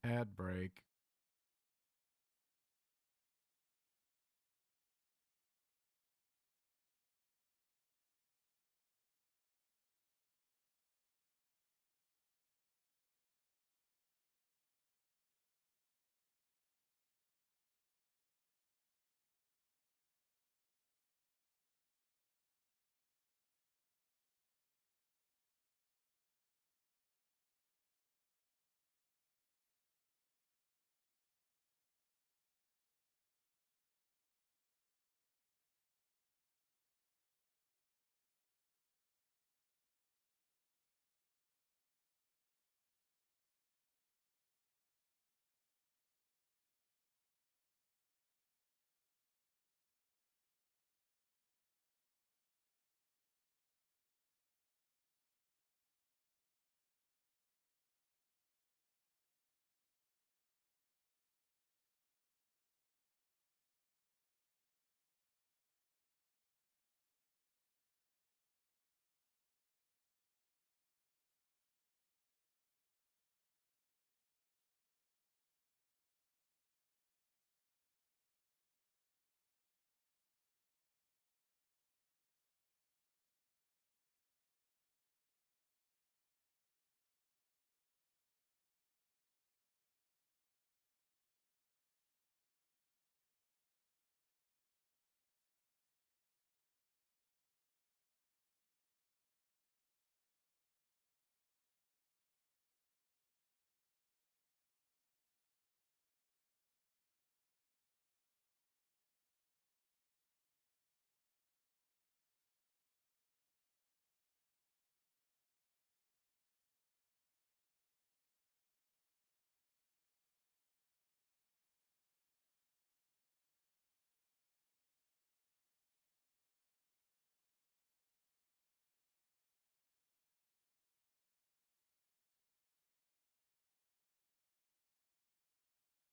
Ad break.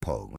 Pong.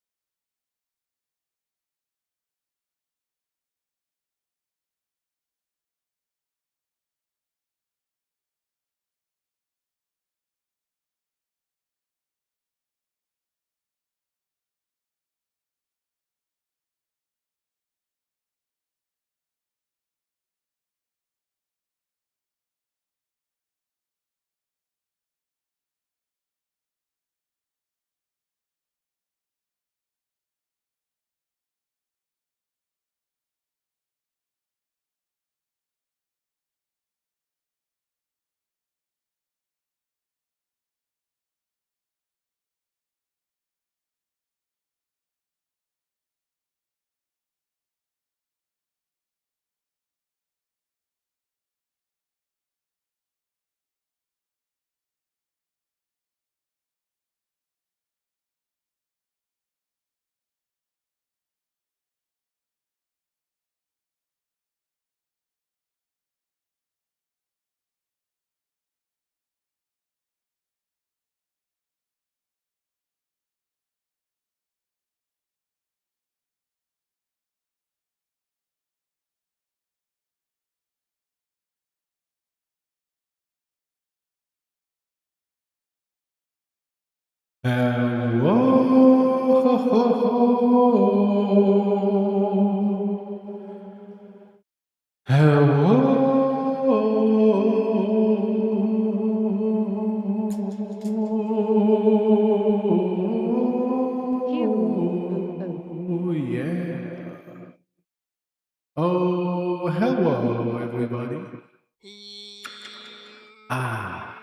Oh, yeah. Oh, hello, everybody. Ah,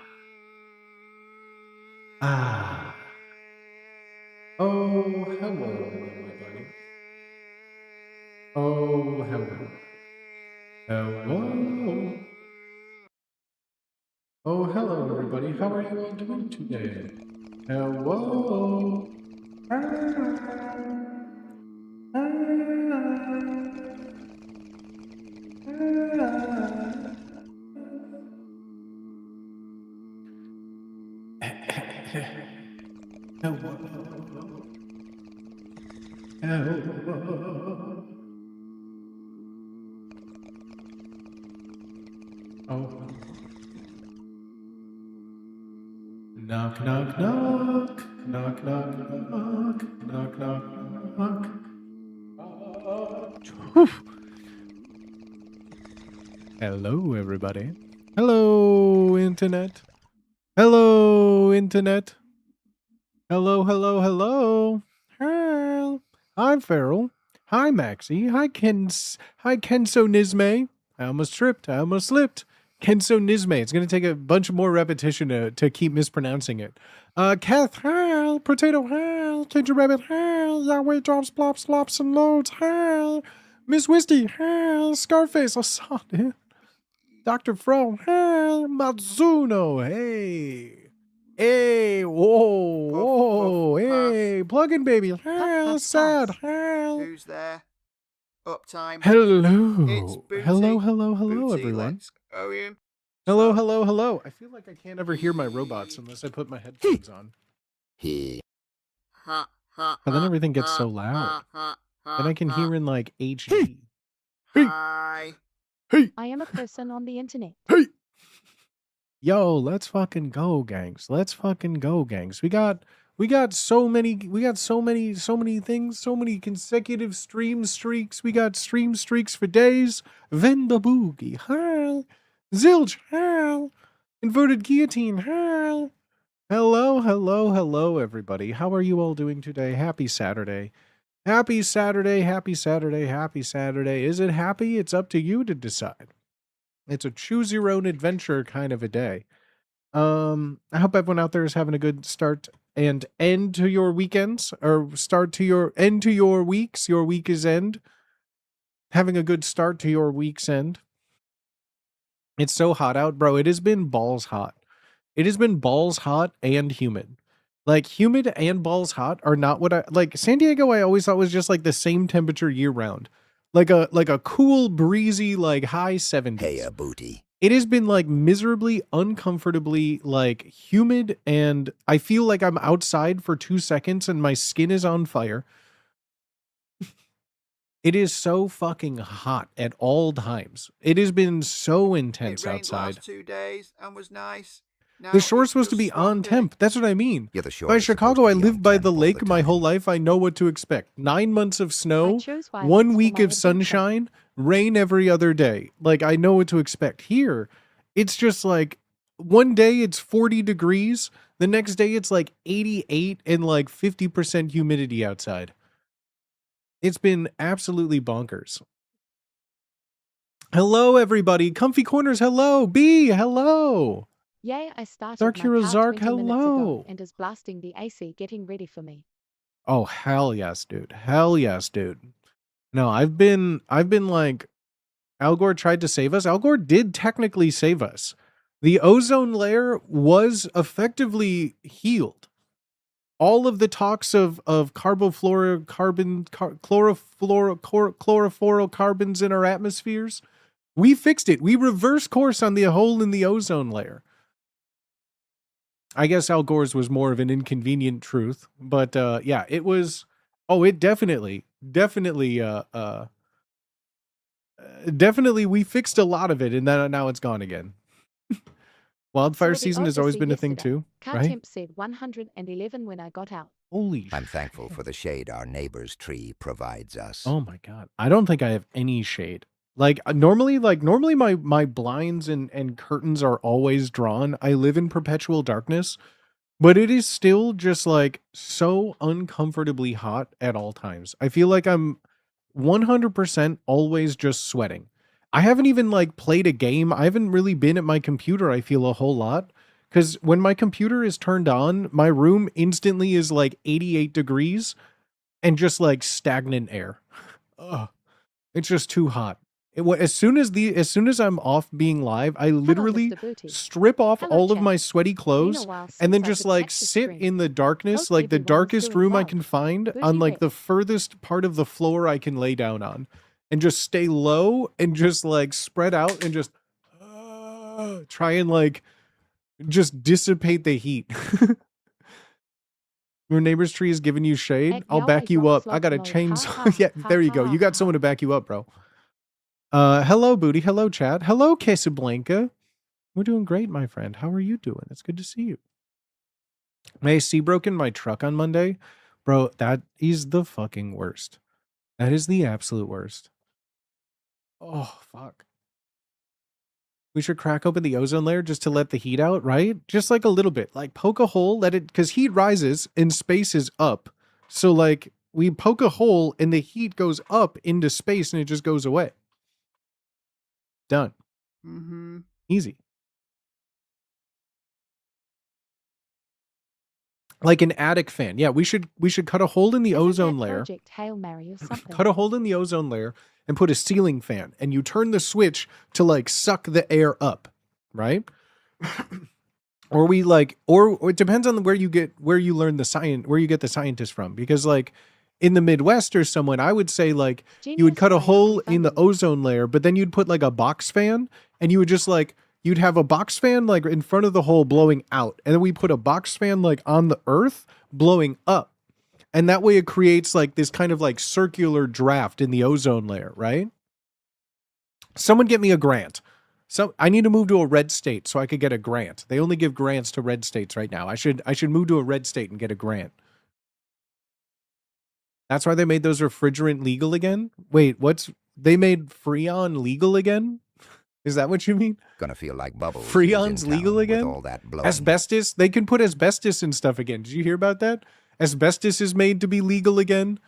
ah. Oh, hello, everybody. Oh, hello. Hello. Oh, hello, everybody. How are you all doing today? Hello. Hello. Hello. Oh, knock, knock, knock. Knock, knock, knock, knock, knock, knock. Hello, everybody. Hello, Internet. Hello, Internet. Hello, hello, hello. Hi, Farrell. Hi, Maxie. Hi, Kenso Nisme. I almost tripped. I almost slipped. Kenso Nisme. It's going to take a bunch more repetition to keep mispronouncing it. Kath, hi. Potato, hi. Ginger Rabbit, hi. Yahweh drops, plops, flops, and loads, hi. Miss Wisty, hi. Scarface, I saw it. Dr. Fro, hi. Matsuno, hey. Hey, whoa, Puff, whoa, puff, hey, plug-in baby, puff, sad, pass. Who's there? Uptime. hello, It's Booty. hello, Booty, everyone. let's go in. Hello, Stop. hello. I feel like I can't ever hear my robots unless I put my headphones on. He. Ha, ha, And then everything gets so loud. Then I can hear in like HD. Hi. Hey, I am a person on the internet. hey. Yo, let's fucking go, gangs. Let's fucking go, gangs. We got so many things, so many consecutive stream streaks. We got stream streaks for days. Venda Boogie, hi. Zilch, hi. Inverted Guillotine, hi. Hello, everybody. How are you all doing today? Happy Saturday. Happy Saturday. Is it happy? It's up to you to decide. It's a choose your own adventure kind of a day. I hope everyone out there is having a good start and end to your weekends, or start to your end to your weeks. Your week is end. Having a good start to your week's end. It's so hot out, bro. It has been balls hot. It has been balls hot and humid. Like humid and balls hot are not what I like. San Diego, I always thought was just like the same temperature year round. Like a cool, breezy, like high 70s. Hey, a booty. It has been like miserably, uncomfortably like humid, and I feel like I'm outside for 2 seconds and my skin is on fire. It is so fucking hot at all times. It has been so intense It rained outside. last 2 days and was nice. Now The shore's it's supposed to just be on swampy. temp. That's what I mean. Yeah, the shore By is supposed Chicago, to I be lived on by temp the all the lake my whole time. life. I know what to expect. 9 months of I snow, chose 1 violence for week my of adventure. sunshine, rain every other day. Like, I know what to expect. Here, it's just like one day it's 40 degrees. The next day it's like 88 and like 50% humidity outside. It's been absolutely bonkers. Hello, everybody. Comfy Corners, hello. B, hello. Yay, I started Dark my Hero car Zark, 20 minutes hello. ago and is blasting the AC getting ready for me. Oh, hell yes, dude. Hell yes, dude. No, I've been like, Al Gore tried to save us. Al Gore did technically save us. The ozone layer was effectively healed. All of the talks of chlorofluorocarbons in our atmospheres, we fixed it. We reverse course on the hole in the ozone layer. I guess Al Gore's was more of an inconvenient truth, but yeah, it was. Oh, it definitely, definitely, we fixed a lot of it, and then now it's gone again. Wildfire Saw the season has always Odyssey been a thing yesterday. too, Car right? temp said 111 when I got out. Holy I'm shit. thankful for the shade our neighbor's tree provides us. Oh my god, I don't think I have any shade. Normally my blinds and curtains are always drawn. I live in perpetual darkness. But it is still just like so uncomfortably hot at all times. I feel like I'm 100% always just sweating. I haven't even like played a game. I haven't really been at my computer, I feel a whole lot. Because when my computer is turned on, my room instantly is like 88 degrees and just like stagnant air. Ugh. It's just too hot. As soon as I'm off being live, I literally Mr. Booty. strip off Hello, all of chat. my sweaty Been a clothes while and then since I just could like catch the sit stream. in the darkness, Hope like the everyone's darkest doing room I well. can find Booty on like rip. the furthest part of the floor I can lay down on, and just stay low and just like spread out and just try and like just dissipate the heat. Your neighbor's tree is giving you shade. At I'll back you Yahweh up. I Flop got a mode. chainsaw. Yeah, Ha, there you ha, go. ha, You got ha. someone to back you up, bro. Hello, Booty. Hello, chat. Hello, Casablanca. We're doing great, my friend. How are you doing? It's good to see you. My AC broke in my truck on Monday. Bro, that is the fucking worst. That is the absolute worst. Oh, fuck. We should crack open the ozone layer just to let the heat out, right? Just like a little bit. Like poke a hole, let it, because heat rises and space is up. So like we poke a hole and the heat goes up into space and it just goes away. Done. Mm-hmm. Easy. Like an attic fan. Yeah, we should cut a hole in the Isn't ozone that layer. Project Hail Mary or something? Cut a hole in the ozone layer and put a ceiling fan, and you turn the switch to like suck the air up, right? Or we like, or it depends on where you learn the science, where you get the scientists from. Because like in the Midwest or someone, I would say like you would Genius cut a way of hole in the refunding. ozone layer, but then you'd put like a box fan, and you would just like you'd have a box fan like in front of the hole blowing out, and then we put a box fan like on the earth blowing up. And that way it creates like this kind of like circular draft in the ozone layer, right? Someone get me a grant. So I need to move to a red state so I could get a grant. They only give grants to red states right now. I should move to a red state and get a grant. That's why they made those refrigerant legal again? Wait, they made Freon legal again? Is that what you mean? Gonna feel like Bubbles. is Freon's in legal town again? With all that blowing. Asbestos? They can put asbestos and stuff again. Did you hear about that? Asbestos is made to be legal again.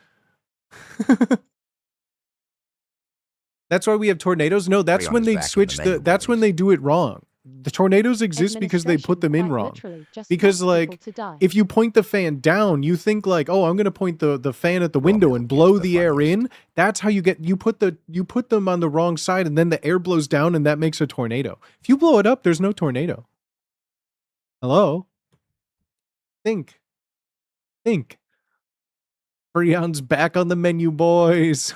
That's why we have tornadoes. No, that's Freon when is they back in switch the menu, that's when boys. they do it wrong. The tornadoes exist because they put them in Administration quite wrong. literally just Because wants people like to die. if you point the fan down, you think like, oh, I'm gonna point the fan at the window milk and is blow the the air funniest. in. That's how you put them on the wrong side, and then the air blows down and that makes a tornado. If you blow it up, there's no tornado. Hello? Think. Freon's back on the menu, boys.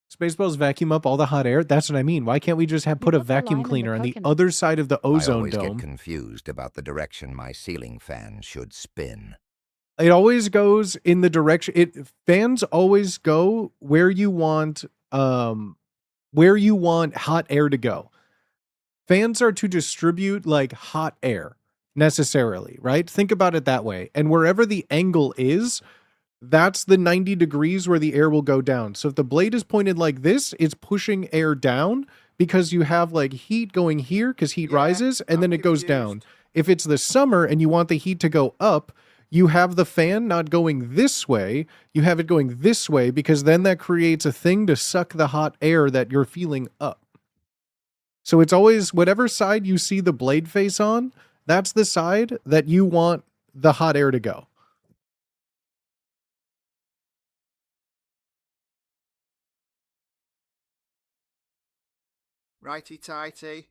Spaceballs vacuum up all the hot air. That's what I mean. Why can't we just have You put a put the vacuum lime in the cleaner on the coconut. other side of the I ozone always dome? get confused about the direction my ceiling fan should spin. It always goes in the direction fans always go where you want hot air to go. Fans are to distribute like hot air necessarily, right? Think about it that way. And wherever the angle is, that's the 90 degrees where the air will go down. So if the blade is pointed like this, it's pushing air down because you have like heat going here because heat Yeah, rises and then I'm it goes confused. down. If it's the summer and you want the heat to go up, you have the fan not going this way. You have it going this way because then that creates a thing to suck the hot air that you're feeling up. So it's always whatever side you see the blade face on, that's the side that you want the hot air to go. Righty tighty.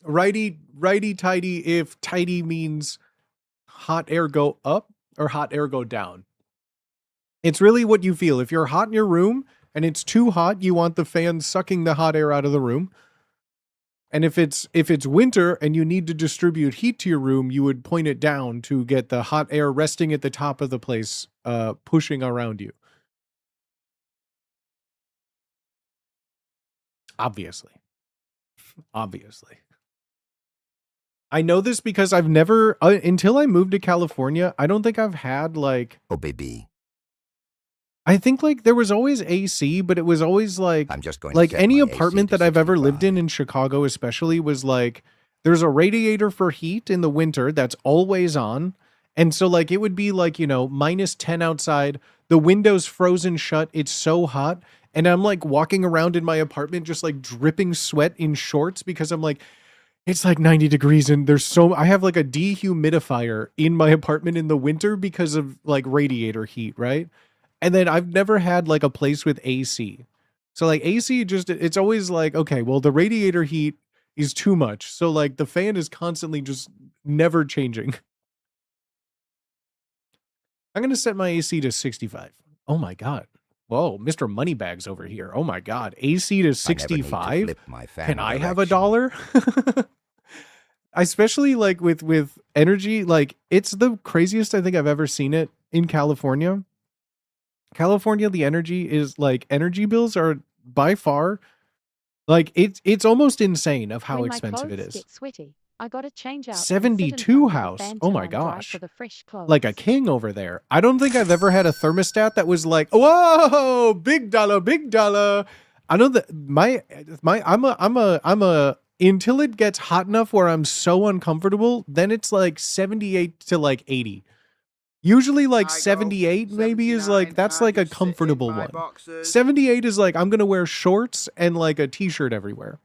Righty tighty if tighty means hot air go up or hot air go down. It's really what you feel. If you're hot in your room and it's too hot, you want the fan sucking the hot air out of the room. And if it's winter and you need to distribute heat to your room, you would point it down to get the hot air resting at the top of the place, pushing around you. Obviously. I know this because I've never, until I moved to California, I don't think I've had like, Oh, baby. I think like there was always AC, but it was always like, I'm just going to like set any my AC apartment to that I've ever lived 65. in Chicago, especially was like, there's a radiator for heat in the winter that's always on. And so like, it would be like, minus 10 outside, the window's frozen shut. It's so hot. And I'm like walking around in my apartment, just like dripping sweat in shorts because I'm like, it's like 90 degrees and I have like a dehumidifier in my apartment in the winter because of like radiator heat, right? And then I've never had like a place with AC. So like AC it's always like, okay, well the radiator heat is too much. So like the fan is constantly just never changing. I'm going to set my AC to 65. Oh my God. Whoa, Mr. Moneybags over here. Oh my God. AC to I never need to 65? flip my fan Can I have a direction. dollar? Especially like with energy, like it's the craziest I think I've ever seen it in California. California, the energy is like energy bills are by far like it's almost insane of how When my expensive it clothes is. get sweaty, I got to change out and sit in 72 front of the house. fan Oh till my I'm dry gosh. for the fresh clothes. Like a king over there. I don't think I've ever had a thermostat that was like, whoa, big dollar, big dollar. I know that I'm a until it gets hot enough where I'm so uncomfortable, then it's like 78 to like 80. Usually like I go 78 maybe is like, 79 that's and like a just sit in comfortable my one. boxers. 78 is like, I'm going to wear shorts and like a t-shirt everywhere.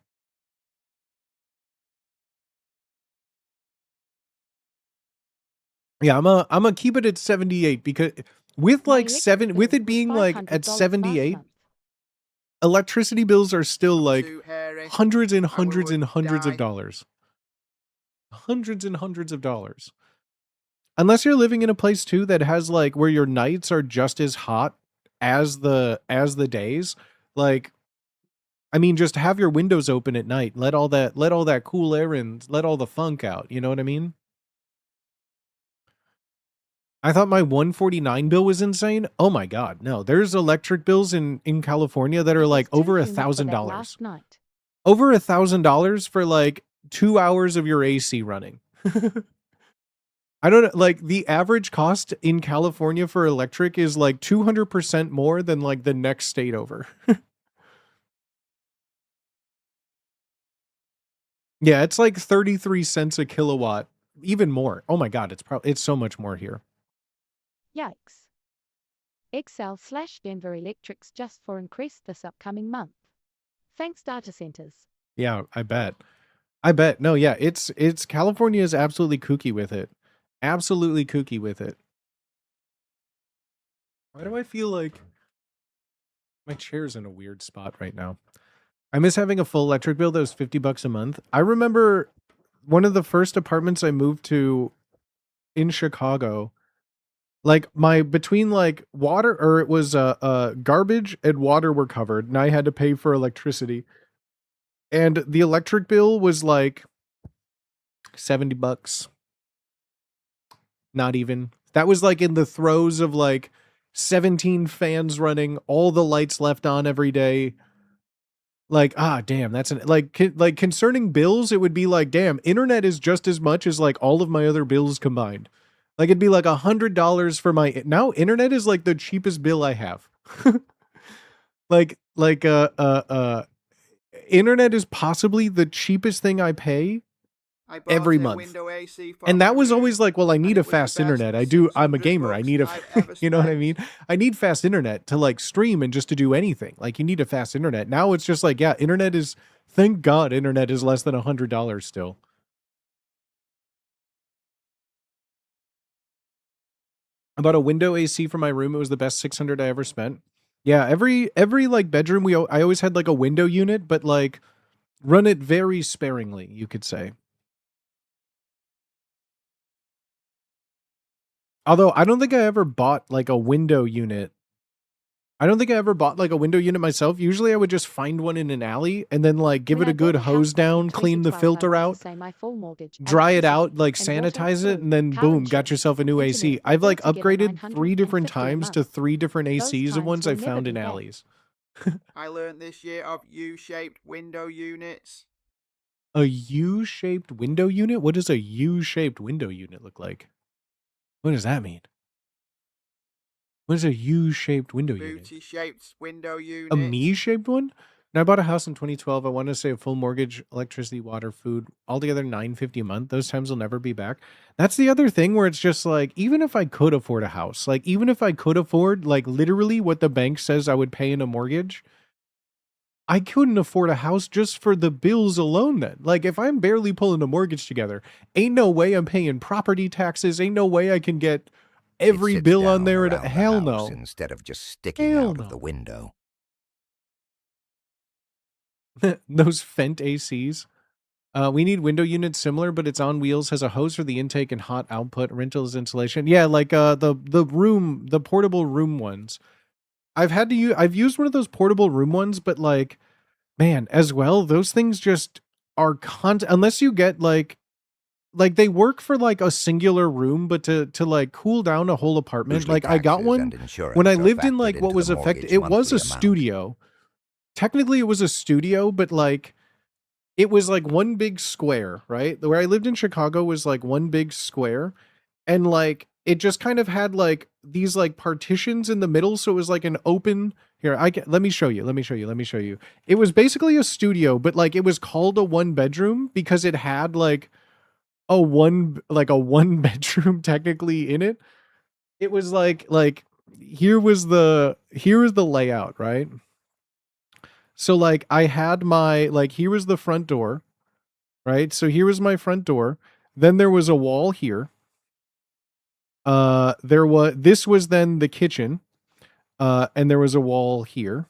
Yeah, I'm a keep it at 78 because with My like electric with bill it was being like $500 at last 78, month. electricity bills are still I'm like too hairy. hundreds and I hundreds and would hundreds of die. dollars. Hundreds and hundreds of dollars. Unless you're living in a place too that has like where your nights are just as hot as the days. Like, I mean, just have your windows open at night. Let all that cool air in, let all the funk out. You know what I mean? I thought my 149 bill was insane. Oh my god, no. There's electric bills in California that It are was like too over humid for that $1,000. last night. Over $1,000 for like 2 hours of your AC running. I don't know, like the average cost in California for electric is like 200% more than like the next state over. Yeah, it's like 33 cents a kilowatt, even more. Oh my god, it's so much more here. Yikes. Excel/Denver Electrics just for increase this upcoming month. Thanks data centers. Yeah, I bet. No, yeah, it's California is absolutely kooky with it. Absolutely kooky with it. Why do I feel like my chair's in a weird spot right now? I miss having a full electric bill that was $50 a month. I remember one of the first apartments I moved to in Chicago, like my between like water or it was garbage and water were covered and I had to pay for electricity. And the electric bill was like $70. Not even. That was like in the throes of like 17 fans running, all the lights left on every day. Like, damn, that's like concerning bills, it would be like, damn, internet is just as much as like all of my other bills combined. Like it'd be like $100 for my now internet is like the cheapest bill I have. like internet is possibly the cheapest thing I pay I bought every a month. window AC for And my that was room, always like, well, I and need it a was the fast best internet. I'm a gamer. I $600 need I've ever you know what I spent. mean? I need fast internet to like stream and just to do anything. Like you need a fast internet. Now it's just like, yeah, internet is, thank God internet is less than $100 still. I bought a window AC for my room. It was the best 600 I ever spent. Yeah, every like bedroom I always had like a window unit, but like run it very sparingly, you could say. Although I don't think I ever bought like a window unit. I don't think I ever bought like a window unit myself. Usually I would just find one in an alley and then like give When it I a good bought house hose back in down, clean the 2012, I filter want to out, say my full mortgage, dry it out, electricity, like and water, sanitize it, food, and then car boom, got insurance, yourself a new AC. internet, I've like altogether upgraded 3 different $950 a times to month. 3 different Those ACs of times ones will I never found be in back. alleys. I learned this year of U-shaped window units. A U-shaped window unit? What does a U-shaped window unit look like? What does that mean? What is a U-shaped window unit? Booty-shaped window unit. A me-shaped one? And I bought a house in 2012. I want to say a full mortgage, electricity, water, food, altogether $950 a month. Those times will never be back. That's the other thing where it's just like, even if I could afford a house, like even if I could afford like literally what the bank says I would pay in a mortgage, I couldn't afford a house just for the bills alone then. Like if I'm barely pulling a mortgage together, ain't no way I'm paying property taxes. Ain't no way I can get every It sits bill on down there. around the Hell house no. instead of just sticking Hell out no. of the window. Those Fent ACs. We need window units similar, but it's on wheels, has a hose for the intake and hot output, rentals insulation. Yeah, like the portable room ones. I've used one of those portable room ones, but like, man, as well, those things just are unless you get like they work for like a singular room, but to like cool down a whole apartment. Usually Like I got taxes one and insurance when I are lived in factored like what into was the affected. mortgage It was monthly a amount. studio. Technically it was a studio, but like it was like one big square, right? Where I lived in Chicago was like one big square, and like it just kind of had like these like partitions in the middle, so it was like an open. Here, let me show you. Let me show you. Let me show you. It was basically a studio, but like it was called a one bedroom because it had like a one bedroom technically in it. It was like here was the layout, right? So like I had my like here was the front door, right? So here was my front door. Then there was a wall here. This was then the kitchen. And there was a wall here.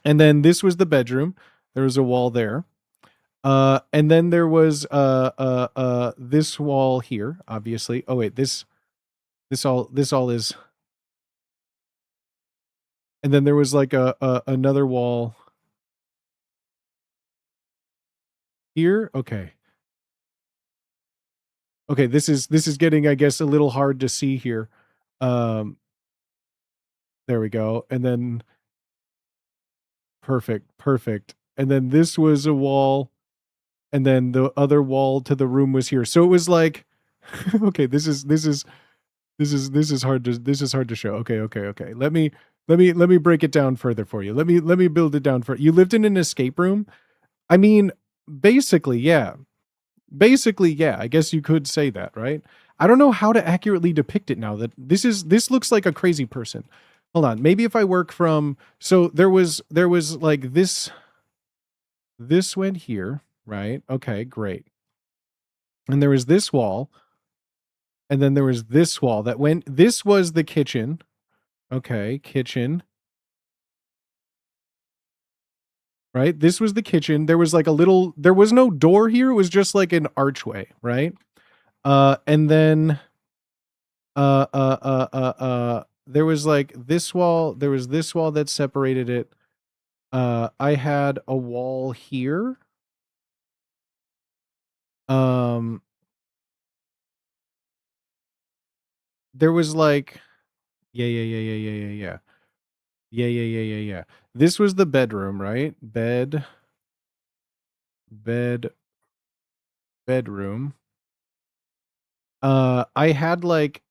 And then this was the bedroom. There was a wall there. And then there was this wall here, obviously. Oh wait, this all is. And then there was like a another wall here. Okay. Okay, this is getting, I guess, a little hard to see here. Um there we go. And then perfect. And then this was a wall, and then the other wall to the room was here. So it was like okay, this is hard to show. Okay. Let me break it down further for you. Let me build it down for you. Lived in an escape room? I mean, basically, yeah. Basically, yeah. I guess you could say that, right? I don't know how to accurately depict it now that this looks like a crazy person. Hold on. Maybe if I work from so there was like this went here, right? Okay, great. And there was this wall, and then there was this wall that went this was the kitchen. Okay, kitchen. Right? This was the kitchen. There was like there was no door here. It was just like an archway, right? And then there was like this wall, there was this wall that separated it. I had a wall here. Um there was like yeah. Yeah. This was the bedroom, right? Bed bedroom. I had like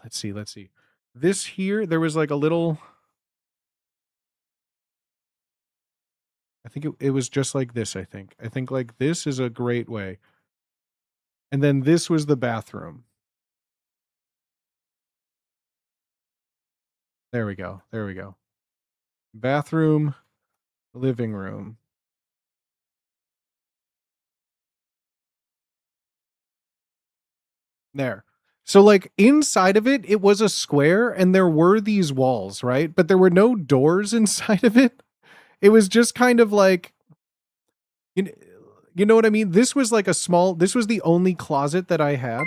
let's see. This here, there was like a little I think it was just like this, I think. I think like this is a great way. And then this was the bathroom. There we go. There we go. Bathroom, living room. There. So like inside of it, it was a square and there were these walls, right? But there were no doors inside of it. It was just kind of like you you know what I mean? This was like this was the only closet that I had.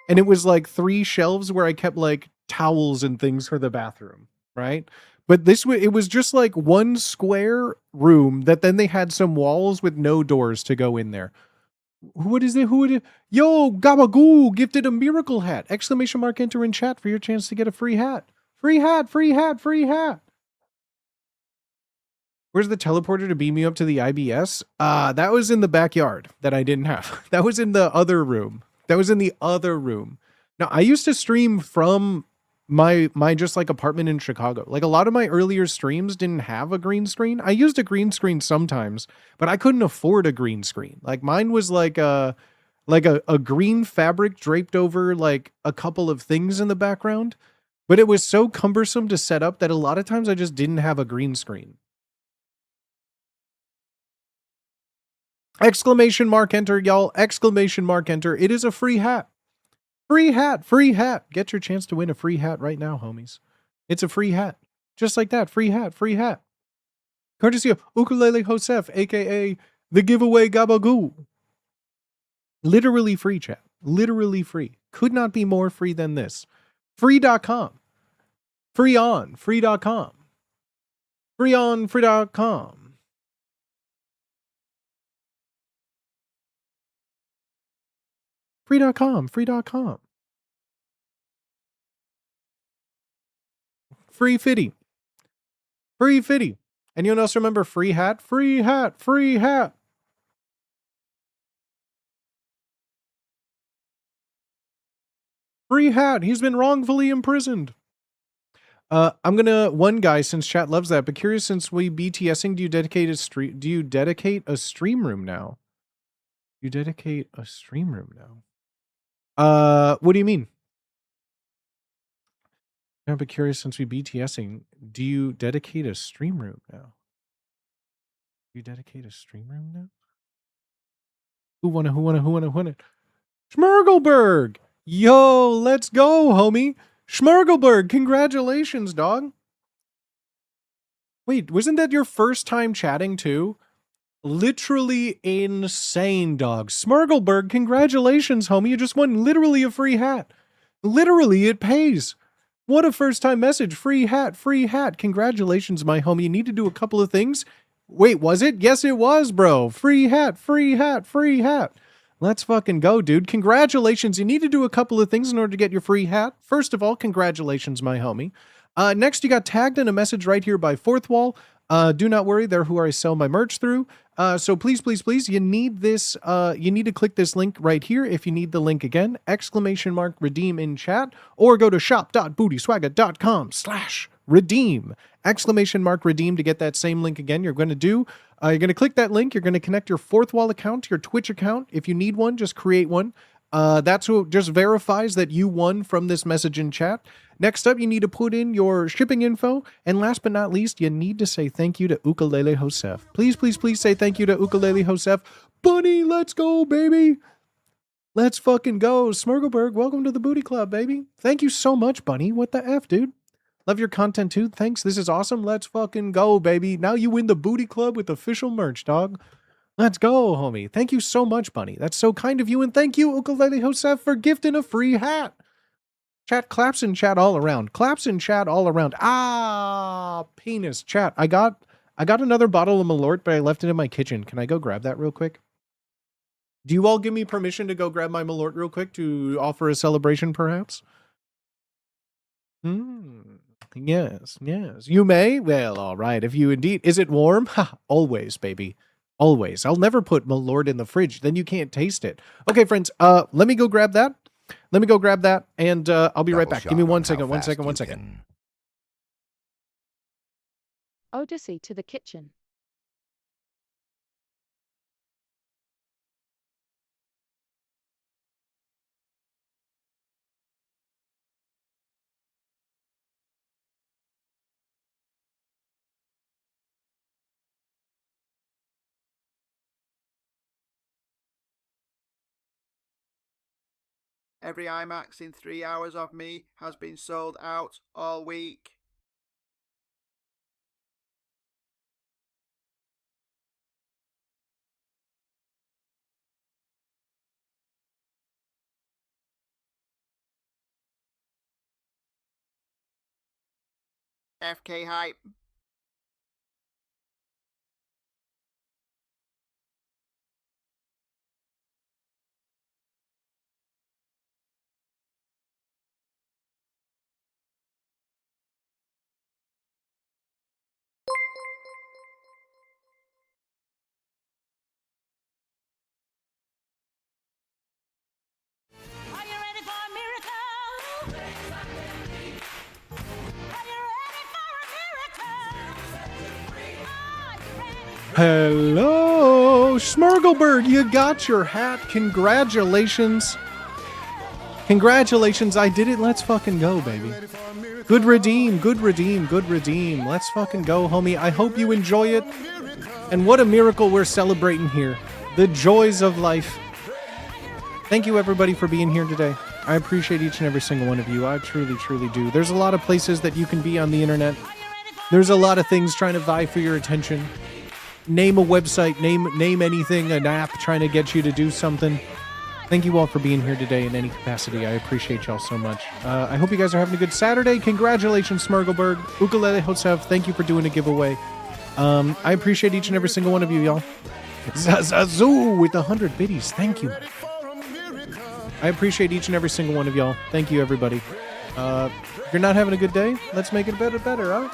And it was like 3 shelves where I kept like towels and things for the bathroom, right? But it was just like one square room that then they had some walls with no doors to go in there. What is it? Who would it? Yo, Gabagoo gifted a miracle hat! Exclamation mark, enter in chat for your chance to get a free hat. Free hat, free hat, free hat. Where's the teleporter to beam me up to the IBS? That was in the backyard that I didn't have. That was in the other room. That was in the other room. Now, I used to stream from my just like apartment in Chicago. Like a lot of my earlier streams didn't have a green screen. I used a green screen sometimes, but I couldn't afford a green screen. Like mine was like a green fabric draped over like a couple of things in the background, but it was so cumbersome to set up that a lot of times I just didn't have a green screen. Exclamation mark enter, y'all. Exclamation mark enter. It is a free hat. Free hat, free hat. Get your chance to win a free hat right now, homies. It's a free hat. Just like that. Free hat, free hat. Courtesy of Oohdalally Joseph, aka the giveaway Gabagoo. Literally free, chat. Literally free. Could not be more free than this. Free.com. Free on. Free.com. Free on. Free.com. Free.com. Free.com. Free fitty. Free fitty. Anyone else remember free hat? Free hat, free hat. Free hat. He's been wrongfully imprisoned. One guy, since chat loves that, but curious, since we BTSing, do you dedicate a stream room now? You dedicate a stream room now? What do you mean? I'm curious, since we BTSing, do you dedicate a stream room now? You dedicate a stream room now? Who won it? Schmergelberg! Yo, let's go, homie. Schmergelberg, congratulations, dog. Wait, wasn't that your first time chatting too? Literally insane, dog. Schmergelberg, congratulations, homie. You just won literally a free hat. Literally, it pays. What a first time message. Free hat, free hat. Congratulations, my homie. You need to do a couple of things. Wait, was it? Yes, it was, bro. Free hat, free hat, free hat. Let's fucking go, dude. Congratulations. You need to do a couple of things in order to get your free hat. First of all, congratulations, my homie. Next, you got tagged in a message right here by Fourth Wall. Do not worry, they're who I sell my merch through. So please, please, please, you need this. You need to click this link right here. If you need the link again, !redeem in chat, or go to shop.bootyswagga.com/redeem. !redeem to get that same link again. You're going to click that link. You're going to connect your Fourth Wall account to your Twitch account. If you need one, just create one. That's what just verifies that you won from this message in chat. Next up, you need to put in your shipping info. And last but not least, you need to say thank you to Oohdalally Joseph. Please, please, please say thank you to Oohdalally Joseph. Bunny, let's go, baby. Let's fucking go. Smurgelberg, welcome to the Booty Club, baby. Thank you so much, Bunny. What the F, dude? Love your content, too. Thanks. This is awesome. Let's fucking go, baby. Now you win the Booty Club with official merch, dog. Let's go, homie. Thank you so much, Bunny. That's so kind of you. And thank you, Oohdalally Joseph, for gifting a free hat. Chat, claps in chat all around. Claps in chat all around. Ah, penis. Chat, I got another bottle of Malort, but I left it in my kitchen. Can I go grab that real quick? Do you all give me permission to go grab my Malort real quick to offer a celebration, perhaps? Yes, yes. You may? Well, all right. If you indeed... Is it warm? Ha, always, baby. Always. I'll never put Malort in the fridge. Then you can't taste it. Okay, friends. Let me go grab that. Let me go grab that, and I'll be right back. Give me 1 second, 1 second, 1 second. Odyssey to the kitchen. Every IMAX in 3 hours of me has been sold out all week. FK hype. Hello, Smurgelberg, you got your hat. Congratulations. Congratulations, I did it. Let's fucking go, baby. Good redeem, good redeem, good redeem. Let's fucking go, homie. I hope you enjoy it. And what a miracle we're celebrating here. The joys of life. Thank you, everybody, for being here today. I appreciate each and every single one of you. I truly, truly do. There's a lot of places that you can be on the internet. There's a lot of things trying to vie for your attention. Name a website, name anything, an app trying to get you to do something. Thank you all for being here today in any capacity. I appreciate y'all so much. I hope you guys are having a good Saturday. Congratulations, Smurgelberg. Oohdalally Joseph, thank you for doing a giveaway. I appreciate each and every single one of you, y'all. Zazazoo with 100 biddies. Thank you. I appreciate each and every single one of y'all. Thank you, everybody. If you're not having a good day, let's make it better, huh?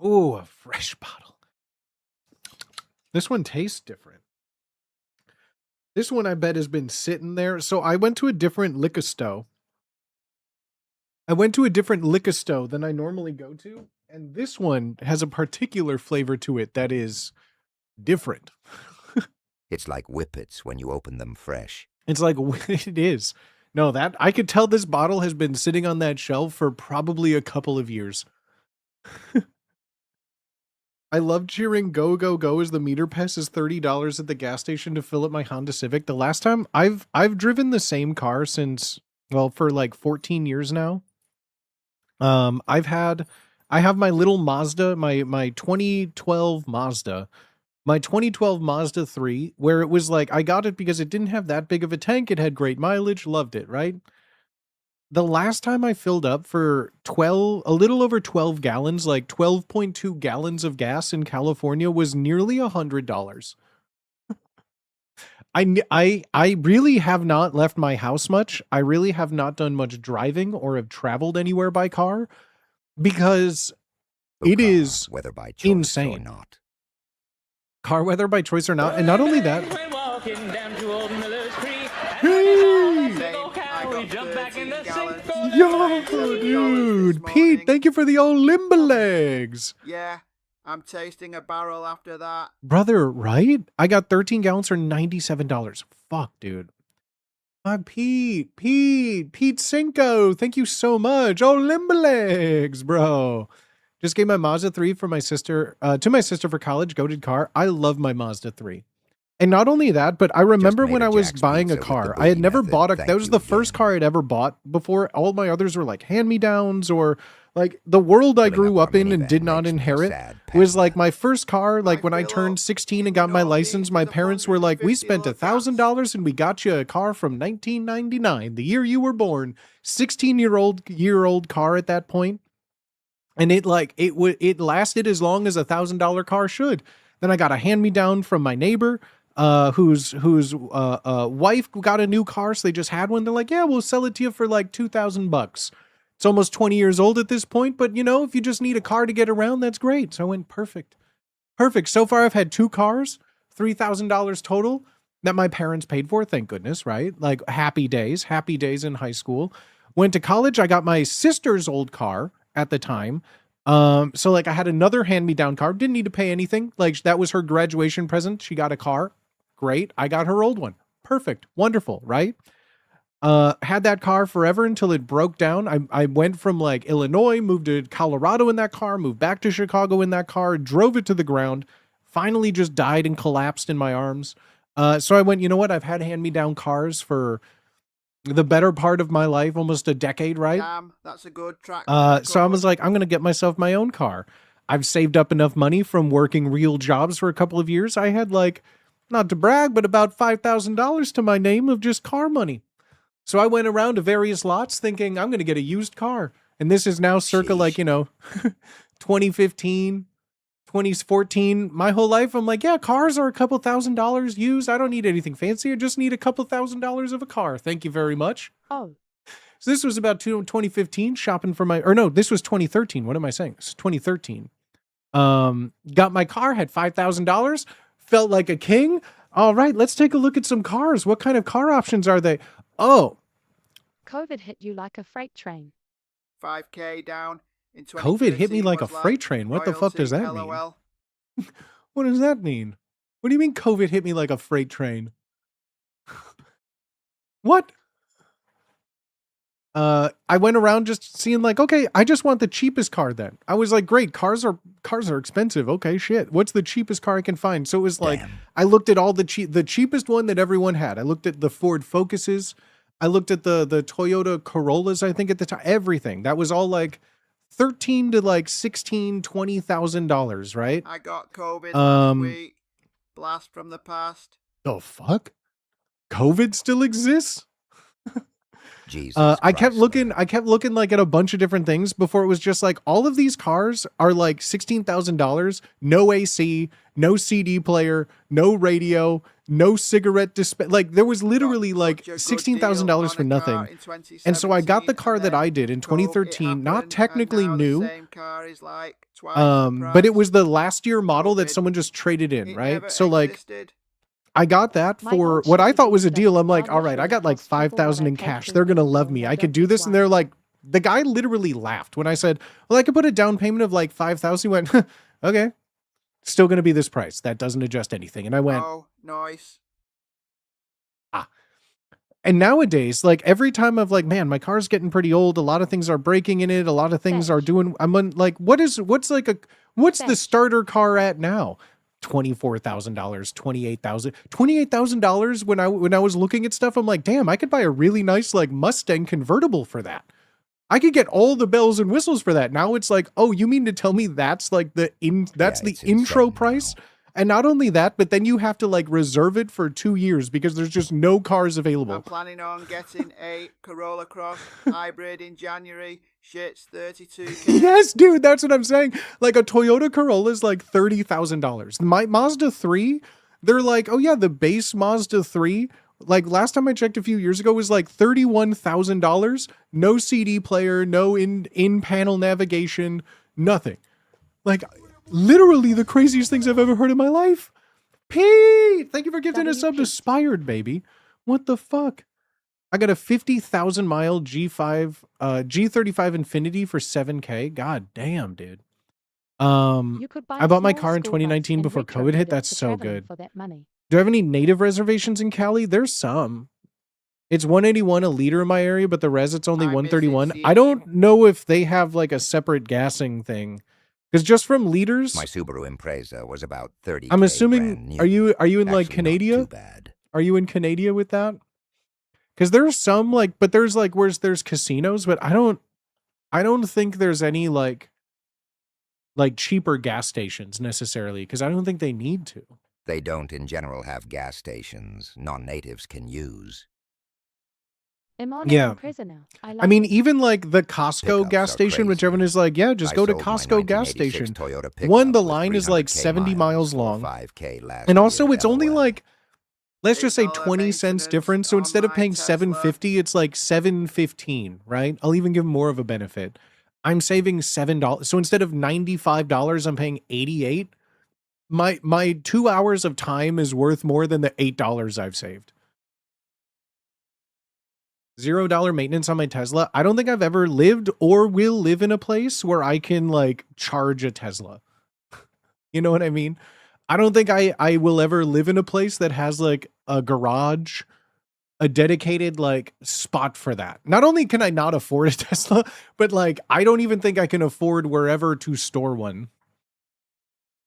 Oh, a fresh bottle. This one tastes different. This one I bet has been sitting there. So I went to a different liquor store. Than I normally go to, and this one has a particular flavor to it that is different. It's like whippets when you open them fresh. It's like, it is. No, that I could tell this bottle has been sitting on that shelf for probably a couple of years. I love cheering go, go, go as the meter passes $30 at the gas station to fill up my Honda Civic. The last time I've driven the same car since, well, for like 14 years now. I have my little Mazda, my 2012 Mazda. My 2012 Mazda 3, where it was like, I got it because it didn't have that big of a tank. It had great mileage. Loved it, right? The last time I filled up for a little over 12 gallons, like 12.2 gallons of gas in California was nearly $100. I really have not left my house much. I really have not done much driving or have traveled anywhere by car because it is whether by choice insane. or not. Car weather by choice or not, and not only that. Yo, dude, Pete, thank you for the old limber legs. Yeah, I'm tasting a barrel after that. Brother, right? I got 13 gallons for $97. Fuck, dude. Pete Cinco, thank you so much. Oh, limber legs, bro. Just gave my Mazda 3 for my sister, to my sister for college, goated car. I love my Mazda 3. And not only that, but I remember when I was buying a car, I had never bought that was the first car I'd ever bought before. All my others were like hand-me-downs or like the world I grew up in and did not inherit was like my first car. Like when I turned 16 and got my license, my parents were like, we spent $1,000 and we got you a car from 1999, the year you were born, 16-year-old car at that point. And it lasted as long as $1,000 car should. Then I got a hand-me-down from my neighbor, whose wife got a new car, so they just had one. They're like, yeah, we'll sell it to you for like $2,000. It's almost 20 years old at this point, but you know, if you just need a car to get around, that's great. So I went perfect. So far, I've had 2 cars, $3,000 total that my parents paid for. Thank goodness, right? Like happy days in high school. Went to college. I got my sister's old car at the time. So like I had another hand-me-down car, didn't need to pay anything. Like that was her graduation present. She got a car. Great. I got her old one. Perfect. Wonderful. Right. Had that car forever until it broke down. I went from like Illinois, moved to Colorado in that car, moved back to Chicago in that car, drove it to the ground, finally just died and collapsed in my arms. So I went, you know what? I've had hand-me-down cars for the better part of my life, almost a decade, right? Damn, that's a good track. So I was like, I'm going to get myself my own car. I've saved up enough money from working real jobs for a couple of years. I had like, not to brag, but about $5,000 to my name of just car money. So I went around to various lots thinking I'm going to get a used car. And this is now circa like, you know, 2015, 2014, my whole life. I'm like, yeah, cars are a couple $1,000s used. I don't need anything fancy. I just need a couple $1,000s of a car. Thank you very much. Oh. So this was about 2015 shopping for my, or no, this was 2013. What am I saying? It's 2013. Got my car, had $5,000, felt like a king. All right, let's take a look at some cars. What kind of car options are they? Oh. COVID hit you like a freight train. 5K down. In COVID hit me like a freight train. What the fuck does that mean? What does that mean? What do you mean COVID hit me like a freight train? What? I went around just seeing like, okay, I just want the cheapest car then. I was like, great, cars are expensive. Okay, shit. What's the cheapest car I can find? So it was like, I looked at all the cheapest one that everyone had. I looked at the Ford Focuses. I looked at the Toyota Corollas, I think at the time, everything. That was all like $13,000 to like $16,000, $20,000, right? I got COVID last week. Blast from the past. The fuck? COVID still exists? Jesus I kept Christ, looking like at a bunch of different things before it was just like all of these cars are like $16,000, no AC, no CD player, no radio, no cigarette dispenser. Like there was literally Got like such a good $16,000 deal for on a car nothing. in And so I got the 2017, car and that then I did in COVID, it 2013, not happened, technically and now the new. same car is like twice the But it price. was the last year model that COVID. someone just traded in, It right? never So like existed. I got that My for old what I shitty thought was a deal. BMW I'm like, all varnish right, I would got like cost triple what 5,000 I in paid cash. through They're gonna love April, me. now I could don't do get this. And why. they're like, the guy literally laughed when I said, well, I could put a down payment of like 5,000. He went, okay, still gonna be this price. That doesn't adjust anything. And I went, Oh, nice. ah. And nowadays, like every time I've like, man, my car's getting pretty old. A lot of things are breaking in it. A lot of things are Badge. doing. I'm on, like, what's the Badge. starter car at now? $24,000, $28,000 when I was looking at stuff. I'm like, damn, I could buy a really nice like Mustang convertible for that. I could get all the bells and whistles for that. Now it's like, oh, you mean to tell me that's like the it's intro insane price? now. And not only that, but then you have to like reserve it for 2 years because there's just no cars available. I'm planning on getting a Corolla Cross hybrid in January. Shit's 32K. Yes, dude, that's what I'm saying. Like a Toyota Corolla is like $30,000. My Mazda 3, they're like, oh yeah, the base Mazda 3, like last time I checked a few years ago was like $31,000. No CD player, no in-panel navigation, nothing. Like literally the craziest things I've ever heard in my life. Pete, thank you for gifting a sub to Pete. Spired, baby. What the fuck? I got a 50,000 mile G35 Infinity for 7K. God damn, dude. You could buy I a bought my small car in school bus 2019 and before COVID retrofit hit. it That's for so traveling good. for that money. Do I have any native reservations in Cali? There's some. It's 181 a liter in my area, but the res it's only I miss 131. it I don't seeing know if they have like a separate gassing thing. Because just from liters, My Subaru Impreza was about 30K I'm brand assuming new. are you in like Actually, not Canada? too bad. Are you in Canada with that? Because there's some like, but there's like where's there's casinos, but I don't think there's any like cheaper gas stations necessarily because I don't think they need to. They don't in general have gas stations non-natives can use. I'm on Yeah. an Impreza now. I I like mean, it. even like the Costco Pickups gas are station, which crazy. everyone is like, yeah, just I go to sold my Costco gas 1986 station. Toyota One, pickup the with line is like 300K 70 miles for long. 5K last And also year, it's only LOL. like, let's just It's say all the 20 cents maintenance difference. So on instead of my paying Tesla. $7.50, it's like $7.15, right? I'll even give more of a benefit. I'm saving $7. So instead of $95, I'm paying $88. My 2 hours of time is worth more than the $8 I've saved. $0 maintenance on my Tesla. I don't think I've ever lived or will live in a place where I can like charge a Tesla. You know what I mean? I don't think I will ever live in a place that has like a garage, a dedicated like spot for that. Not only can I not afford a Tesla, but like I don't even think I can afford wherever to store one.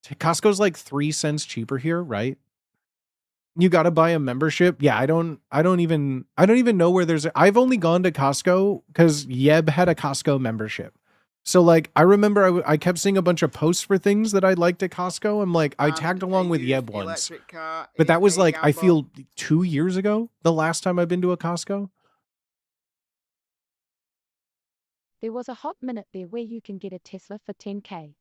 Costco's like 3 cents cheaper here, right? You got to buy a membership. Yeah, I don't even know where I've only gone to Costco cuz Yeb had a Costco membership. So like I remember I kept seeing a bunch of posts for things that I liked at Costco. I'm like I And tagged a along with used Yeb once. electric car But is that was a like I gamble. feel 2 years ago, the last time I've been to a Costco. There was a hot minute there where you can get a Tesla for 10K.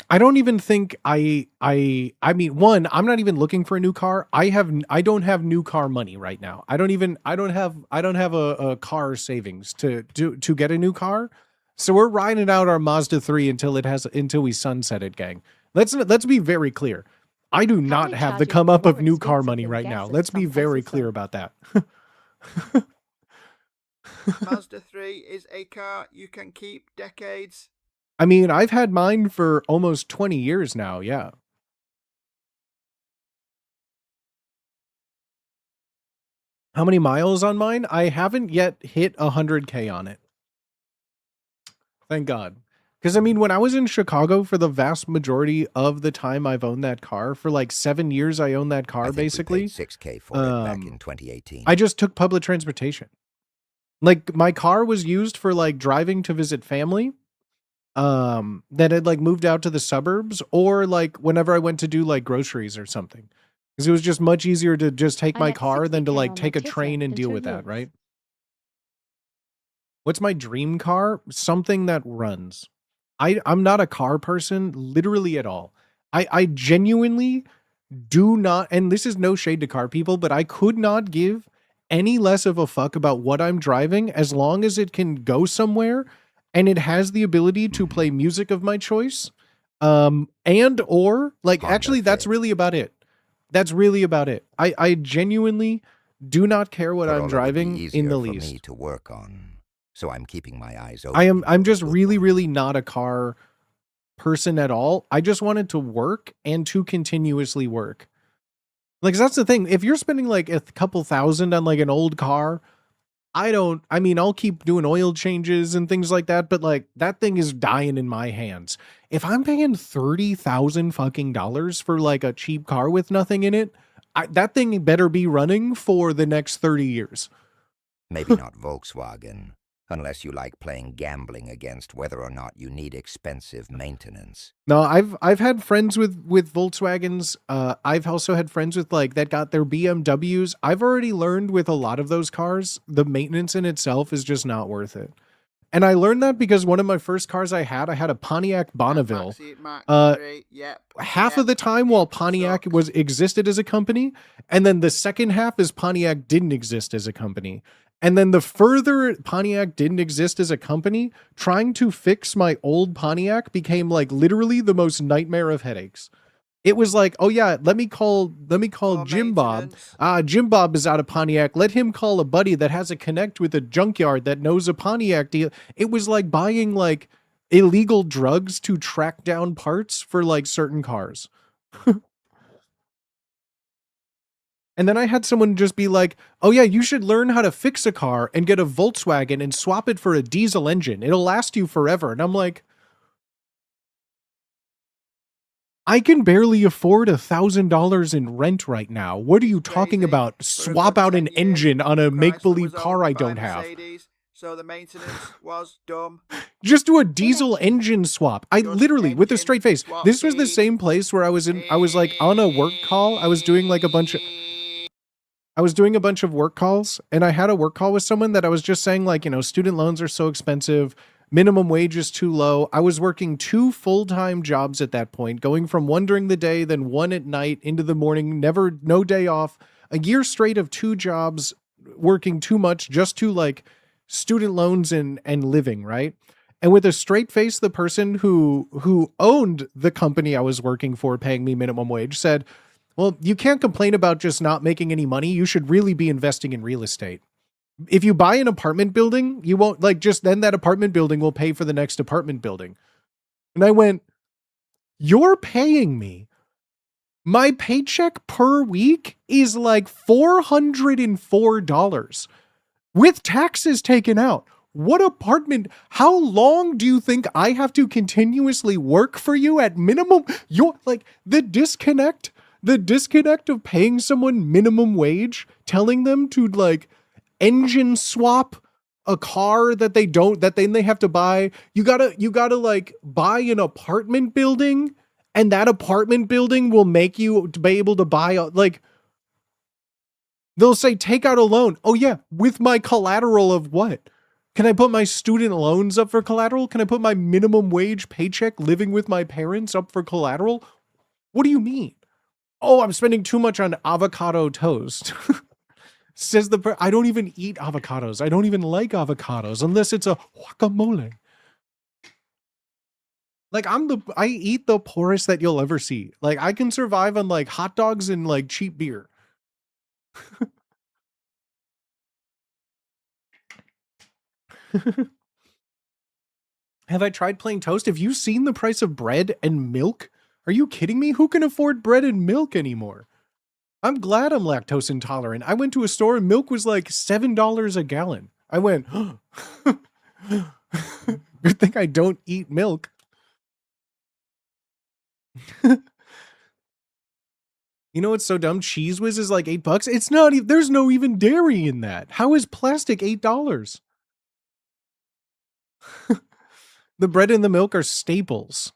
I don't even think I mean, one, I'm not even looking for a new car. I don't have new car money right now. I don't have a car savings to get a new car. So we're riding out our Mazda 3 until we sunset it, gang. Let's be very clear. I do not Probably have the charge you come up more of new car expensive money than right gas now. at Let's be some very places, clear though. about that. Mazda 3 is a car you can keep decades. I mean, I've had mine for almost 20 years now, yeah. How many miles on mine? I haven't yet hit 100K on it. Thank God. Because I mean, when I was in Chicago for the vast majority of the time I've owned that car, for like 7 years I owned that I car think we basically. paid 6K for it back in 2018. I just took public transportation. Like my car was used for like driving to visit family that had like moved out to the suburbs, or like whenever I went to do like groceries or something. Because it was just much easier to just take I my have car than to 60K like on my take a Tesla train and in deal 2 with that, years. right? What's my dream car? Something that runs. I'm not a car person literally at all. I genuinely do not, and this is no shade to car people, but I could not give any less of a fuck about what I'm driving as long as it can go somewhere and it has the ability to play music of my choice. And or like Honda actually that's Fit. really about it. That's really about it. I genuinely do not care what I'm Corolla would be driving easier in the for least. me to work on, so I'm keeping my eyes open. I'm for a just good really, one. really not a car person at all. I just wanted to work and to continuously work. Like, 'cause that's the thing. If you're spending like a couple thousand on like an old car, I mean, I'll keep doing oil changes and things like that, but like that thing is dying in my hands. If I'm paying 30,000 fucking dollars for like a cheap car with nothing in it, that thing better be running for the next 30 years. Maybe not Volkswagen, unless you like playing gambling against whether or not you need expensive maintenance. No, I've had friends with Volkswagens. I've also had friends with like that got their BMWs. I've already learned with a lot of those cars, the maintenance in itself is just not worth it. And I learned that because one of my first cars I had a Pontiac Bonneville. Max Uh, 3, yep. Half of the time while Pontiac was existed as a company, and then the second half is Pontiac didn't exist as a company. And then the further Pontiac didn't exist as a company, trying to fix my old Pontiac became like literally the most nightmare of headaches. It was like, oh yeah, let me call For Jim Bob. maintenance. Jim Bob is out of Pontiac. Let him call a buddy that has a connect with a junkyard that knows a Pontiac deal. It was like buying like illegal drugs to track down parts for like certain cars. And then I had someone just be like, oh yeah, you should learn how to fix a car and get a Volkswagen and swap it for a diesel engine. It'll last you forever. And I'm like, I can barely afford $1,000 in rent right now. What are you talking Crazy. about? For a Swap good out an 10 years, engine on a Chrysler make-believe was car I owned by don't have. Mercedes, so the maintenance was dumb. Just do a diesel engine swap. I Just literally, with a engine straight face, swap, this was the beep. same place where I was like on a work call. I was doing like a bunch of work calls, and I had a work call with someone that I was just saying like, student loans are so expensive. Minimum wage is too low. I was working 2 full-time jobs at that point, going from one during the day, then one at night into the morning, no day off, a year straight of 2 jobs, working too much just to like student loans and living, right? And with a straight face, the person who owned the company I was working for, paying me minimum wage, said, well, you can't complain about just not making any money. You should really be investing in real estate. If you buy an apartment building, you won't then that apartment building will pay for the next apartment building. And I went, you're paying me. My paycheck per week is like $404 with taxes taken out. What apartment? How long do you think I have to continuously work for you at minimum? You're like the disconnect of paying someone minimum wage, telling them to like engine swap a car that then they have to buy. You gotta like buy an apartment building, and that apartment building will make you be able to buy like they'll say take out a loan. Oh yeah, with my collateral of what? Can I put my student loans up for collateral? Can I put my minimum wage paycheck living with my parents up for collateral? What do you mean? Oh, I'm spending too much on avocado toast. Says I don't even eat avocados. I don't even like avocados unless it's a guacamole. Like I eat the poorest that you'll ever see. Like I can survive on like hot dogs and like cheap beer. Have I tried plain toast? Have you seen the price of bread and milk? Are you kidding me? Who can afford bread and milk anymore? I'm glad I'm lactose intolerant. I went to a store and milk was like $7 a gallon. I went, good thing I don't eat milk. You know what's so dumb? Cheese Whiz is like $8. It's not even, there's no even dairy in that. How is plastic $8? The bread and the milk are staples.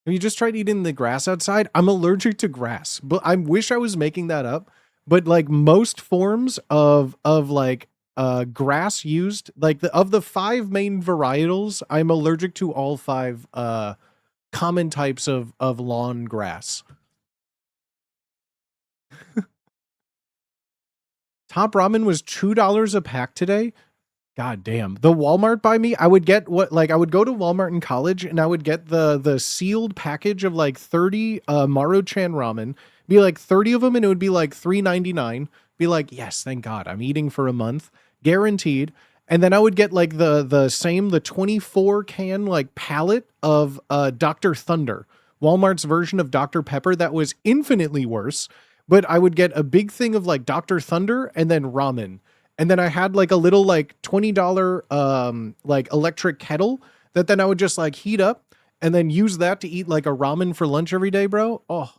Have you just tried eating the grass outside? I'm allergic to grass, but I wish I was making that up. But like most forms of like grass used, like of the 5 main varietals, I'm allergic to all 5 common types of lawn grass. top ramen was $2 a pack today. God damn. The Walmart by me, I would get I would go to Walmart in college and I would get the sealed package of like 30 Maruchan ramen, be like 30 of them, and it would be like $3.99. Be like, yes, thank God, I'm eating for a month, guaranteed. And then I would get like the 24 can like pallet of Dr. Thunder, Walmart's version of Dr. Pepper that was infinitely worse. But I would get a big thing of like Dr. Thunder and then ramen. And then I had like a little like $20 like electric kettle that then I would just like heat up and then use that to eat like a ramen for lunch every day, bro. Oh.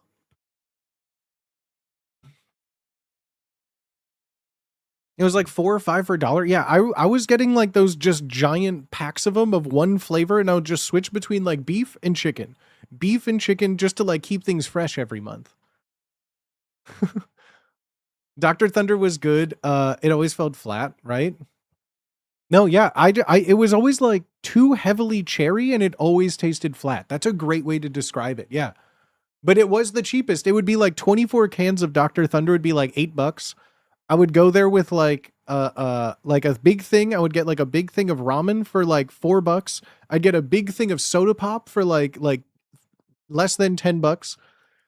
It was like $4 or $5 for $1. Yeah, I was getting like those just giant packs of them of one flavor, and I would just switch between like beef and chicken just to like keep things fresh every month. Dr. Thunder was good. It always felt flat, right? No, yeah, it was always like too heavily cherry and it always tasted flat. That's a great way to describe it. Yeah. But it was the cheapest. It would be like 24 cans of Dr. Thunder would be like $8. I would go there with like a big thing. I would get like a big thing of ramen for like $4. I'd get a big thing of soda pop for like less than $10.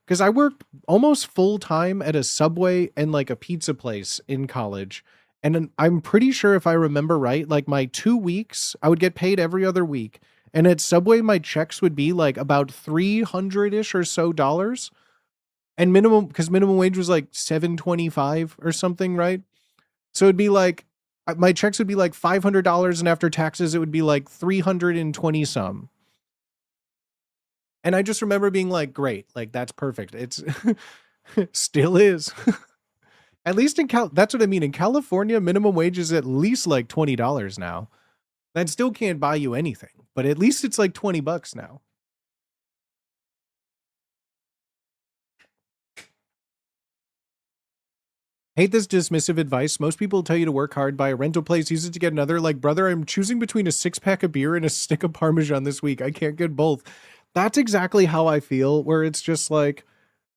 Because I worked almost full time at a Subway and like a pizza place in college. And I'm pretty sure if I remember right, like my 2 weeks, I would get paid every other week. And at Subway, my checks would be like about 300-ish or so dollars. And because minimum wage was like $7.25 or something, right? So it'd be like, my checks would be like $500, and after taxes, it would be like 320 some. And I just remember being like, great, like that's perfect. It's still is. At least that's what I mean. In California, minimum wage is at least like $20 now. That still can't buy you anything, but at least it's like $20 now. Hate this dismissive advice. Most people tell you to work hard, buy a rental place, use it to get another. Like, brother, I'm choosing between a 6-pack of beer and a stick of Parmesan this week. I can't get both. That's exactly how I feel, where it's just like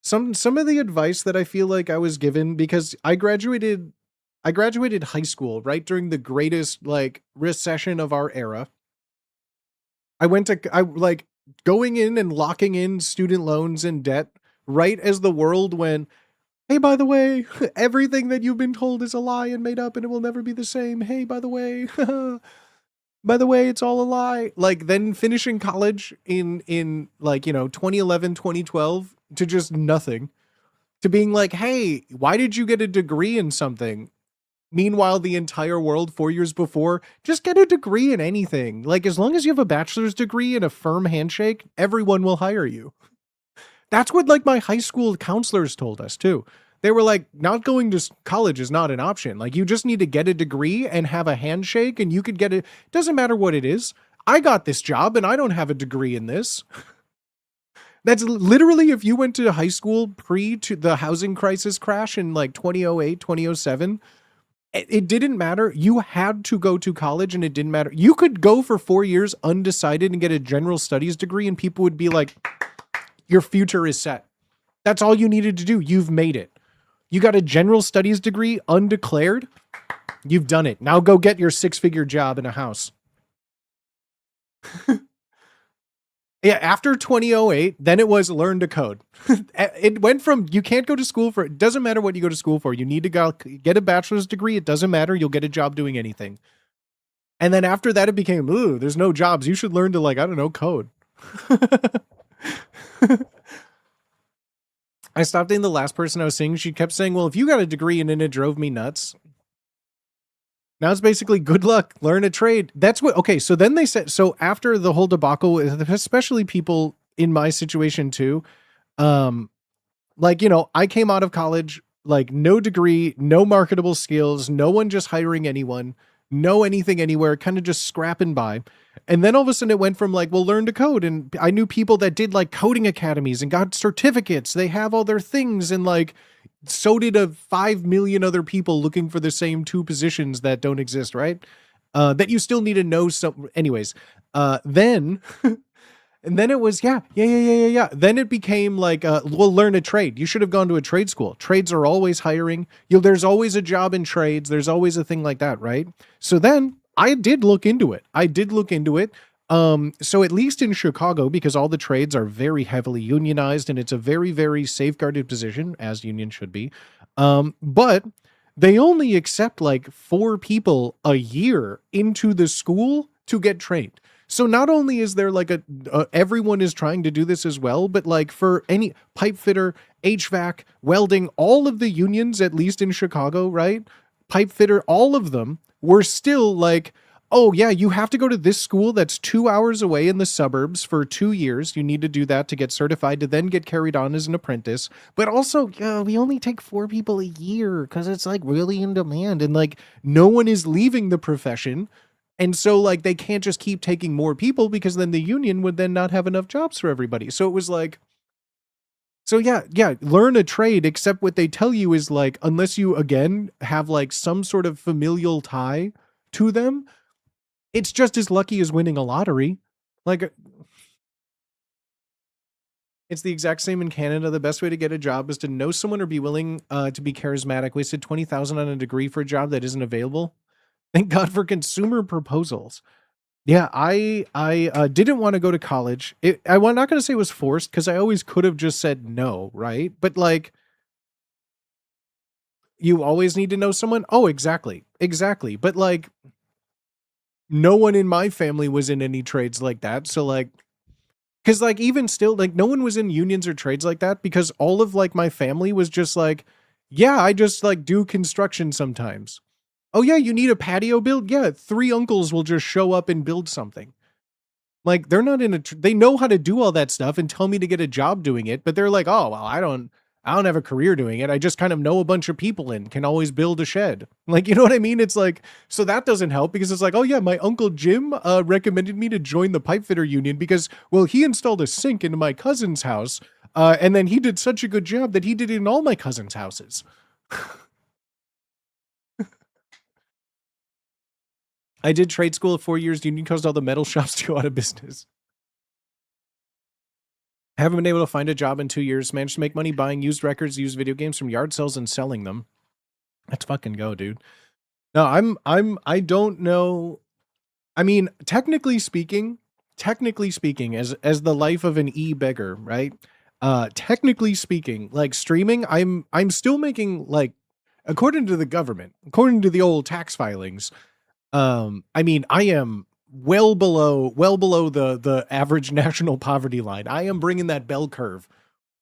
some of the advice that I feel like I was given, because I graduated high school right during the greatest like recession of our era. I like going in and locking in student loans and debt right as the world went, hey, by the way, everything that you've been told is a lie and made up and it will never be the same. Hey, by the way, it's all a lie. Like then finishing college in like, 2011, 2012 to just nothing, to being like, hey, why did you get a degree in something? Meanwhile, the entire world 4 years before, just get a degree in anything. Like as long as you have a bachelor's degree and a firm handshake, everyone will hire you. That's what like my high school counselors told us too. They were like, not going to college is not an option. Like you just need to get a degree and have a handshake and you could get it. Doesn't matter what it is. I got this job and I don't have a degree in this. That's literally if you went to high school pre to the housing crisis crash in like 2008, 2007, it didn't matter. You had to go to college and it didn't matter. You could go for 4 years undecided and get a general studies degree and people would be like, your future is set. That's all you needed to do. You've made it. You got a general studies degree undeclared. You've done it. Now go get your 6-figure job in a house. Yeah, after 2008, then it was learn to code. It went from you can't go to school for, it doesn't matter what you go to school for. You need to go get a bachelor's degree. It doesn't matter. You'll get a job doing anything. And then after that, it became, ooh, there's no jobs. You should learn to like, I don't know, code. I stopped being the last person I was seeing. She kept saying, well, if you got a degree, and then it drove me nuts. Now it's basically good luck, learn a trade. That's what, okay. So then they said, so after the whole debacle, especially people in my situation too, like, I came out of college, like no degree, no marketable skills, no one just hiring anyone, no anything anywhere, kind of just scrapping by. And then all of a sudden it went from like, well, learn to code. And I knew people that did like coding academies and got certificates. They have all their things. And like, so did 5 million other people looking for the same 2 positions that don't exist, right? That you still need to know some. Anyways, then And then it was, yeah. Then it became like, we'll learn a trade. You should have gone to a trade school. Trades are always hiring. There's always a job in trades. There's always a thing like that, right? So then I did look into it. So at least in Chicago, because all the trades are very heavily unionized and it's a very, very safeguarded position, as union should be. But they only accept like 4 people a year into the school to get trained. So not only is there like everyone is trying to do this as well, but like for any pipe fitter, HVAC, welding, all of the unions, at least in Chicago, right? Pipe fitter, all of them were still like, oh yeah, you have to go to this school that's 2 hours away in the suburbs for 2 years. You need to do that to get certified to then get carried on as an apprentice. But also, we only take 4 people a year because it's like really in demand and like no one is leaving the profession. And so like they can't just keep taking more people because then the union would then not have enough jobs for everybody. So it was like, so yeah, learn a trade, except what they tell you is like, unless you again have like some sort of familial tie to them, it's just as lucky as winning a lottery. Like, it's the exact same in Canada. The best way to get a job is to know someone or be willing to be charismatic. Wasted 20,000 on a degree for a job that isn't available. Thank God for consumer proposals. Yeah, I didn't want to go to college. I'm not going to say it was forced because I always could have just said no, right? But like, you always need to know someone. Oh, exactly. But like, no one in my family was in any trades like that. So like, because like even still, like no one was in unions or trades like that because all of like my family was just like, yeah, I just like do construction sometimes. Oh yeah, you need a patio build? Yeah, 3 uncles will just show up and build something. Like they're not in they know how to do all that stuff and tell me to get a job doing it, but they're like, "Oh, well, I don't have a career doing it. I just kind of know a bunch of people and can always build a shed." Like, you know what I mean? It's like, so that doesn't help because it's like, "Oh yeah, my uncle Jim recommended me to join the pipe fitter union because well, he installed a sink into my cousin's house, and then he did such a good job that he did it in all my cousins' houses." I did trade school at 4 years. Union caused all the metal shops to go out of business. Haven't been able to find a job in 2 years. Managed to make money buying used records, used video games from yard sales and selling them. Let's fucking go, dude. No, I don't know. I mean, technically speaking, as the life of an e-beggar, right? Technically speaking, like streaming, I'm still making like, according to the government, according to the old tax filings, I mean, I am well below the average national poverty line. I am bringing that bell curve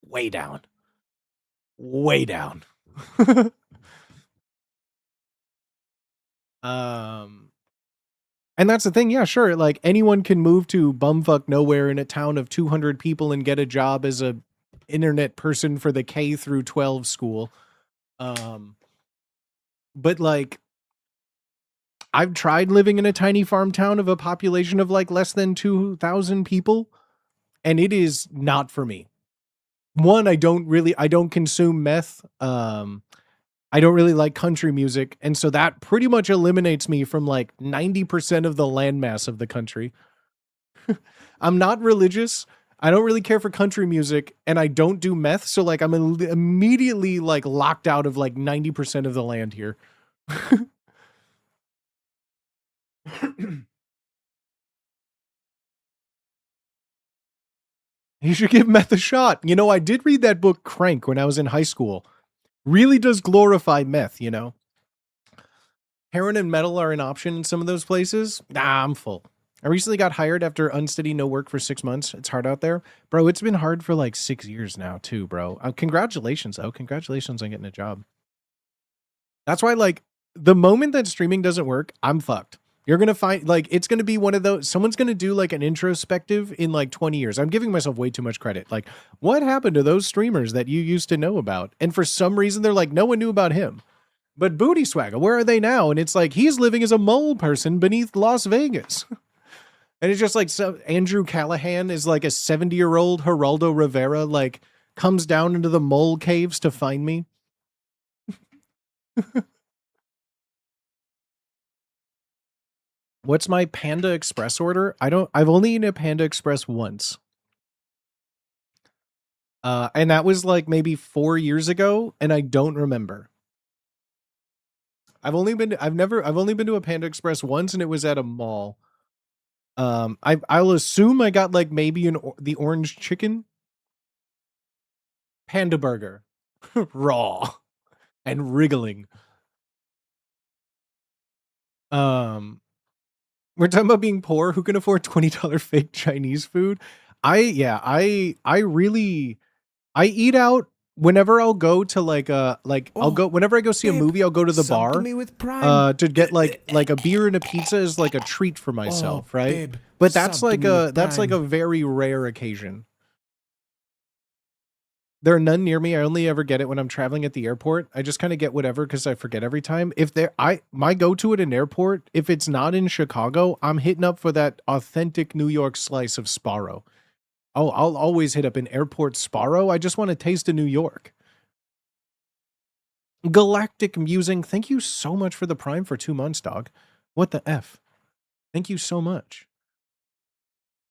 way down. Way down. And that's the thing, yeah, sure. Like anyone can move to bumfuck nowhere in a town of 200 people and get a job as a internet person for the K through 12 school. But like I've tried living in a tiny farm town of a population of like less than 2,000 people, and it is not for me. One, I don't consume meth. I don't really like country music, and so that pretty much eliminates me from like 90% of the landmass of the country. I'm not religious. I don't really care for country music, and I don't do meth, so like I'm immediately like locked out of like 90% of the land here. You should give meth a shot. You know, I did read that book Crank when I was in high school. Really does glorify meth, you know. Heroin and metal are an option in some of those places. Nah, I'm full. I recently got hired after unsteady no work for 6 months. It's hard out there. Bro, it's been hard for like 6 years now too, bro. Congratulations, though. Congratulations on getting a job. That's why, like, the moment that streaming doesn't work, I'm fucked. You're going to find, like, it's going to be one of those, someone's going to do, like, an introspective in, like, 20 years. I'm giving myself way too much credit. Like, what happened to those streamers that you used to know about? And for some reason, they're like, no one knew about him. But Booty Swagger, where are they now? And it's like, he's living as a mole person beneath Las Vegas. And it's just like, so Andrew Callahan is like a 70-year-old Geraldo Rivera, like, comes down into the mole caves to find me. What's my Panda Express order? I've only eaten a Panda Express once. And that was like maybe 4 years ago, and I don't remember. I've only been to a Panda Express once, and it was at a mall. I'll assume I got like maybe the orange chicken Panda burger, raw and wriggling. We're talking about being poor. Who can afford $20 fake Chinese food? I really eat out whenever I'll go to I'll go whenever I go see a movie. I'll go to the bar to get like a beer and a pizza is like a treat for myself, right? But that's like a very rare occasion. There are none near me. I only ever get it when I'm traveling at the airport. I just kind of get whatever because I forget every time. If my go-to at an airport, if it's not in Chicago, I'm hitting up for that authentic New York slice of Sparrow. Oh, I'll always hit up an airport Sparrow. I just want to taste of New York. Galactic Musing, thank you so much for the Prime for 2 months, dog. What the F? Thank you so much.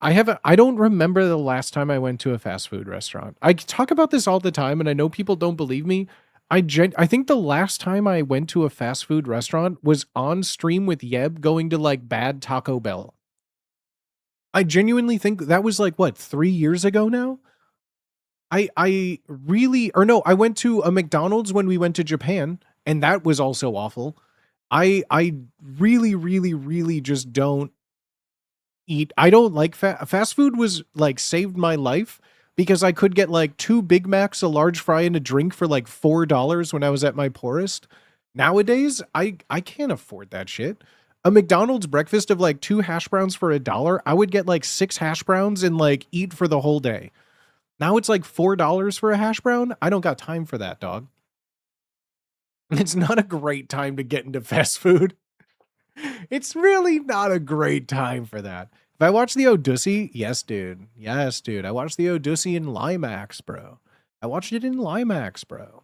I don't remember the last time I went to a fast food restaurant. I talk about this all the time, and I know people don't believe me. I think the last time I went to a fast food restaurant was on stream with Yeb going to like bad Taco Bell. I genuinely think that was like, what, 3 years ago now? I went to a McDonald's when we went to Japan, and that was also awful. I really, really, really just don't eat. I don't like fast food was like saved my life because I could get like 2 Big Macs, a large fry, and a drink for like $4 when I was at my poorest. Nowadays, I can't afford that shit. A McDonald's breakfast of like 2 hash browns for $1, I would get like 6 hash browns and like eat for the whole day. Now it's like $4 for a hash brown. I don't got time for that, dog. It's not a great time to get into fast food. It's really not a great time for that. If I watch the Odyssey, yes, dude. Yes, dude. I watched the Odyssey in Limax, bro. I watched it in Limax, bro.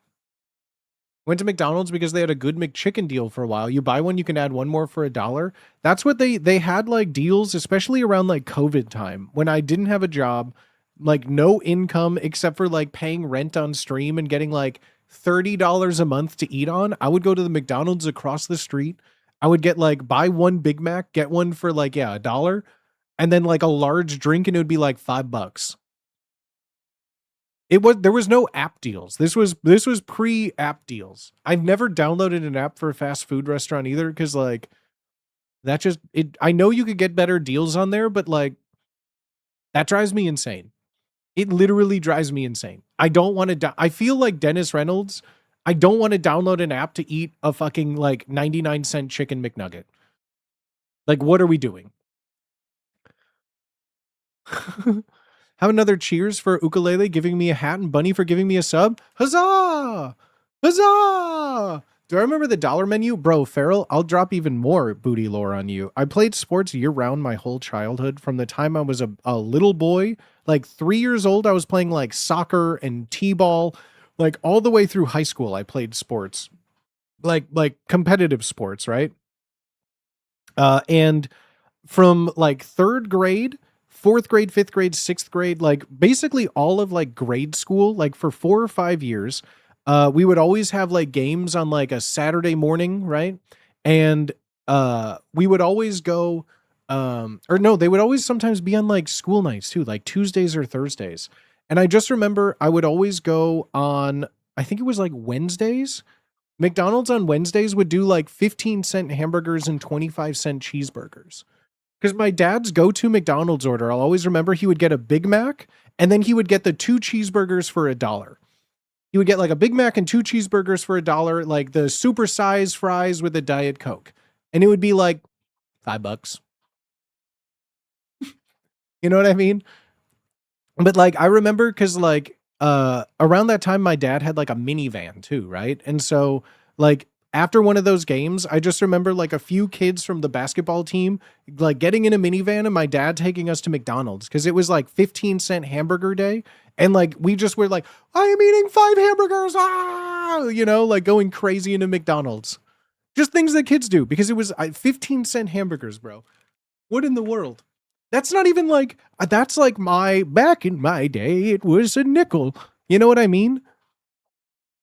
Went to McDonald's because they had a good McChicken deal for a while. You buy one, you can add one more for $1. That's what they had like deals, especially around like COVID time when I didn't have a job, like no income except for like paying rent on stream and getting like $30 a month to eat on. I would go to the McDonald's across the street. I would get like buy 1 Big Mac, get one for like, $1, and then like a large drink, and it would be like $5. There was no app deals. This was pre-app deals. I've never downloaded an app for a fast food restaurant either, because like that just I know you could get better deals on there, but like that drives me insane. It literally drives me insane. I don't want to I feel like Dennis Reynolds. I don't want to download an app to eat a fucking like 99-cent chicken McNugget. Like, what are we doing? Have another cheers for Oohdalally giving me a hat and Bunny for giving me a sub. Huzzah! Huzzah! Do I remember the dollar menu? Bro, Farrell, I'll drop even more booty lore on you. I played sports year-round my whole childhood. From the time I was a little boy, like 3 years old, I was playing like soccer and t-ball. Like all the way through high school, I played sports. Like competitive sports, right? And from like 3rd grade, 4th grade, 5th grade, 6th grade, like basically all of like grade school, like for 4 or 5 years, we would always have like games on like a Saturday morning, right? And we would always go, or no, they would always sometimes be on like school nights too, like Tuesdays or Thursdays. And I just remember I would always go on, I think it was like Wednesdays. McDonald's on Wednesdays would do like 15-cent hamburgers and 25-cent cheeseburgers. Because my dad's go-to McDonald's order, I'll always remember he would get a Big Mac and then he would get the 2 cheeseburgers for $1. He would get like a Big Mac and 2 cheeseburgers for $1, like the super size fries with a Diet Coke. And it would be like $5. You know what I mean? But like, I remember because like around that time, my dad had like a minivan too, right? And so like after one of those games, I just remember like a few kids from the basketball team like getting in a minivan and my dad taking us to McDonald's because it was like 15-cent hamburger day. And like we just were like, I am eating 5 hamburgers, you know, like going crazy into McDonald's. Just things that kids do because it was 15-cent hamburgers, bro. What in the world? That's not even like, that's like back in my day, it was a nickel. You know what I mean?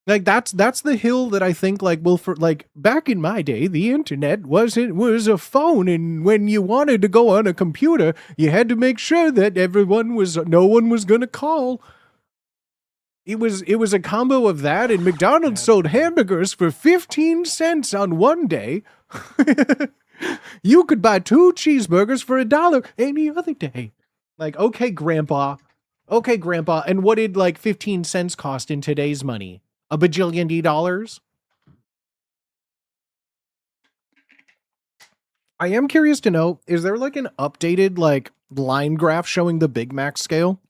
Like that's the hill that I think like will for like back in my day the internet was a phone, and when you wanted to go on a computer you had to make sure that no one was gonna call. It was a combo of that, and McDonald's sold hamburgers for 15 cents on one day. You could buy 2 cheeseburgers for $1 any other day. Like, okay, grandpa. Okay, grandpa. And what did like 15 cents cost in today's money? A bajillion dollars? I am curious to know, is there like an updated like line graph showing the Big Mac scale?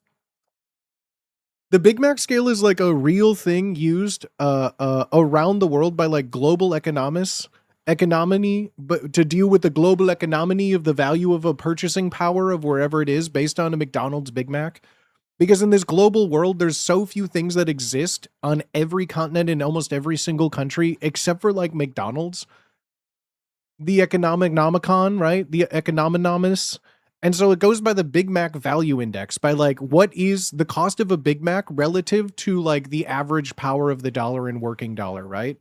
The Big Mac scale is like a real thing used around the world by like global economy, but to deal with the global economy of the value of a purchasing power of wherever it is based on a McDonald's Big Mac. Because in this global world, there's so few things that exist on every continent in almost every single country, except for like McDonald's, the economicon, right? The econominomist. And so it goes by the Big Mac value index, by like what is the cost of a Big Mac relative to like the average power of the dollar in working dollar, right?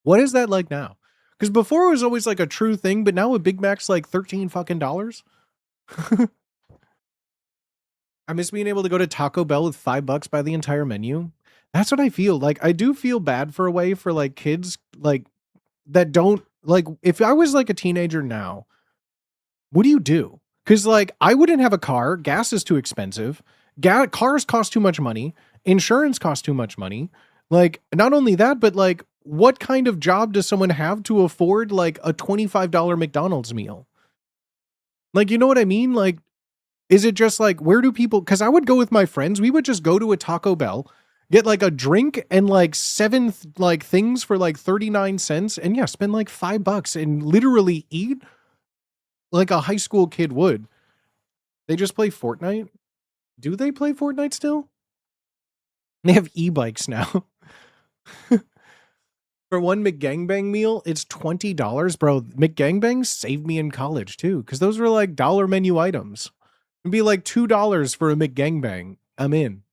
What is that like now? Because before it was always like a true thing, but now a Big Mac's like 13 fucking dollars. I miss being able to go to Taco Bell with $5 by the entire menu. That's what I feel like. I do feel bad for a way for like kids like that don't like, if I was like a teenager now, what do you do? Because like I wouldn't have a car. Gas is too expensive. Cars cost too much money. Insurance costs too much money. Like not only that, but like what kind of job does someone have to afford like a $25 McDonald's meal? Like, you know what I mean? Like, is it just like, where do people, because I would go with my friends, we would just go to a Taco Bell, get like a drink and like 7 like things for like 39 cents, and yeah, spend like $5 and literally eat like a high school kid would. They just play Fortnite? Do they play Fortnite still? They have e-bikes now. For one McGangbang meal, it's $20. Bro, McGangbangs saved me in college too, because those were like dollar menu items. It'd be like $2 for a McGangbang. I'm in.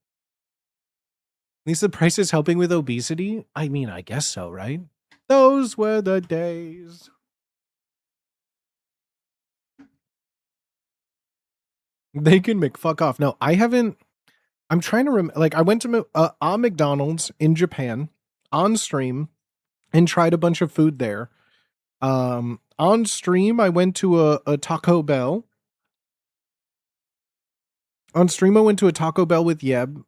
At least the price is helping with obesity? I mean, I guess so, right? Those were the days. They can make fuck off. No, I haven't. I'm trying to remember. Like, I went to a McDonald's in Japan on stream and tried a bunch of food there. On stream, I went to a Taco Bell. On stream, I went to a Taco Bell with Yeb.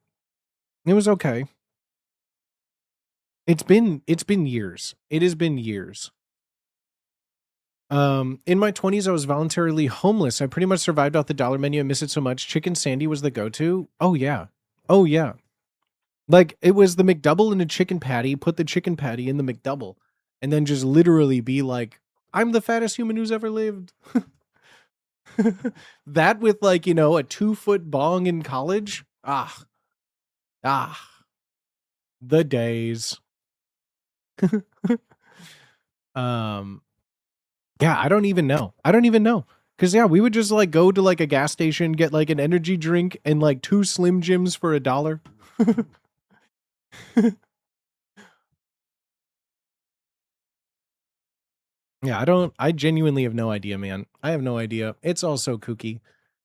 It was okay. It's been years. It has been years. In my 20s, I was voluntarily homeless. I pretty much survived off the dollar menu. I miss it so much. Chicken Sandy was the go-to. Oh yeah. Oh yeah. Like it was the McDouble and a chicken patty. Put the chicken patty in the McDouble, and then just literally be like, "I'm the fattest human who's ever lived." That with like, you know, a 2-foot bong in college. Ah, the days. Yeah, I don't even know. Cause yeah, we would just like go to like a gas station, get like an energy drink and like 2 Slim Jims for $1. Yeah, I genuinely have no idea, man. I have no idea. It's all so kooky.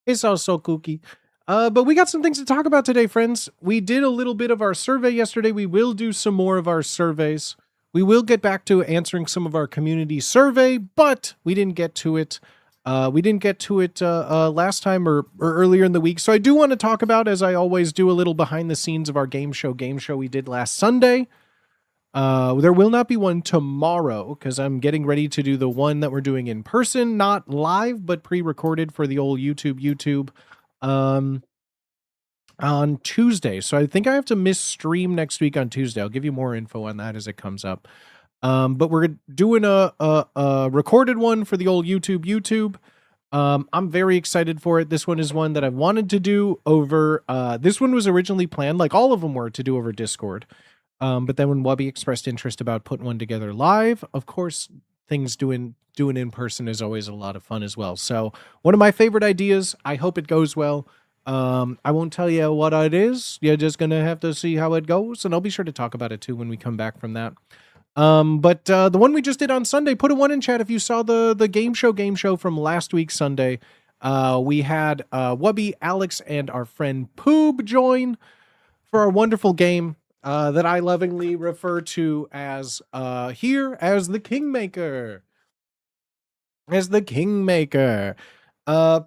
It's all so kooky. But we got some things to talk about today, friends. We did a little bit of our survey yesterday. We will do some more of our surveys. We will get back to answering some of our community survey, but we didn't get to it. Last time or earlier in the week. So I do want to talk about, as I always do, a little behind the scenes of our game show we did last Sunday. There will not be one tomorrow because I'm getting ready to do the one that we're doing in person, not live, but pre-recorded for the old YouTube. On Tuesday. So I think I have to miss stream next week on Tuesday. I'll give you more info on that as it comes up. But we're doing a recorded one for the old YouTube. I'm very excited for it. This one is one that I've wanted to do over, this one was originally planned, like all of them were, to do over Discord. But then when Wubby expressed interest about putting one together live, of course, things doing in person is always a lot of fun as well. So one of my favorite ideas. I hope it goes well. I won't tell you what it is. You're just gonna have to see how it goes, and I'll be sure to talk about it too when we come back from that. But the one we just did on Sunday, put a 1 in chat if you saw the game show from last week Sunday. We had Wubby, Alex, and our friend Poob join for our wonderful game that I lovingly refer to as here as the Kingmaker. As the Kingmaker.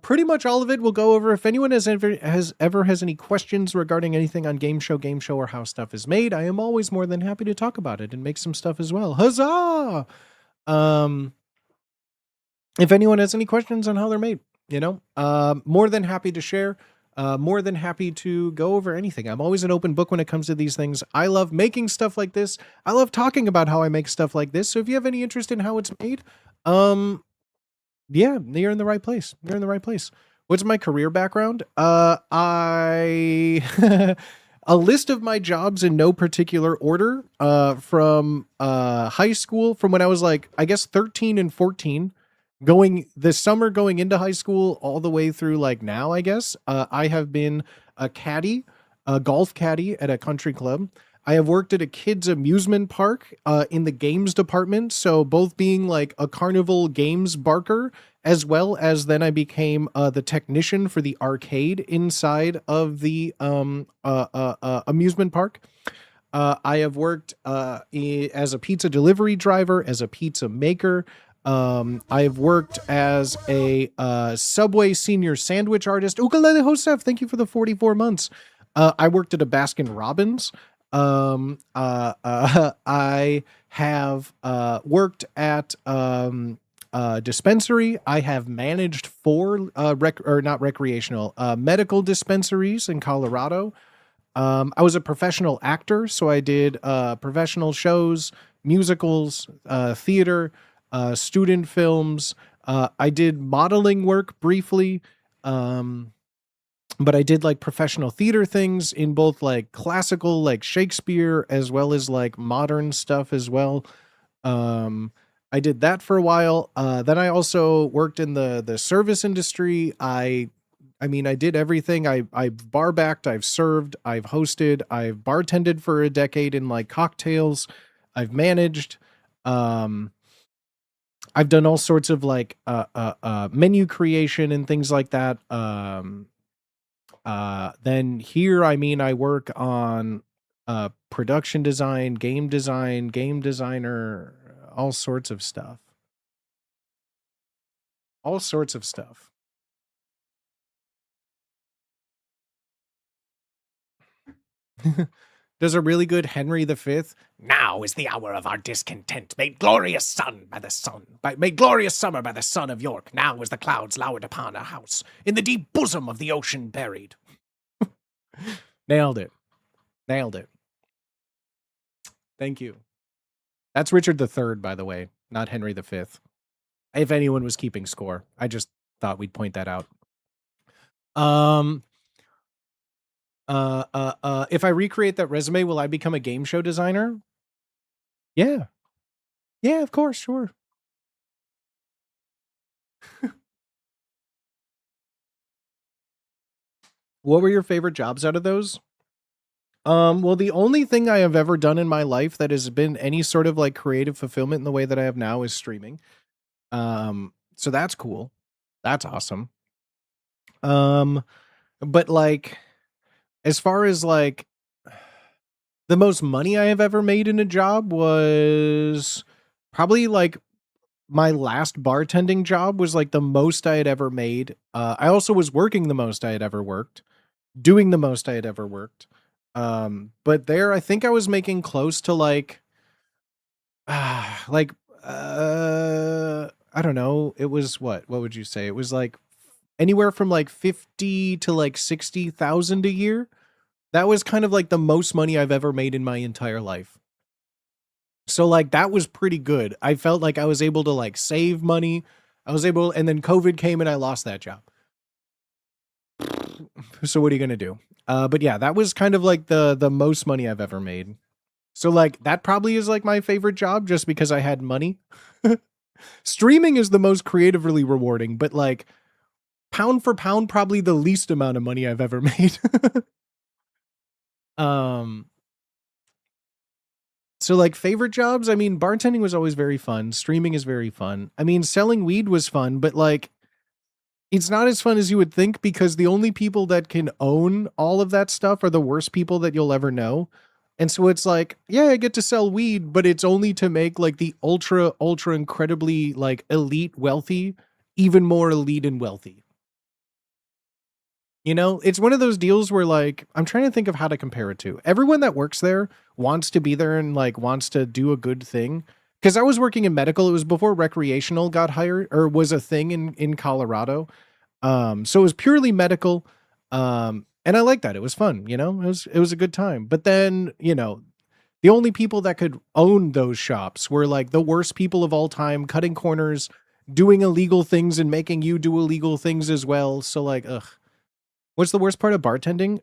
Pretty much all of it we'll go over. If anyone has any questions regarding anything on game show, or how stuff is made, I am always more than happy to talk about it and make some stuff as well. Huzzah! If anyone has any questions on how they're made, more than happy to share. More than happy to go over anything. I'm always an open book when it comes to these things. I love making stuff like this. I love talking about how I make stuff like this. So if you have any interest in how it's made, yeah, you're in the right place. You're in the right place. What's my career background? I a list of my jobs in no particular order. From high school, from when I was like, I guess 13 and 14, going this summer, going into high school, all the way through like now, I guess. I have been a caddy, a golf caddy at a country club. I have worked at a kids amusement park in the games department. So both being like a carnival games barker, as well as then I became the technician for the arcade inside of the amusement park. I have worked as a pizza delivery driver, as a pizza maker. I have worked as a Subway senior sandwich artist. Oohdalally Hosef, thank you for the 44 months. I worked at a Baskin Robbins. I have worked at dispensary. I have managed 4 medical dispensaries in Colorado. I was a professional actor, so I did professional shows, musicals, theater, student films. I did modeling work briefly. But I did like professional theater things in both like classical, like Shakespeare, as well as like modern stuff as well. I did that for a while. Then I also worked in the service industry. I did everything. I've bar backed, I've served, I've hosted, I've bartended for a decade in like cocktails. I've managed. I've done all sorts of like menu creation and things like that. Then here, I work on production design, game designer, all sorts of stuff. All sorts of stuff. Does a really good Henry V. Now is the hour of our discontent, made glorious sun by the sun, made glorious summer by the son of York. Now as the clouds lowered upon our house, in the deep bosom of the ocean buried. Nailed it. Nailed it. Thank you. That's Richard III, by the way, not Henry V. If anyone was keeping score, I just thought we'd point that out. If I recreate that resume, will I become a game show designer? Yeah. Yeah, of course, sure. What were your favorite jobs out of those? Well, the only thing I have ever done in my life that has been any sort of like creative fulfillment in the way that I have now is streaming. So that's cool. That's awesome. But like, as far as like the most money I have ever made in a job was probably like my last bartending job was like the most I had ever made. I also was working the most I had ever worked, doing the most I had ever worked. But there, I think I was making close to like, I don't know. It was what would you say? It was like anywhere from like 50 to like 60,000 a year. That was kind of like the most money I've ever made in my entire life. So like that was pretty good. I felt like I was able to like save money. And then COVID came and I lost that job. So what are you going to do? But yeah, that was kind of like the most money I've ever made. So like that probably is like my favorite job just because I had money. Streaming is the most creatively rewarding, but like pound for pound, probably the least amount of money I've ever made. So like favorite jobs, I mean, bartending was always very fun. Streaming is very fun. I mean, selling weed was fun, but like it's not as fun as you would think because the only people that can own all of that stuff are the worst people that you'll ever know. And so it's like, yeah, I get to sell weed, but it's only to make like the ultra incredibly like elite wealthy, even more elite and wealthy. You know, it's one of those deals where like I'm trying to think of how to compare it to. Everyone that works there wants to be there and like wants to do a good thing. Because I was working in medical, it was before recreational got hired or was a thing in Colorado. So it was purely medical. And I like that. It was fun, you know, it was a good time. But then, you know, the only people that could own those shops were like the worst people of all time, cutting corners, doing illegal things and making you do illegal things as well. So like, ugh. What's the worst part of bartending?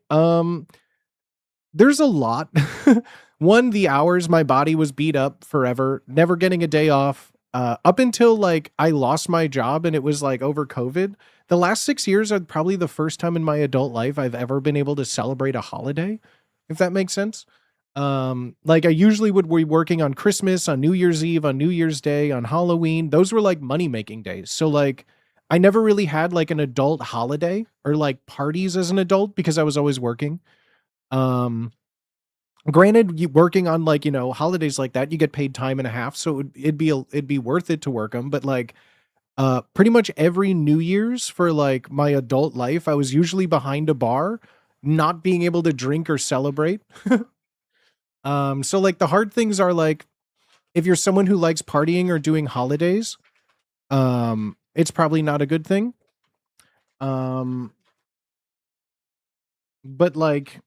There's a lot. One, the hours my body was beat up forever, never getting a day off. Up until like I lost my job and it was like over COVID. The last 6 years are probably the first time in my adult life I've ever been able to celebrate a holiday, if that makes sense. Like I usually would be working on Christmas, on New Year's Eve, on New Year's Day, on Halloween. Those were like money making days. So like I never really had like an adult holiday or like parties as an adult because I was always working. Um, Granted, you working on like, you know, holidays like that, you get paid time and a half, so it'd be worth it to work them. But like, pretty much every New Year's for like my adult life, I was usually behind a bar, not being able to drink or celebrate. So like the hard things are like, if you're someone who likes partying or doing holidays, it's probably not a good thing. But like,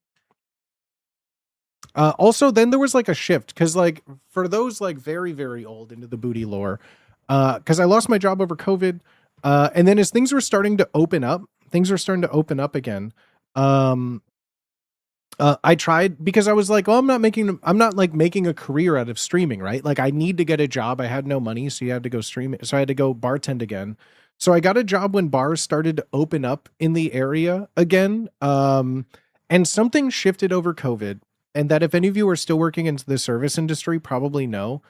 also, then there was like a shift because, like, for those like very old into the booty lore, because I lost my job over COVID, and then as things were starting to open up, things were starting to open up again. Um, I tried because I was like, oh, I'm not like making a career out of streaming, right? Like, I need to get a job. I had no money, so you had to go stream it. So I had to go bartend again. So I got a job when bars started to open up in the area again. And something shifted over COVID, and that if any of you are still working in the service industry, probably know.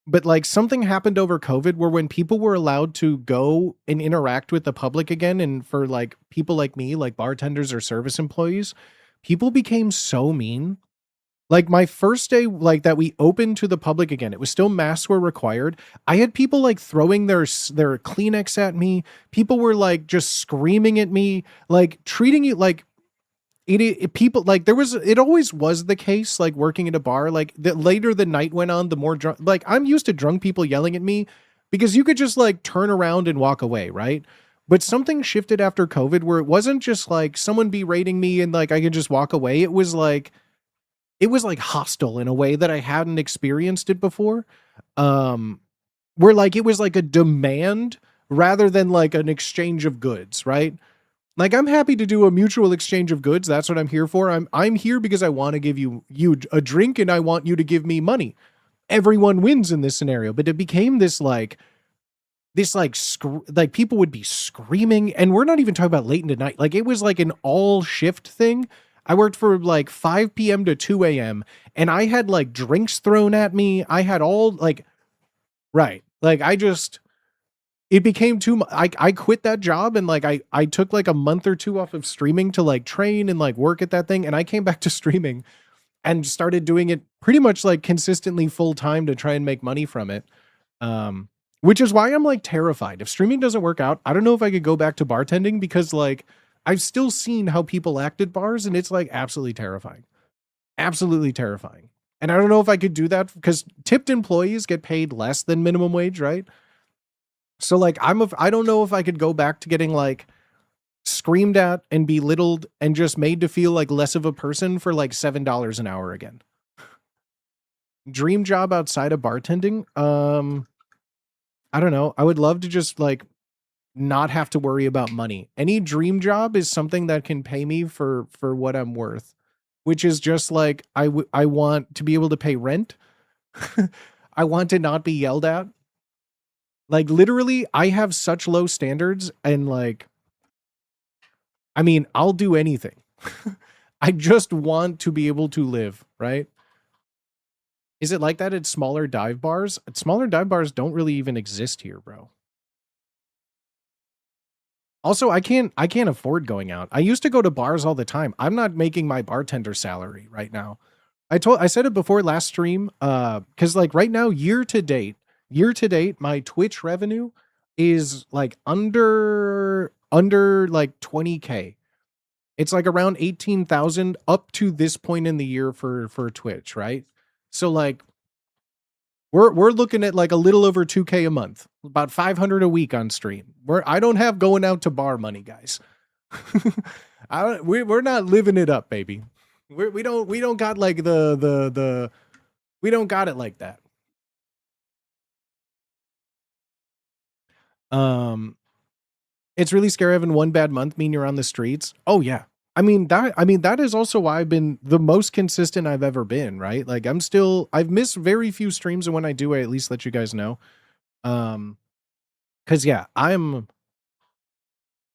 But like something happened over COVID where when people were allowed to go and interact with the public again, and for like people like me, like bartenders or service employees, people became so mean. Like my first day, like that we opened to the public again, it was still masks were required. I had people like throwing their Kleenex at me. People were like just screaming at me, like treating you like people like there was it always was the case like working at a bar like the later the night went on the more drunk like I'm used to drunk people yelling at me because you could just like turn around and walk away, right? But something shifted after COVID where it wasn't just like someone berating me and like I could just walk away. It was like hostile in a way that I hadn't experienced it before. Where like it was like a demand rather than like an exchange of goods, right? Like I'm happy to do a mutual exchange of goods. That's what I'm here for. I'm here because I want to give you a drink and I want you to give me money. Everyone wins in this scenario, but it became like people would be screaming, and we're not even talking about late into night. Like it was like an all shift thing. I worked for like 5 p.m. to 2 a.m. and I had like drinks thrown at me. I had all like right. Like I just it became too much. I quit that job and like I took like a month or two off of streaming to like train and like work at that thing, and I came back to streaming and started doing it pretty much like consistently full time to try and make money from it. Which is why I'm like terrified. If streaming doesn't work out, I don't know if I could go back to bartending because like I've still seen how people act at bars and it's like absolutely terrifying. Absolutely terrifying. And I don't know if I could do that because tipped employees get paid less than minimum wage, right? So like I don't know if I could go back to getting like screamed at and belittled and just made to feel like less of a person for like $7 an hour again. Dream job outside of bartending? I don't know. I would love to just like not have to worry about money. Any dream job is something that can pay me for what I'm worth, which is just like I want to be able to pay rent. I want to not be yelled at. Like literally, I have such low standards and like I mean, I'll do anything. I just want to be able to live, right? Is it like that at smaller dive bars? Smaller dive bars don't really even exist here, bro. Also, I can't afford going out. I used to go to bars all the time. I'm not making my bartender salary right now. I said it before last stream, because like right now, year to date, my Twitch revenue is like under like 20K. It's like around 18,000 up to this point in the year for Twitch, right? So like we're looking at like a little over 2K a month, about 500 a week on stream. I don't have going out to bar money, guys. We're not living it up, baby. We don't got like the we don't got it like that. It's really scary having one bad month mean you're on the streets. Oh yeah. I mean that is also why I've been the most consistent I've ever been, right? Like I've missed very few streams, and when I do, I at least let you guys know. Cause yeah,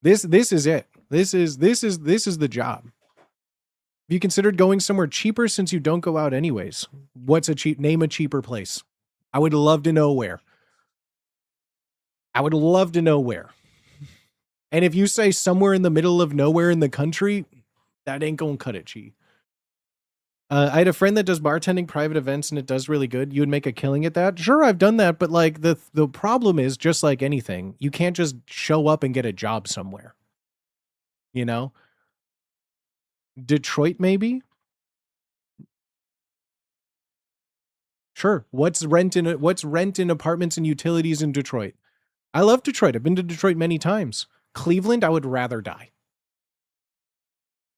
this is it. This is the job. Have you considered going somewhere cheaper since you don't go out anyways? Name a cheaper place. I would love to know where. And if you say somewhere in the middle of nowhere in the country, that ain't gonna cut it, Chi. I had a friend that does bartending private events, and it does really good. You would make a killing at that. Sure, I've done that, but like the problem is, just like anything, you can't just show up and get a job somewhere. You know? Detroit, maybe? Sure. What's rent in apartments and utilities in Detroit? I love Detroit. I've been to Detroit many times. Cleveland, I would rather die.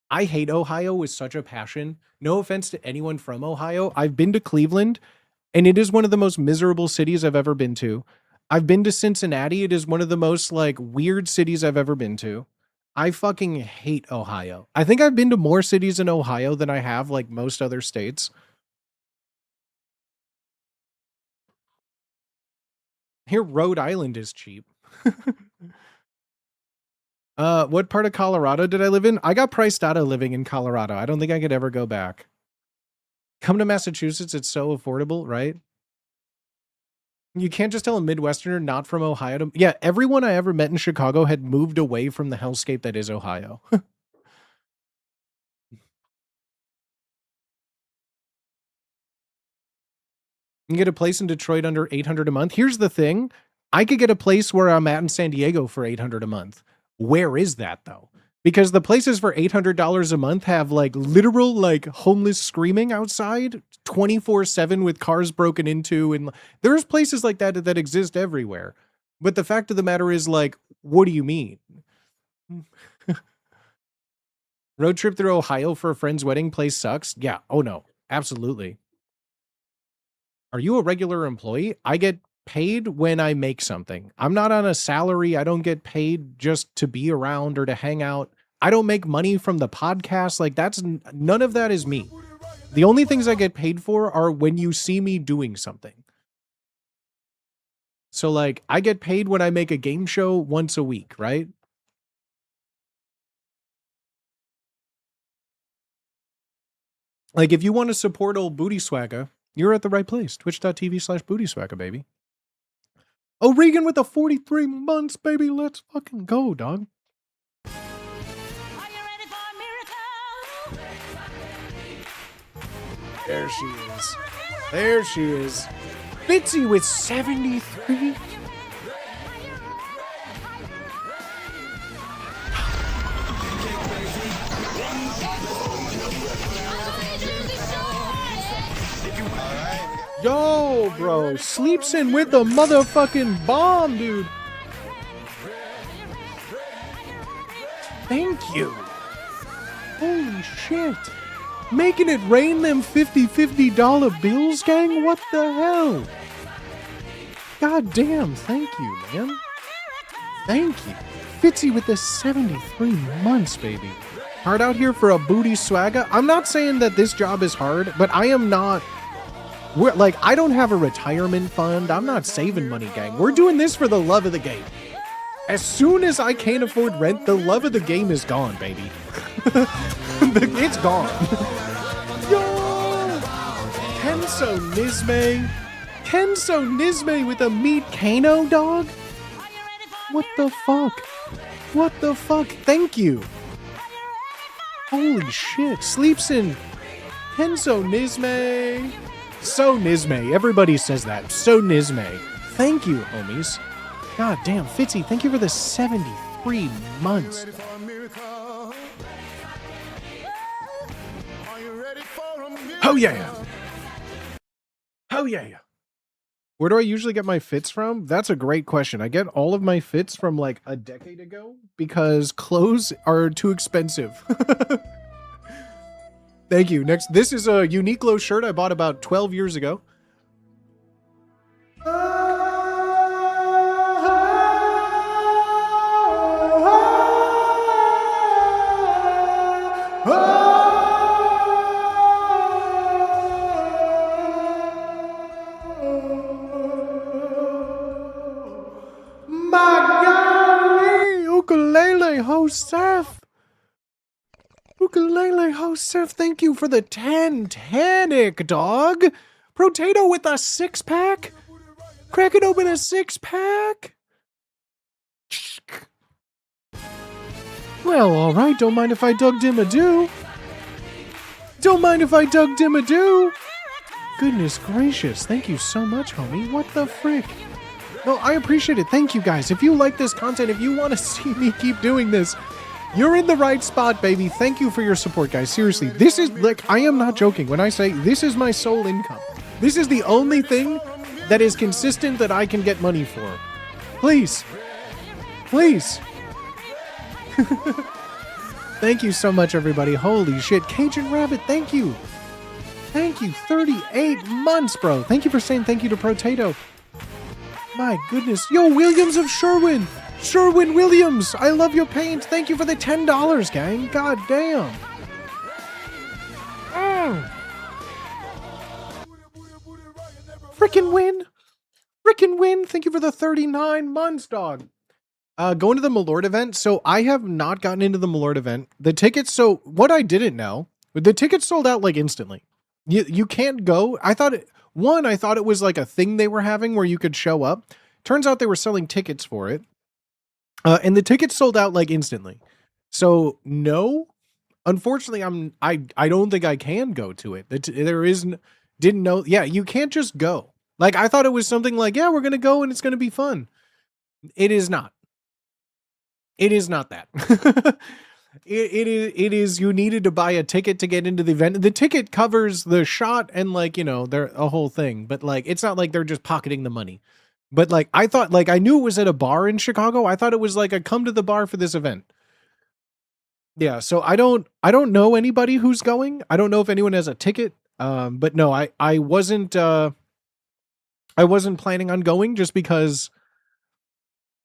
I hate Ohio with such a passion. No offense to anyone from Ohio. I've been to Cleveland, and it is one of the most miserable cities I've ever been to. I've been to Cincinnati. It is one of the most like weird cities I've ever been to. I fucking hate Ohio. I think I've been to more cities in Ohio than I have like most other states. Here, Rhode Island is cheap. What part of Colorado did I live in? I got priced out of living in Colorado. I don't think I could ever go back. Come to Massachusetts. It's so affordable, right? You can't just tell a Midwesterner not from Ohio to... Yeah, everyone I ever met in Chicago had moved away from the hellscape that is Ohio. You can get a place in Detroit under $800 a month. Here's the thing. I could get a place where I'm at in San Diego for $800 a month. Where is that though? Because the places for $800 a month have like literal like homeless screaming outside 24/7 with cars broken into, and there's places like that that exist everywhere. But the fact of the matter is, like, what do you mean? Road trip through Ohio for a friend's wedding place sucks. Yeah. Oh no, absolutely. Are you a regular employee? I get paid when I make something. I'm not on a salary. I don't get paid just to be around or to hang out. I don't make money from the podcast. Like none of that is me. The only things I get paid for are when you see me doing something. So like I get paid when I make a game show once a week, right? Like if you want to support old Booty Swagga, you're at the right place. Twitch.tv/Booty Swagga, baby. Oh, Regan with the 43 months, baby. Let's fucking go, dog. Are you ready for a miracle? There she is. There she is. Bitsy with 73. Yo, bro, sleeps in with the motherfucking bomb, dude. Thank you. Holy shit. Making it rain them $50 bills, gang? What the hell? God damn, thank you, man. Thank you. Fitzy with the 73 months, baby. Hard out here for a Booty Swagga. I'm not saying that this job is hard, but I am not... I don't have a retirement fund. I'm not saving money, gang. We're doing this for the love of the game. As soon as I can't afford rent, the love of the game is gone, baby. It's gone. Yo! Kenso Nizme. Kenso Nizme with a meat Kano, dog? What the fuck? What the fuck? Thank you. Holy shit. Sleeps in Kenso Nizme. So Nizme. Everybody says that. So Nizme. Thank you, homies. God damn, Fitzy, thank you for the 73 months. Oh yeah. Oh yeah. Where do I usually get my fits from? That's a great question. I get all of my fits from like a decade ago because clothes are too expensive. Thank you. Next, this is a Uniqlo shirt I bought about 12 years ago. Ukulele Joseph. Ukulele Joseph, thank you for the Titanic, dog. Potato with a 6-pack. Cracking open a 6-pack. Well, all right. Don't mind if I dug dim a do. Don't mind if I dug dim a do. Goodness gracious. Thank you so much, homie. What the frick? No, I appreciate it. Thank you, guys. If you like this content, if you want to see me keep doing this, you're in the right spot, baby. Thank you for your support, guys. Seriously, this is, like, I am not joking when I say this is my sole income. This is the only thing that is consistent that I can get money for. Please. Please. Thank you so much, everybody. Holy shit. Cajun Rabbit, thank you. Thank you. 38 months, bro. Thank you for saying thank you to Potato. My goodness. Yo, Williams of Sherwin. Sherwin Williams. I love your paint. Thank you for the $10, gang. God damn. Frickin' win. Frickin' win. Thank you for the 39 months, dog. Going to the Malort event. So I have not gotten into the Malort event. The tickets, so what I didn't know, the tickets sold out like instantly. You can't go. I thought it was like a thing they were having where you could show up. Turns out they were selling tickets for it. And the tickets sold out like instantly. So no, unfortunately, I don't think I can go to it. Didn't know. Yeah, you can't just go. Like I thought it was something like, yeah, we're gonna go and it's gonna be fun. It is not. It is not that. It is you needed to buy a ticket to get into the event. The ticket covers the shot and like, you know, they're a whole thing, but like it's not like they're just pocketing the money. But like I thought, like I knew it was at a bar in Chicago. I thought it was like a come to the bar for this event. Yeah, so I don't know anybody who's going. I don't know if anyone has a ticket. But no, I wasn't planning on going just because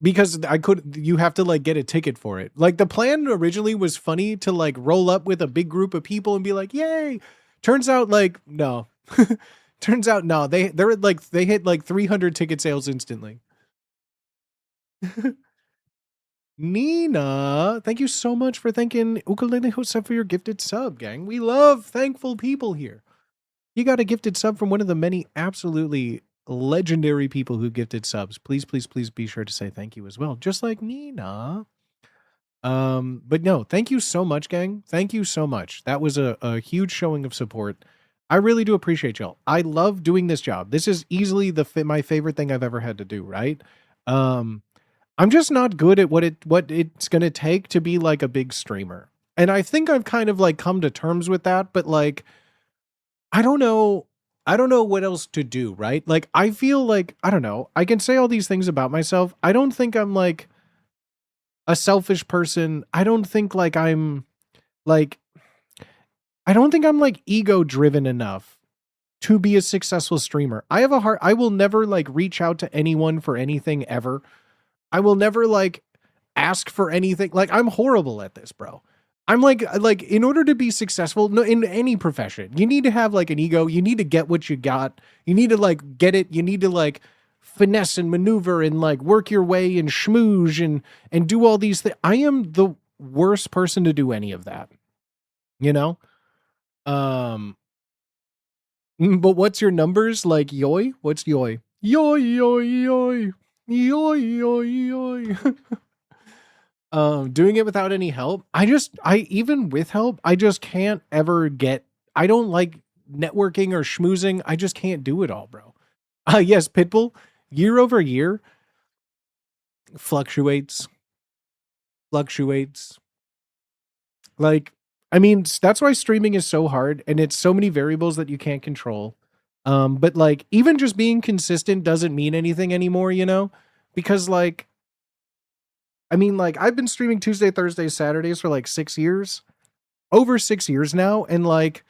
you have to like get a ticket for it. Like the plan originally was funny to like roll up with a big group of people and be like, yay. Turns out like, no, they hit like 300 ticket sales instantly. Nina, thank you so much for thanking Ukulele Joseph for your gifted sub, gang. We love thankful people here. You got a gifted sub from one of the many absolutely legendary people who gifted subs. Please, please, please be sure to say thank you as well. Just like Nina. But no, thank you so much, gang. Thank you so much. That was a huge showing of support. I really do appreciate y'all. I love doing this job. This is easily my favorite thing I've ever had to do, right? I'm just not good at what it's going to take to be like a big streamer. And I think I've kind of like come to terms with that, but like I don't know what else to do, right? Like, I feel like, I don't know. I can say all these things about myself. I don't think I'm like a selfish person. I don't think like I'm like ego driven enough to be a successful streamer. I have a heart. I will never like reach out to anyone for anything ever. I will never like ask for anything. Like, I'm horrible at this, bro. I'm like in order to be successful in any profession, you need to have like an ego. You need to get what you got. You need to like get it. You need to like finesse and maneuver and like work your way and schmooze and do all these things. I am the worst person to do any of that, you know? But what's your numbers? Like yoy? What's yoy? Yoy, yoy, yoy. Yoy, yoy, yoy. Doing it without any help. Even with help, I just can't ever I don't like networking or schmoozing. I just can't do it all, bro. Yes, Pitbull, year over year fluctuates. Like, I mean, that's why streaming is so hard and it's so many variables that you can't control. But like, even just being consistent doesn't mean anything anymore, you know? Because like, I mean, like, I've been streaming Tuesday, Thursdays, Saturdays for like 6 years, over 6 years now. And like,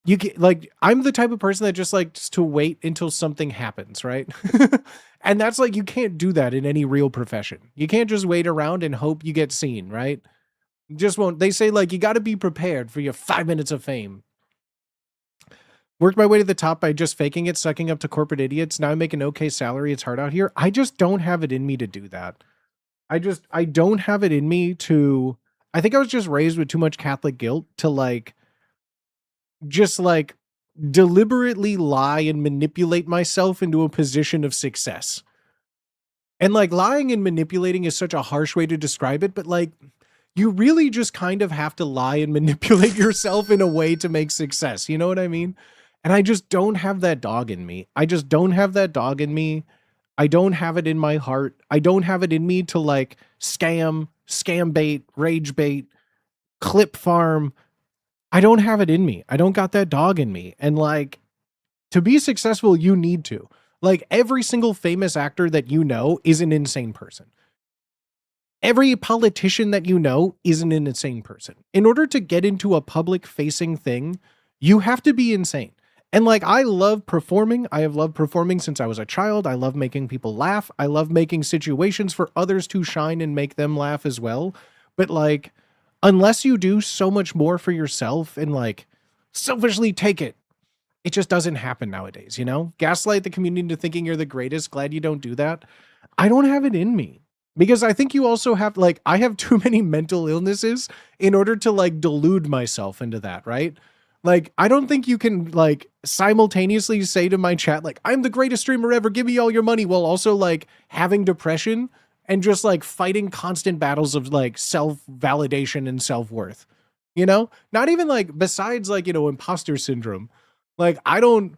you get like, I'm the type of person that just likes to wait until something happens, right? And that's like, you can't do that in any real profession. You can't just wait around and hope you get seen, right? Just won't. They say like, you got to be prepared for your 5 minutes of fame. Worked my way to the top by just faking it, sucking up to corporate idiots. Now I make an okay salary. It's hard out here. I just don't have it in me to do that. I don't have it in me to, I think I was just raised with too much Catholic guilt to like, just like deliberately lie and manipulate myself into a position of success. And like lying and manipulating is such a harsh way to describe it, but like, you really just kind of have to lie and manipulate yourself in a way to make success. You know what I mean? And I just don't have that dog in me. I just don't have that dog in me. I don't have it in my heart. I don't have it in me to like scam bait, rage bait, clip farm. I don't have it in me. I don't got that dog in me. And like, to be successful, you need to. Like, every single famous actor that you know is an insane person. Every politician that you know is an insane person. In order to get into a public facing thing, you have to be insane. And like, I love performing. I have loved performing since I was a child. I love making people laugh. I love making situations for others to shine and make them laugh as well. But like, unless you do so much more for yourself and like selfishly take it, it just doesn't happen nowadays, you know? Gaslight the community into thinking you're the greatest. Glad you don't do that. I don't have it in me. Because I think you also have, like, I have too many mental illnesses in order to like delude myself into that, right? Like, I don't think you can like simultaneously say to my chat, like, I'm the greatest streamer ever, give me all your money, while also like having depression and just like fighting constant battles of like self-validation and self-worth, you know? Not even like, besides like, you know, imposter syndrome. Like, I don't,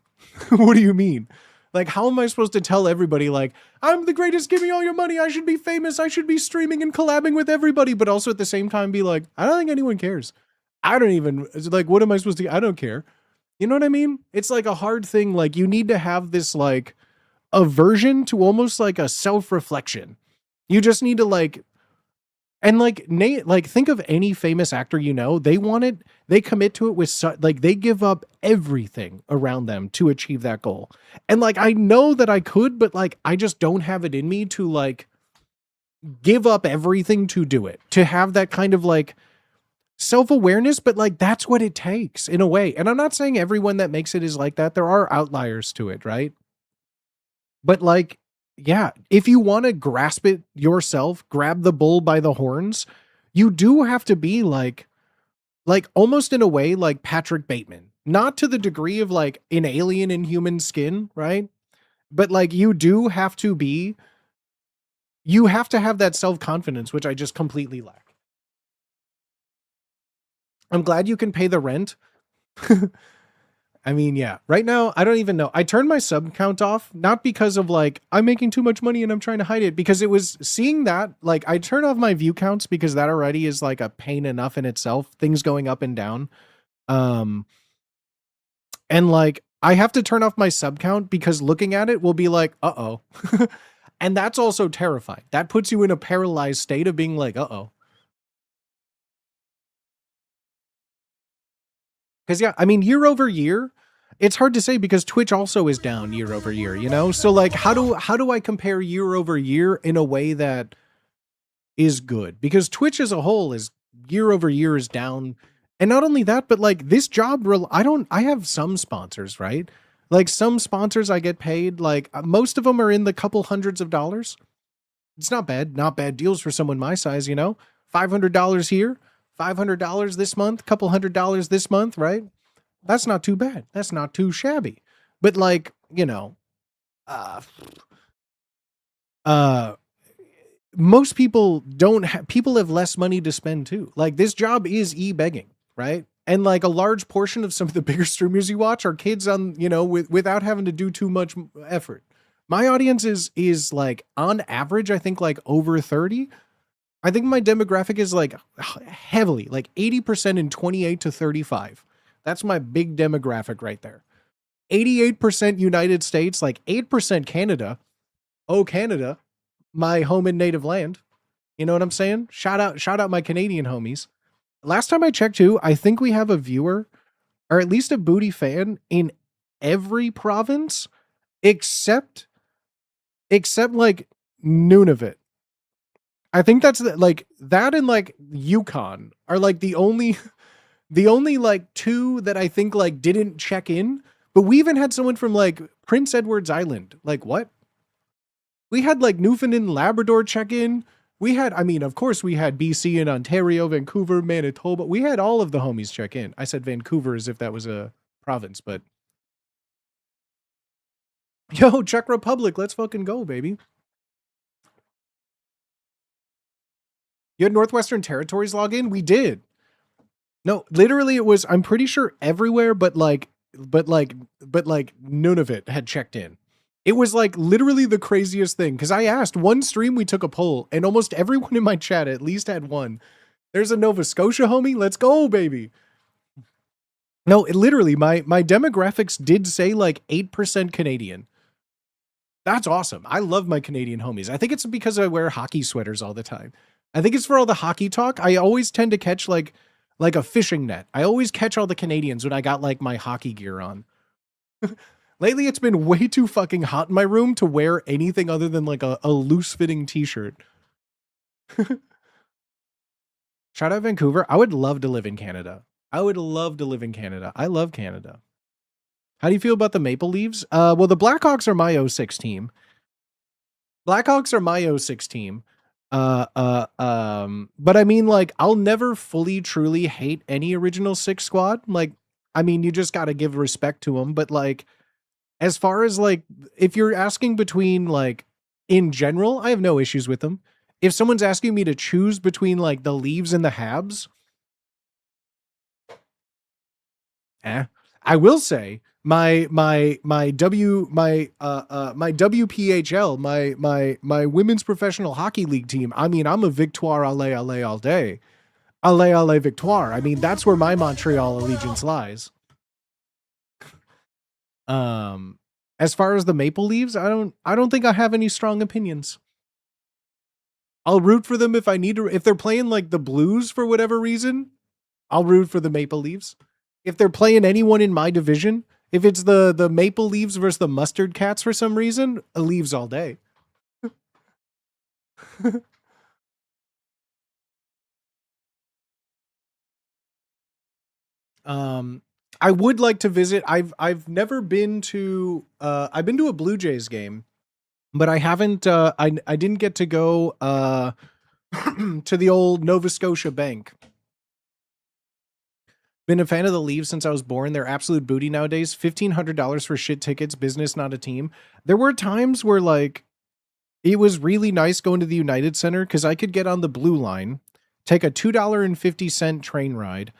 what do you mean? Like, how am I supposed to tell everybody, like, I'm the greatest, give me all your money, I should be famous, I should be streaming and collabing with everybody, but also at the same time be like, I don't think anyone cares. I don't even, like, what am I supposed to, I don't care. You know what I mean? It's like a hard thing. Like, you need to have this, like, aversion to almost like a self-reflection. You just need to, like, and like, like, think of any famous actor you know, they want it, they commit to it with, like, they give up everything around them to achieve that goal. And like, I know that I could, but like, I just don't have it in me to like give up everything to do it, to have that kind of like self-awareness, but like, that's what it takes in a way. And I'm not saying everyone that makes it is like that. There are outliers to it, right? But like, yeah, if you want to grasp it yourself, grab the bull by the horns, you do have to be like almost in a way like Patrick Bateman, not to the degree of like an alien in human skin, right? But like, you have to have that self-confidence, which I just completely lack. I'm glad you can pay the rent. I mean, yeah, right now, I don't even know. I turned my sub count off, not because of like, I'm making too much money and I'm trying to hide it, because it was seeing that, like, I turned off my view counts because that already is like a pain enough in itself, things going up and down. And like, I have to turn off my sub count because looking at it will be like, uh-oh. And that's also terrifying. That puts you in a paralyzed state of being like, uh-oh. Because yeah, I mean, year over year, it's hard to say because Twitch also is down year over year, you know? So like, how do I compare year over year in a way that is good? Because Twitch as a whole is year over year is down. And not only that, but like this job, I have some sponsors, right? Like some sponsors I get paid, like most of them are in the couple hundreds of dollars. It's not bad deals for someone my size, you know? $500 here, $500 this month, couple $100 this month, right? That's not too bad. That's not too shabby. But like, you know, most people don't have, people have less money to spend too. Like this job is e-begging, right? And like a large portion of some of the bigger streamers you watch are kids on, you know, without having to do too much effort. My audience is like on average, I think like over 30. I think my demographic is like heavily, like 80% in 28 to 35. That's my big demographic right there. 88% United States, like 8% Canada. Oh, Canada, my home and native land. You know what I'm saying? Shout out my Canadian homies. Last time I checked too, I think we have a viewer or at least a booty fan in every province except like Nunavut. I think that's like that and like Yukon are like the only like two that I think like didn't check in. But we even had someone from like Prince Edward's Island. Like what? We had like Newfoundland and Labrador check in. We had, I mean, of course we had BC and Ontario, Vancouver, Manitoba. We had all of the homies check in. I said Vancouver as if that was a province, but yo, Czech Republic, let's fucking go, baby. You had Northwestern Territories log in? We did. No, literally it was, I'm pretty sure everywhere but Nunavut had checked in. It was like literally the craziest thing. Cause I asked one stream, we took a poll and almost everyone in my chat at least had one. There's a Nova Scotia homie. Let's go, baby. No, it literally my demographics did say like 8% Canadian. That's awesome. I love my Canadian homies. I think it's because I wear hockey sweaters all the time. I think it's for all the hockey talk. I always tend to catch like a fishing net. I always catch all the Canadians when I got like my hockey gear on. Lately, it's been way too fucking hot in my room to wear anything other than like a loose fitting t-shirt. Shout out Vancouver. I would love to live in Canada. I would love to live in Canada. I love Canada. How do you feel about the Maple Leafs? Well, the Blackhawks are my 06 team. Blackhawks are my 06 team. But I mean, like, I'll never fully, truly hate any original six squad. Like, I mean, you just got to give respect to them. But like, as far as like, if you're asking between like, in general, I have no issues with them. If someone's asking me to choose between like the Leaves and the Habs, I will say my WPHL, my women's professional hockey league team. I mean, I'm a Victoire allez all day. Allez Victoire. I mean, that's where my Montreal allegiance lies. As far as the Maple Leafs, I don't think I have any strong opinions. I'll root for them if I need to. If they're playing like the Blues for whatever reason, I'll root for the Maple Leafs. If they're playing anyone in my division, if it's the Maple Leafs versus the Mustard Cats for some reason, Leaves all day. I would like to visit. I've never been to I've been to a Blue Jays game, but I haven't I didn't get to go to the old Nova Scotia Bank. Been a fan of the Leaves since I was born. They're absolute booty nowadays. $1,500 for shit tickets, business, not a team. There were times where like it was really nice going to the United Center because I could get on the Blue Line, take a $2.50 train ride,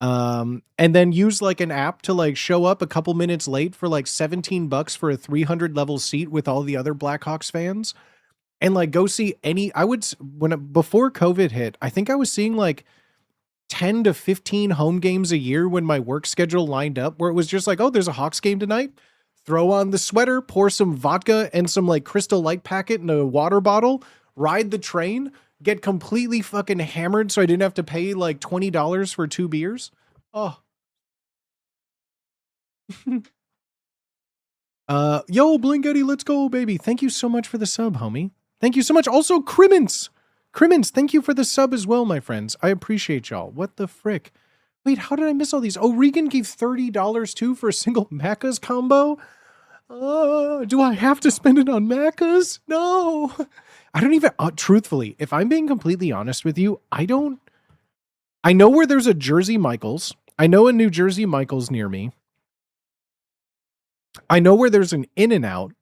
and then use like an app to like show up a couple minutes late for like $17 for a 300 level seat with all the other Blackhawks fans, and like go see any. Before COVID hit, I think I was seeing like 10 to 15 home games a year when my work schedule lined up, where it was just like, oh, there's a Hawks game tonight. Throw on the sweater, pour some vodka and some like Crystal Light packet in a water bottle, ride the train, get completely fucking hammered so I didn't have to pay like $20 for 2 beers. Oh. Yo, Blinketti, let's go, baby. Thank you so much for the sub, homie. Thank you so much. Also, Crimmins, thank you for the sub as well, my friends. I appreciate y'all. What the frick? Wait, how did I miss all these? Oh, Regan gave $30 too for a single Macca's combo? Do I have to spend it on Macca's? No. I don't even, truthfully, if I'm being completely honest with you, I know where there's a Jersey Michaels. I know a New Jersey Michaels near me. I know where there's an In-N-Out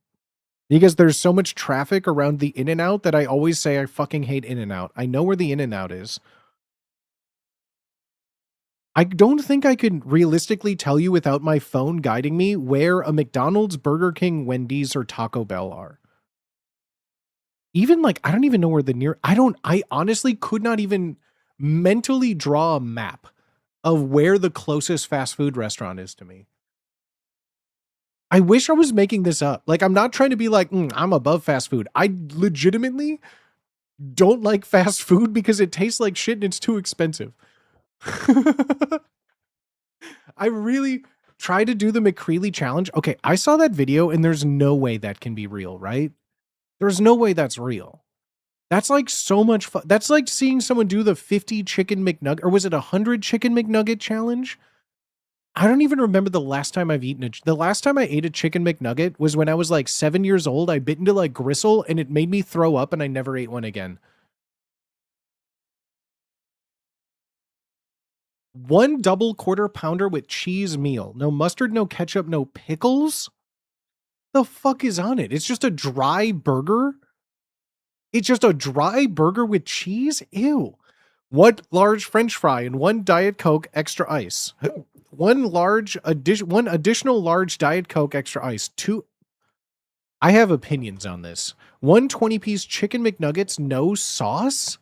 because there's so much traffic around the In-N-Out that I always say I fucking hate In-N-Out. I know where the In-N-Out is. I don't think I could realistically tell you without my phone guiding me where a McDonald's, Burger King, Wendy's, or Taco Bell are. Even like, I don't even know where I honestly could not even mentally draw a map of where the closest fast food restaurant is to me. I wish I was making this up. Like, I'm not trying to be like, I'm above fast food. I legitimately don't like fast food because it tastes like shit and it's too expensive. I really try to do the McCreely challenge. Okay, I saw that video and there's no way that can be real, right? There's no way that's real. That's like so much fun. That's like seeing someone do the 50 chicken McNugget, or was it 100 chicken McNugget challenge? I don't even remember the last time I've eaten it. The last time I ate a chicken McNugget was when I was like 7 years old. I bit into like gristle and it made me throw up and I never ate one again. One double quarter pounder with cheese meal. No mustard, no ketchup, no pickles. The fuck is on it? It's just a dry burger. It's just a dry burger with cheese? Ew. One large French fry and one Diet Coke extra ice. One additional large Diet Coke extra ice. I have opinions on this. 1 20-piece chicken McNuggets, no sauce?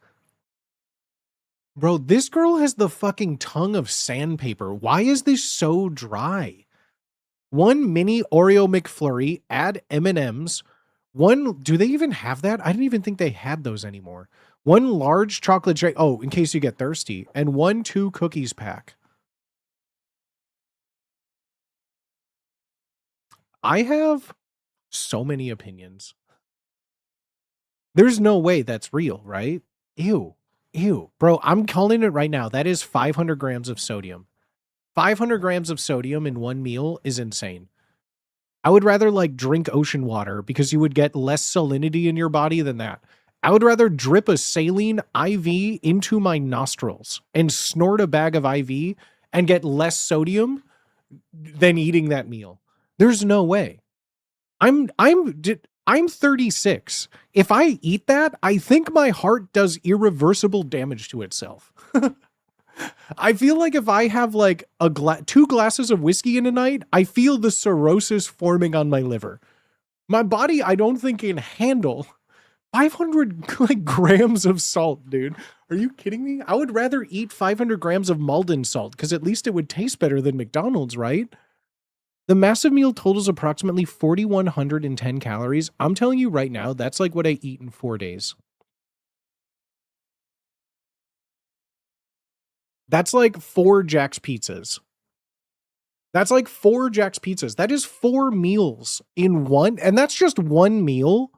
Bro, this girl has the fucking tongue of sandpaper. Why is this so dry? 1 mini Oreo McFlurry, add M&Ms. Do they even have that? I didn't even think they had those anymore. 1 large chocolate shake. Oh, in case you get thirsty. And 1 2 cookies pack. I have so many opinions. There's no way that's real, right? Ew. Bro, I'm calling it right now. That is 500 grams of sodium. 500 grams of sodium in one meal is insane. I would rather like drink ocean water because you would get less salinity in your body than that. I would rather drip a saline IV into my nostrils and snort a bag of IV and get less sodium than eating that meal. There's no way. I'm 36. If I eat that, I think my heart does irreversible damage to itself. I feel like if I have like 2 glasses of whiskey in a night, I feel the cirrhosis forming on my liver. My body, I don't think can handle 500 like grams of salt, dude. Are you kidding me? I would rather eat 500 grams of Malden salt because at least it would taste better than McDonald's, right? The massive meal totals approximately 4,110 calories. I'm telling you right now, that's like what I eat in 4 days. That's like 4 Jack's pizzas. That's like 4 Jack's pizzas. That is 4 meals in one. And that's just one meal.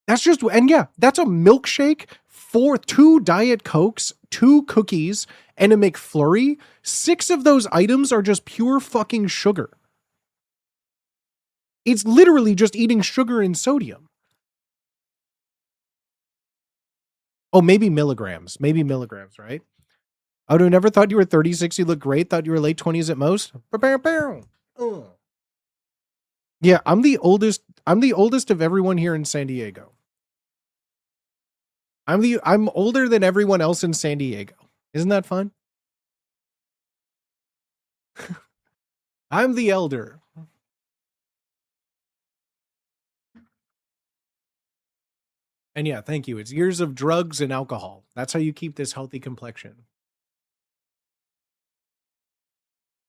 That's a milkshake, 2 Diet Cokes, 2 cookies, and a McFlurry. 6 of those items are just pure fucking sugar. It's literally just eating sugar and sodium. Oh, maybe milligrams, right? Oh, I never thought you were 36. You look great. Thought you were late 20s at most. Yeah, I'm the oldest of everyone here in San Diego. I'm older than everyone else in San Diego. Isn't that fun? I'm the elder. And yeah, thank you. It's years of drugs and alcohol. That's how you keep this healthy complexion.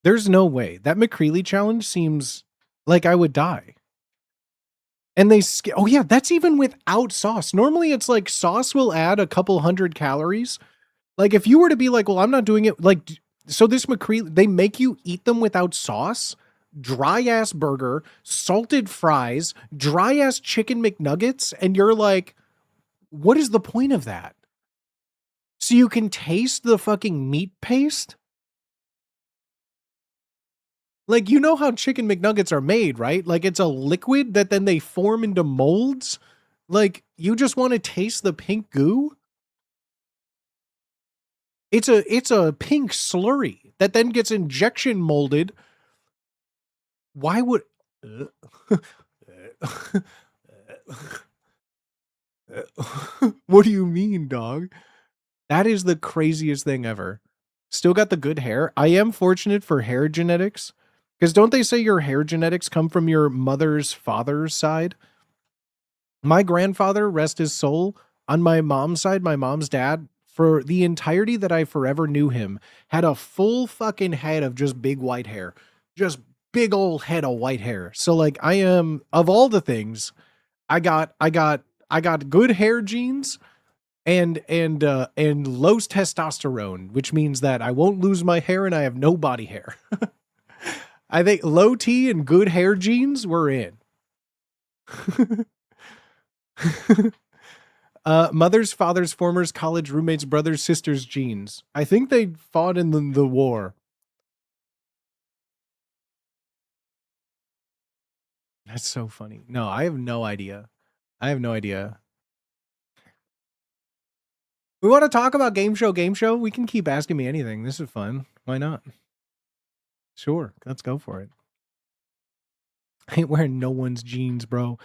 There's no way. That McCreely challenge seems like I would die. And oh yeah, that's even without sauce. Normally it's like sauce will add a couple hundred calories. Like if you were to be like, well, I'm not doing it. Like, so this McCreely, they make you eat them without sauce, dry ass burger, salted fries, dry ass chicken McNuggets. And you're like, what is the point of that? So you can taste the fucking meat paste? Like, you know how chicken McNuggets are made, right? Like, it's a liquid that then they form into molds. Like, you just want to taste the pink goo? It's a pink slurry that then gets injection molded. Why would what do you mean, dog? That is the craziest thing ever. Still got the good hair. I am fortunate for hair genetics. Because don't they say your hair genetics come from your mother's father's side? My grandfather, rest his soul, on my mom's side, my mom's dad, for the entirety that I forever knew him, had a full fucking head of just big white hair. Just big old head of white hair. So like I am, of all the things, I got good hair genes and low testosterone, which means that I won't lose my hair and I have no body hair. I think low T and good hair genes were in. Mother's, father's, former's, college roommates, brothers, sisters, genes. I think they fought in the war. That's so funny. No, I have no idea. I have no idea. We want to talk about game show. We can keep asking me anything. This is fun. Why not? Sure, let's go for it. I ain't wearing no one's jeans, bro.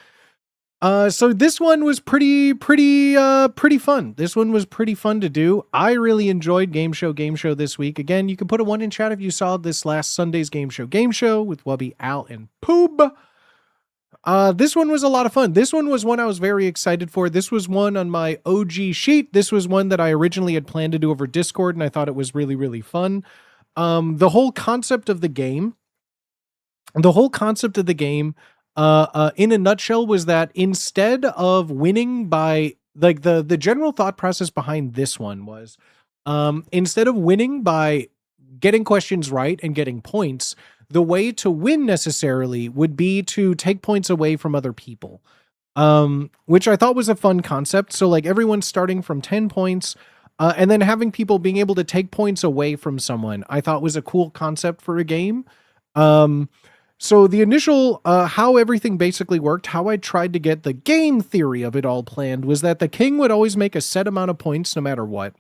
So this one was pretty fun. This one was pretty fun to do. I really enjoyed Game Show this week. Again, you can put a 1 in chat if you saw this last Sunday's Game Show with Wubby, Al, and Poob. This one was a lot of fun. This one was one I was very excited for. This was one on my OG sheet. This was one that I originally had planned to do over Discord, and I thought it was really, really fun. The whole concept of the game, in a nutshell, was that instead of winning by like the general thought process behind this one was, instead of winning by getting questions right and getting points, the way to win necessarily would be to take points away from other people, which I thought was a fun concept. So like everyone's starting from 10 points, and then having people being able to take points away from someone, I thought was a cool concept for a game. So the initial, how everything basically worked, how I tried to get the game theory of it all planned was that the king would always make a set amount of points no matter what.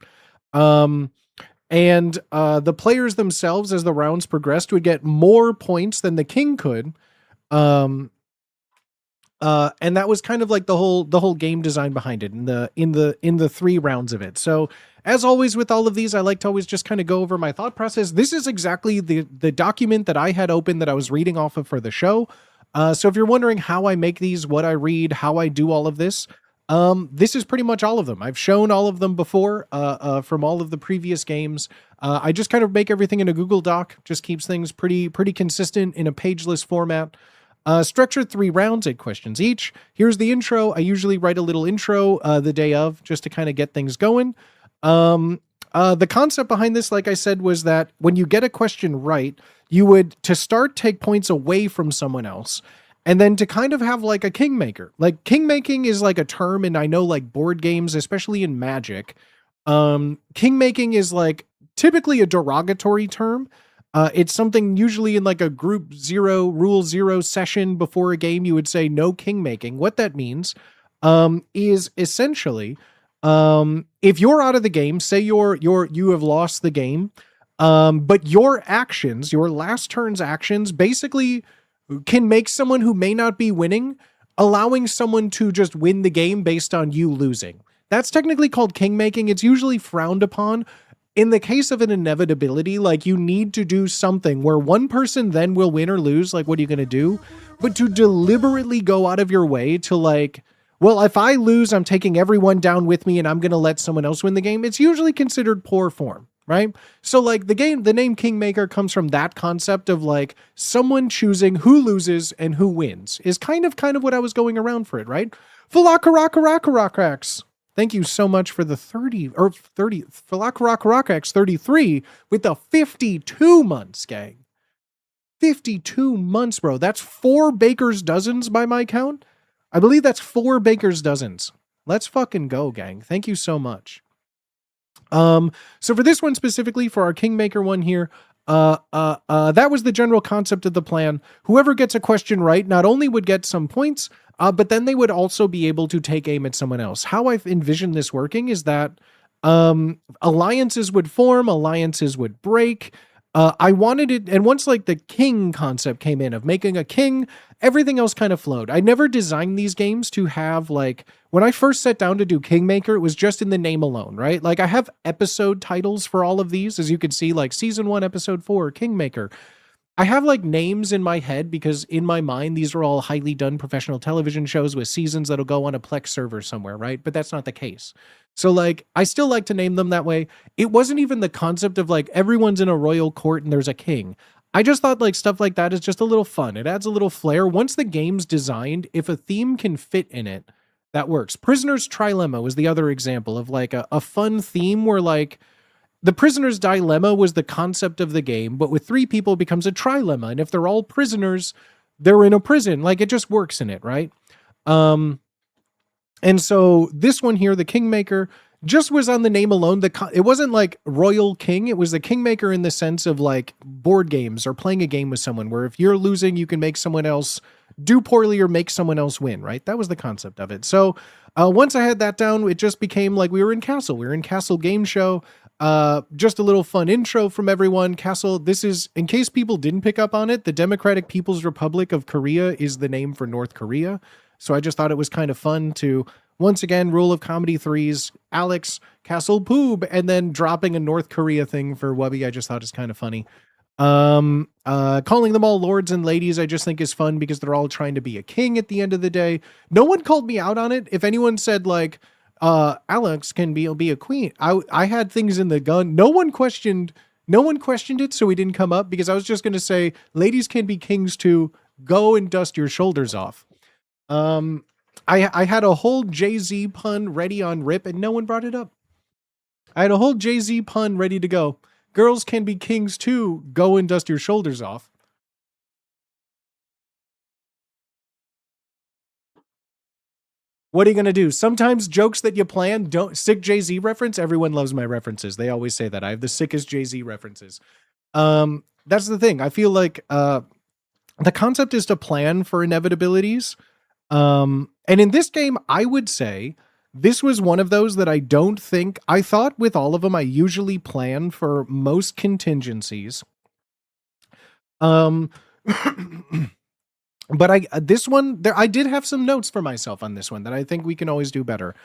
And the players themselves, as the rounds progressed, would get more points than the king could. And that was kind of like the whole game design behind it in the 3 rounds of it. So as always with all of these, I like to always just kind of go over my thought process. This is exactly the document that I had open that I was reading off of for the show. So if you're wondering how I make these, what I read, how I do all of this, this is pretty much all of them. I've shown all of them before, from all of the previous games. I just kind of make everything in a Google Doc, just keeps things pretty consistent in a pageless format. Structured 3 rounds, 8 questions each. Here's the intro. I usually write a little intro the day of just to kind of get things going. The concept behind this, like I said, was that when you get a question right, you would, to start, take points away from someone else. And then to kind of have like a kingmaker. Like kingmaking is like a term, and I know like board games, especially in Magic, kingmaking is like typically a derogatory term. It's something usually in like a group 0, rule 0 session before a game, you would say no kingmaking. What that means is essentially, if you're out of the game, say you have lost the game, but your actions, your last turn's actions basically can make someone who may not be winning, allowing someone to just win the game based on you losing. That's technically called kingmaking. It's usually frowned upon. In the case of an inevitability, like you need to do something where one person then will win or lose, like what are you going to do? But to deliberately go out of your way to like, well, if I lose, I'm taking everyone down with me and I'm going to let someone else win the game. It's usually considered poor form, right? So like the name Kingmaker comes from that concept of like someone choosing who loses and who wins is kind of what I was going around for it, right? Falakarakarakarakax. Thank you so much for the 30 Falakarakarax 33 with the 52 months, gang. 52 months, bro. That's 4 baker's dozens by my count. I believe that's 4 baker's dozens. Let's fucking go, gang. Thank you so much. So for this one specifically, for our Kingmaker one here, that was the general concept of the plan. Whoever gets a question right not only would get some points, but then they would also be able to take aim at someone else. How I've envisioned this working is that alliances would form, alliances would break. I wanted it, and once like the king concept came in of making a king, everything else kind of flowed. I never designed these games to have like, when I first sat down to do Kingmaker, it was just in the name alone, right? Like I have episode titles for all of these, as you can see, like season 1, episode 4, Kingmaker. I have like names in my head because in my mind, these are all highly done professional television shows with seasons that'll go on a Plex server somewhere, right? But that's not the case. So like, I still like to name them that way. It wasn't even the concept of like everyone's in a royal court and there's a king. I just thought like stuff like that is just a little fun. It adds a little flair. Once the game's designed, if a theme can fit in it, that works. Prisoner's Trilemma was the other example of like a fun theme where like, the prisoner's dilemma was the concept of the game, but with 3 people it becomes a trilemma. And if they're all prisoners, they're in a prison. Like it just works in it, right? And so this one here, the Kingmaker, just was on the name alone. It wasn't like Royal King. It was the Kingmaker in the sense of like board games or playing a game with someone where if you're losing, you can make someone else do poorly or make someone else win, right? That was the concept of it. So once I had that down, it just became like we were in Castle. We were in Castle Game Show. Just a little fun intro from everyone. Castle, this is, in case people didn't pick up on it, the Democratic People's Republic of Korea is the name for North Korea. So I just thought it was kind of fun to, once again, rule of comedy threes, Alex, Castle Poob, and then dropping a North Korea thing for Wubby. I just thought it's kind of funny. Calling them all lords and ladies, I just think is fun because they're all trying to be a king at the end of the day. No one called me out on it. If anyone said like, Alex can be a queen, I had things in the gun. No one questioned it, so we didn't come up because I was just going to say ladies can be kings too. Go and dust your shoulders off. I had a whole Jay-Z pun ready on rip and no one brought it up. I had a whole Jay-Z pun ready to go. Girls can be kings too. Go and dust your shoulders off. What are you going to do? Sometimes jokes that you plan don't sick Jay-Z reference. Everyone loves my references. They always say that I have the sickest Jay-Z references. That's the thing. I feel like, the concept is to plan for inevitabilities. And in this game, I would say this was one of those that I don't think, I thought with all of them, I usually plan for most contingencies. But this one there, I did have some notes for myself on this one that I think we can always do better.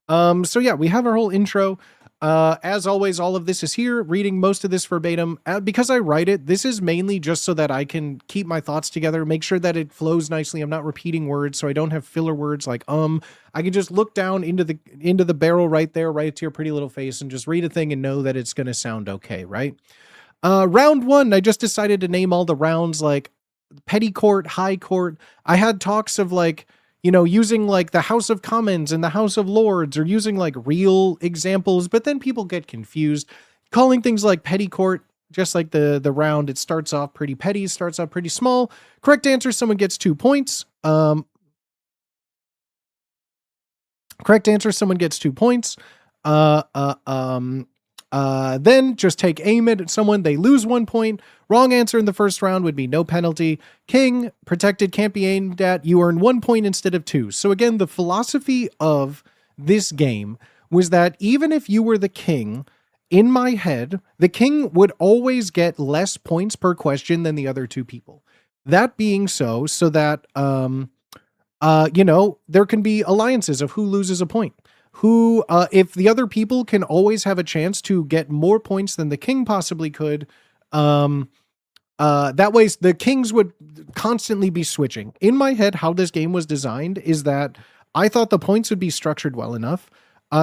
So yeah, we have our whole intro. As always, all of this is here, reading most of this verbatim. Because I write it, this is mainly just so that I can keep my thoughts together, make sure that it flows nicely. I'm not repeating words, so I don't have filler words like I can just look down into the barrel right there, right to your pretty little face, and just read a thing and know that it's going to sound okay, right? Round 1, I just decided to name all the rounds like petty court, high court. I had talks of like, using like the House of Commons and the House of Lords, or using like real examples, but then people get confused. Calling things like petty court, just like the round, it starts off pretty petty, starts off pretty small. Correct answer, someone gets 2 points. Correct answer, someone gets 2 points. Then just take aim at someone, they lose 1 point. Wrong answer in the first round would be no penalty. King, protected, can't be aimed at, you earn 1 point instead of 2. So again, the philosophy of this game was that even if you were the king, in my head, the king would always get less points per question than the other 2 people. That being so that, there can be alliances of who loses a point. Who, if the other people can always have a chance to get more points than the king possibly could, that way the kings would constantly be switching. In my head, how this game was designed is that I thought the points would be structured well enough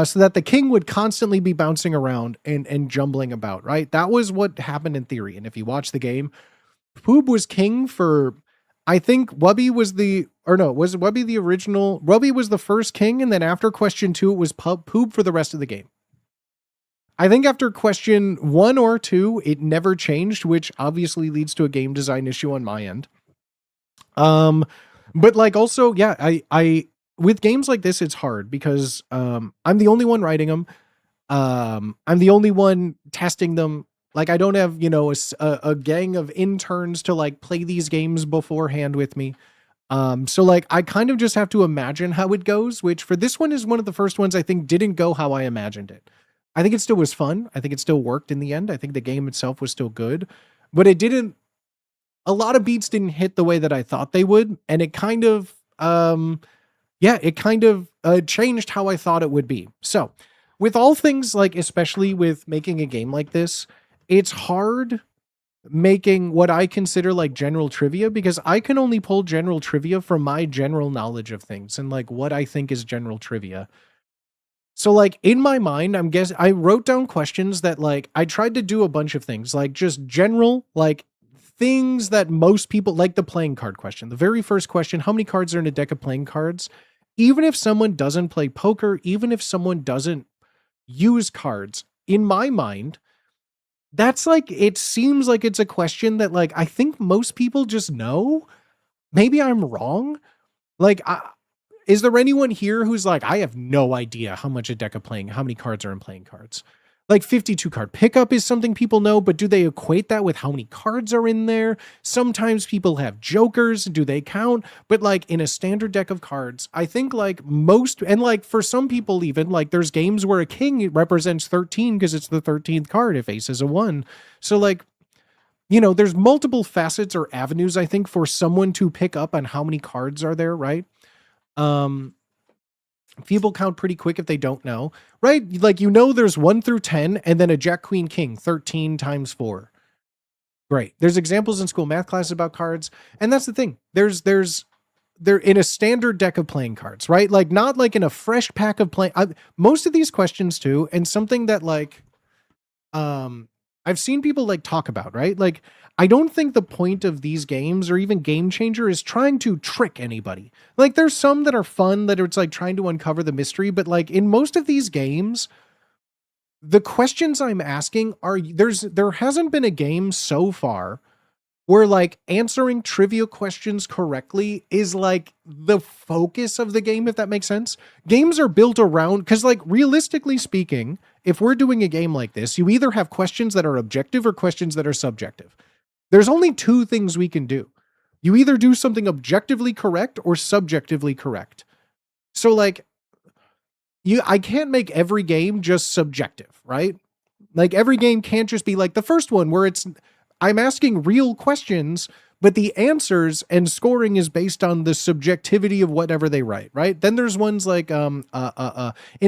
so that the king would constantly be bouncing around and jumbling about, right? That was what happened in theory. And if you watch the game, Poob was king for, I think Wubby was was Wubby the original? Wubby was the first king, and then after question 2, it was Poob for the rest of the game. I think after question 1 or 2, it never changed, which obviously leads to a game design issue on my end. But like also, yeah, I with games like this, it's hard because I'm the only one writing them. I'm the only one testing them. Like I don't have, you know, a gang of interns to like play these games beforehand with me. So like I kind of just have to imagine how it goes, which for this one is one of the first ones I think didn't go how I imagined it. I think it still was fun. I think it still worked in the end. I think the game itself was still good, but it didn't, a lot of beats didn't hit the way that I thought they would. And it kind of, it kind of changed how I thought it would be. So with all things like, especially with making a game like this, it's hard making what I consider like general trivia because I can only pull general trivia from my general knowledge of things and like what I think is general trivia. So like in my mind, I wrote down questions that like I tried to do a bunch of things, like just general, like things that most people like the playing card question. The very first question, how many cards are in a deck of playing cards? Even if someone doesn't play poker, even if someone doesn't use cards, in my mind, that's like, it seems like it's a question that like, I think most people just know. Maybe I'm wrong. Like, is there anyone here who's like, I have no idea how many cards are in playing cards? Like 52 card pickup is something people know, but do they equate that with how many cards are in there? Sometimes people have jokers. Do they count? But like in a standard deck of cards, I think like most, and like for some people even, like there's games where a king represents 13 because it's the 13th card if ace is a 1. So like, you know, there's multiple facets or avenues, I think, for someone to pick up on how many cards are there, right? People count pretty quick if they don't know, right? Like, you know, there's 1 through 10 and then a jack, queen, king, 13 times 4. Great. There's examples in school math classes about cards. And that's the thing. They're in a standard deck of playing cards, right? Like not like in a fresh pack of playing. Most of these questions too. And something that like, I've seen people like talk about, right? Like, I don't think the point of these games or even Game Changer is trying to trick anybody. Like there's some that are fun that it's like trying to uncover the mystery, but like in most of these games, the questions I'm asking are there hasn't been a game so far where like answering trivia questions correctly is like the focus of the game, if that makes sense. Games are built around, because like realistically speaking, if we're doing a game like this, you either have questions that are objective or questions that are subjective. There's only 2 things we can do. You either do something objectively correct or subjectively correct. So like I can't make every game just subjective, right? Like every game can't just be like the first one where I'm asking real questions, but the answers and scoring is based on the subjectivity of whatever they write, right? Then there's ones like in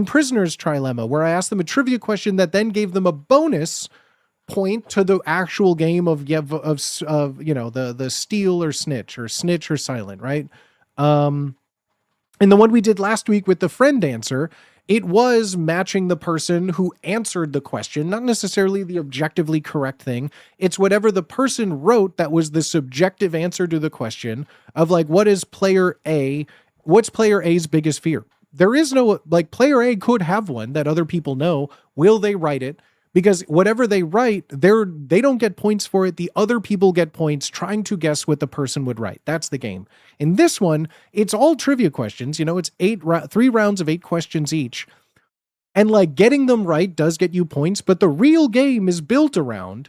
Prisoner's Trilemma, where I asked them a trivia question that then gave them a bonus point to the actual game of you know, the steal or snitch or silent, right? And the one we did last week with the friend answer, it was matching the person who answered the question, not necessarily the objectively correct thing. It's whatever the person wrote that was the subjective answer to the question of like, what's player A's biggest fear? There is no, like, player A could have one that other people know. Will they write it? Because whatever they write, they don't get points for it. The other people get points trying to guess what the person would write. That's the game. In this one, it's all trivia questions. You know, it's 3 rounds of 8 questions each. And like getting them right does get you points, but the real game is built around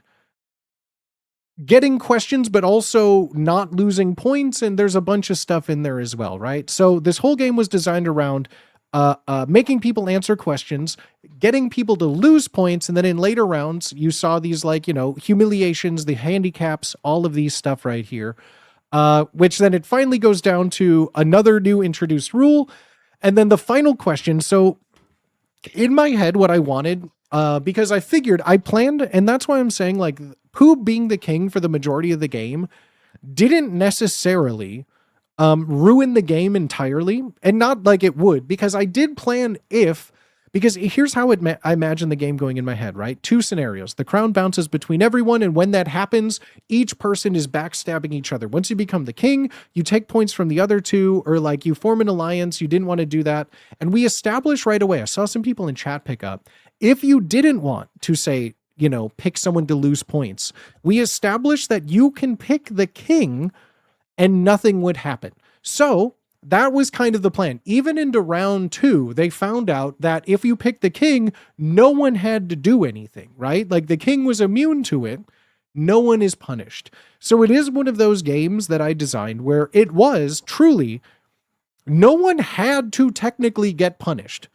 getting questions, but also not losing points. And there's a bunch of stuff in there as well, right? So this whole game was designed around making people answer questions, getting people to lose points, and then in later rounds, you saw these like, you know, humiliations, the handicaps, all of these stuff right here, which then it finally goes down to another new introduced rule, and then the final question. So in my head, what I wanted, because I planned, and that's why I'm saying like Pooh being the king for the majority of the game didn't necessarily ruin the game entirely, and not like it would, because I did plan because here's how I imagine the game going in my head, right? 2 scenarios. The crown bounces between everyone, and when that happens, each person is backstabbing each other. Once you become the king, you take points from the other 2, or like you form an alliance. You didn't want to do that. And we establish right away, I saw some people in chat pick up, if you didn't want to say, you know, pick someone to lose points, we established that you can pick the king and nothing would happen. So That was kind of the plan. Even into round 2, they found out that if you picked the king, no one had to do anything, right? Like the king was immune to it. No one is punished. So it is one of those games that I designed where it was truly no one had to technically get punished.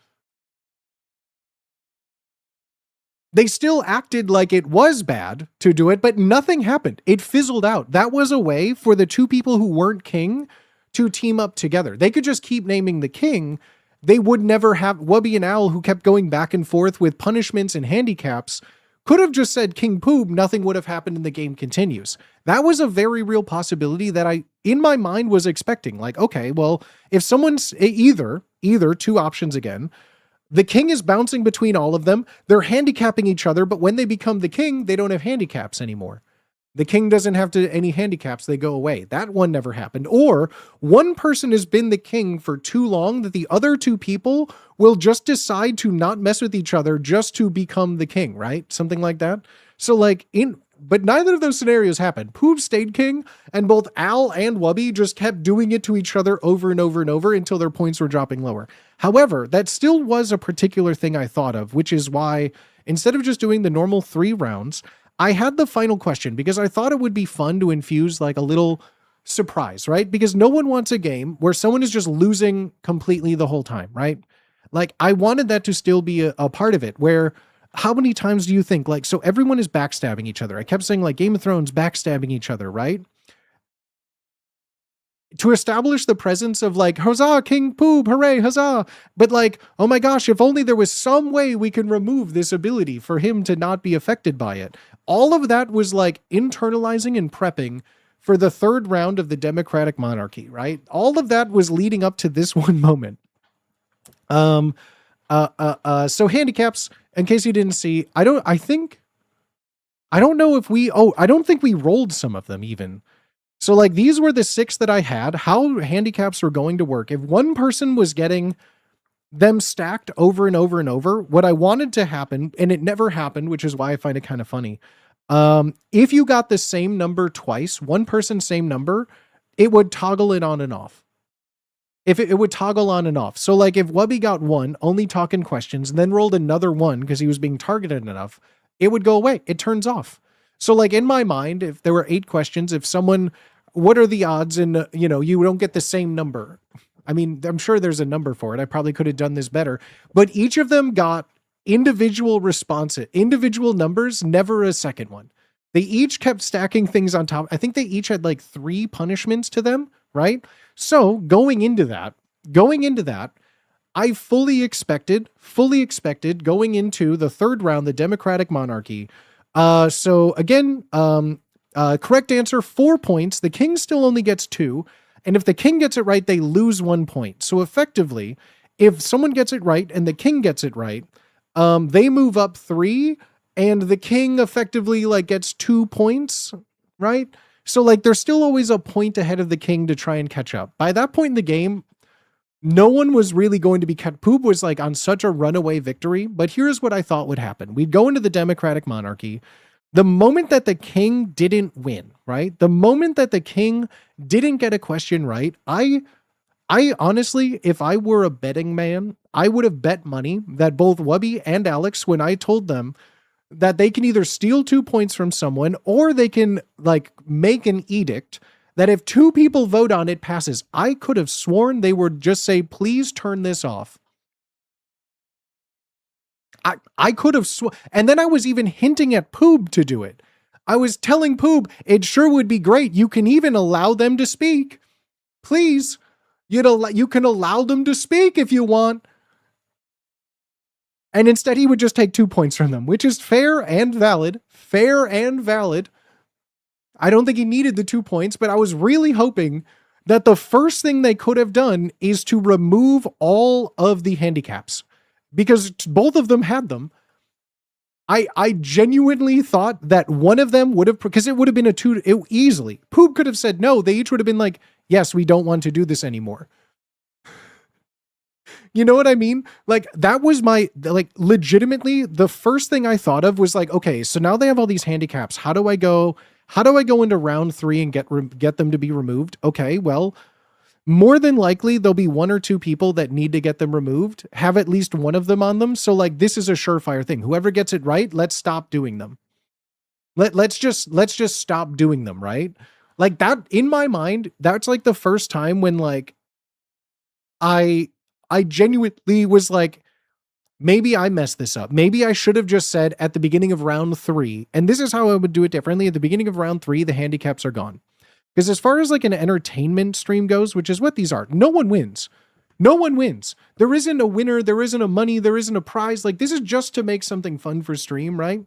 They still acted like it was bad to do it, but nothing happened. It fizzled out. That was a way for the two people who weren't king to team up together. They could just keep naming the king. They would never have Wubby and Owl, who kept going back and forth with punishments and handicaps, could have just said King Poob, nothing would have happened and the game continues. That was a very real possibility that I, in my mind, was expecting. Like, okay, well, if someone's either two options again, the king is bouncing between all of them. They're handicapping each other, but when they become the king, they don't have handicaps anymore. The king doesn't have any handicaps. They go away. That one never happened. Or one person has been the king for too long that the other two people will just decide to not mess with each other just to become the king, right? Something like that. So like but neither of those scenarios happened. Poob stayed king, and both Al and Wubby just kept doing it to each other over and over and over until their points were dropping lower. However, that still was a particular thing I thought of, which is why instead of just doing the normal 3 rounds, I had the final question because I thought it would be fun to infuse like a little surprise, right? Because no one wants a game where someone is just losing completely the whole time, right? Like I wanted that to still be a part of it where how many times do you think like, so everyone is backstabbing each other. I kept saying like Game of Thrones backstabbing each other, right? To establish the presence of like, huzzah, King Poob, hooray, huzzah. But like, oh my gosh, if only there was some way we can remove this ability for him to not be affected by it. All of that was like internalizing and prepping for the 3rd round of the democratic monarchy, right? All of that was leading up to this one moment. So handicaps, in case you didn't see, I don't think we rolled some of them even. So like these were the 6 that I had, how handicaps were going to work. If one person was getting them stacked over and over and over, what I wanted to happen, and it never happened, which is why I find it kind of funny. If you got the same number twice, one person, same number, it would toggle it on and off. If it would toggle on and off. So like if Wubby got 1, only talking questions, and then rolled another 1 because he was being targeted enough, it would go away. It turns off. So like in my mind, if there were 8 questions, if someone, what are the odds and you don't get the same number? I mean, I'm sure there's a number for it. I probably could have done this better, but each of them got individual responses, individual numbers, never a second one. They each kept stacking things on top. I think they each had like 3 punishments to them, right? So going into that, I fully expected going into the 3rd round, the democratic monarchy. So again, correct answer, 4 points. The king still only gets 2. And if the king gets it right, they lose 1 point. So effectively, if someone gets it right and the king gets it right, they move up 3 and the king effectively like gets 2 points, right? So like there's still always a point ahead of the king to try and catch up. By that point in the game, no one was really going to be cut. Poob was like on such a runaway victory, but here's what I thought would happen. We'd go into the democratic monarchy. The moment that the king didn't win, right? The moment that the king didn't get a question right, I honestly, if I were a betting man, I would have bet money that both Wubby and Alex, when I told them that they can either steal 2 points from someone or they can like make an edict that if 2 people vote on it passes, I could have sworn they would just say, please turn this off. I could have and then I was even hinting at Poob to do it. I was telling Poob, it sure would be great. You can even allow them to speak. Please, you can allow them to speak if you want. And instead he would just take 2 points from them, which is fair and valid. I don't think he needed the 2 points, but I was really hoping that the first thing they could have done is to remove all of the handicaps. Because both of them had them. I genuinely thought that one of them would have, because it would have been easily. Poob could have said no. They each would have been like, yes, we don't want to do this anymore. You know what I mean? Like that was legitimately the first thing I thought of was like, okay, so now they have all these handicaps. How do I go into round 3 and get them to be removed? Okay, well, more than likely there'll be one or two people that need to get them removed, have at least one of them on them. So like this is a surefire thing. Whoever gets it right, let's stop doing them. Let's just stop doing them, right? Like that in my mind, that's like the first time when like I genuinely was like, maybe I messed this up. Maybe I should have just said at the beginning of round 3, and this is how I would do it differently. At the beginning of round 3, the handicaps are gone. Because as far as like an entertainment stream goes, which is what these are, no one wins. No one wins. There isn't a winner. There isn't a money. There isn't a prize. Like this is just to make something fun for stream, right?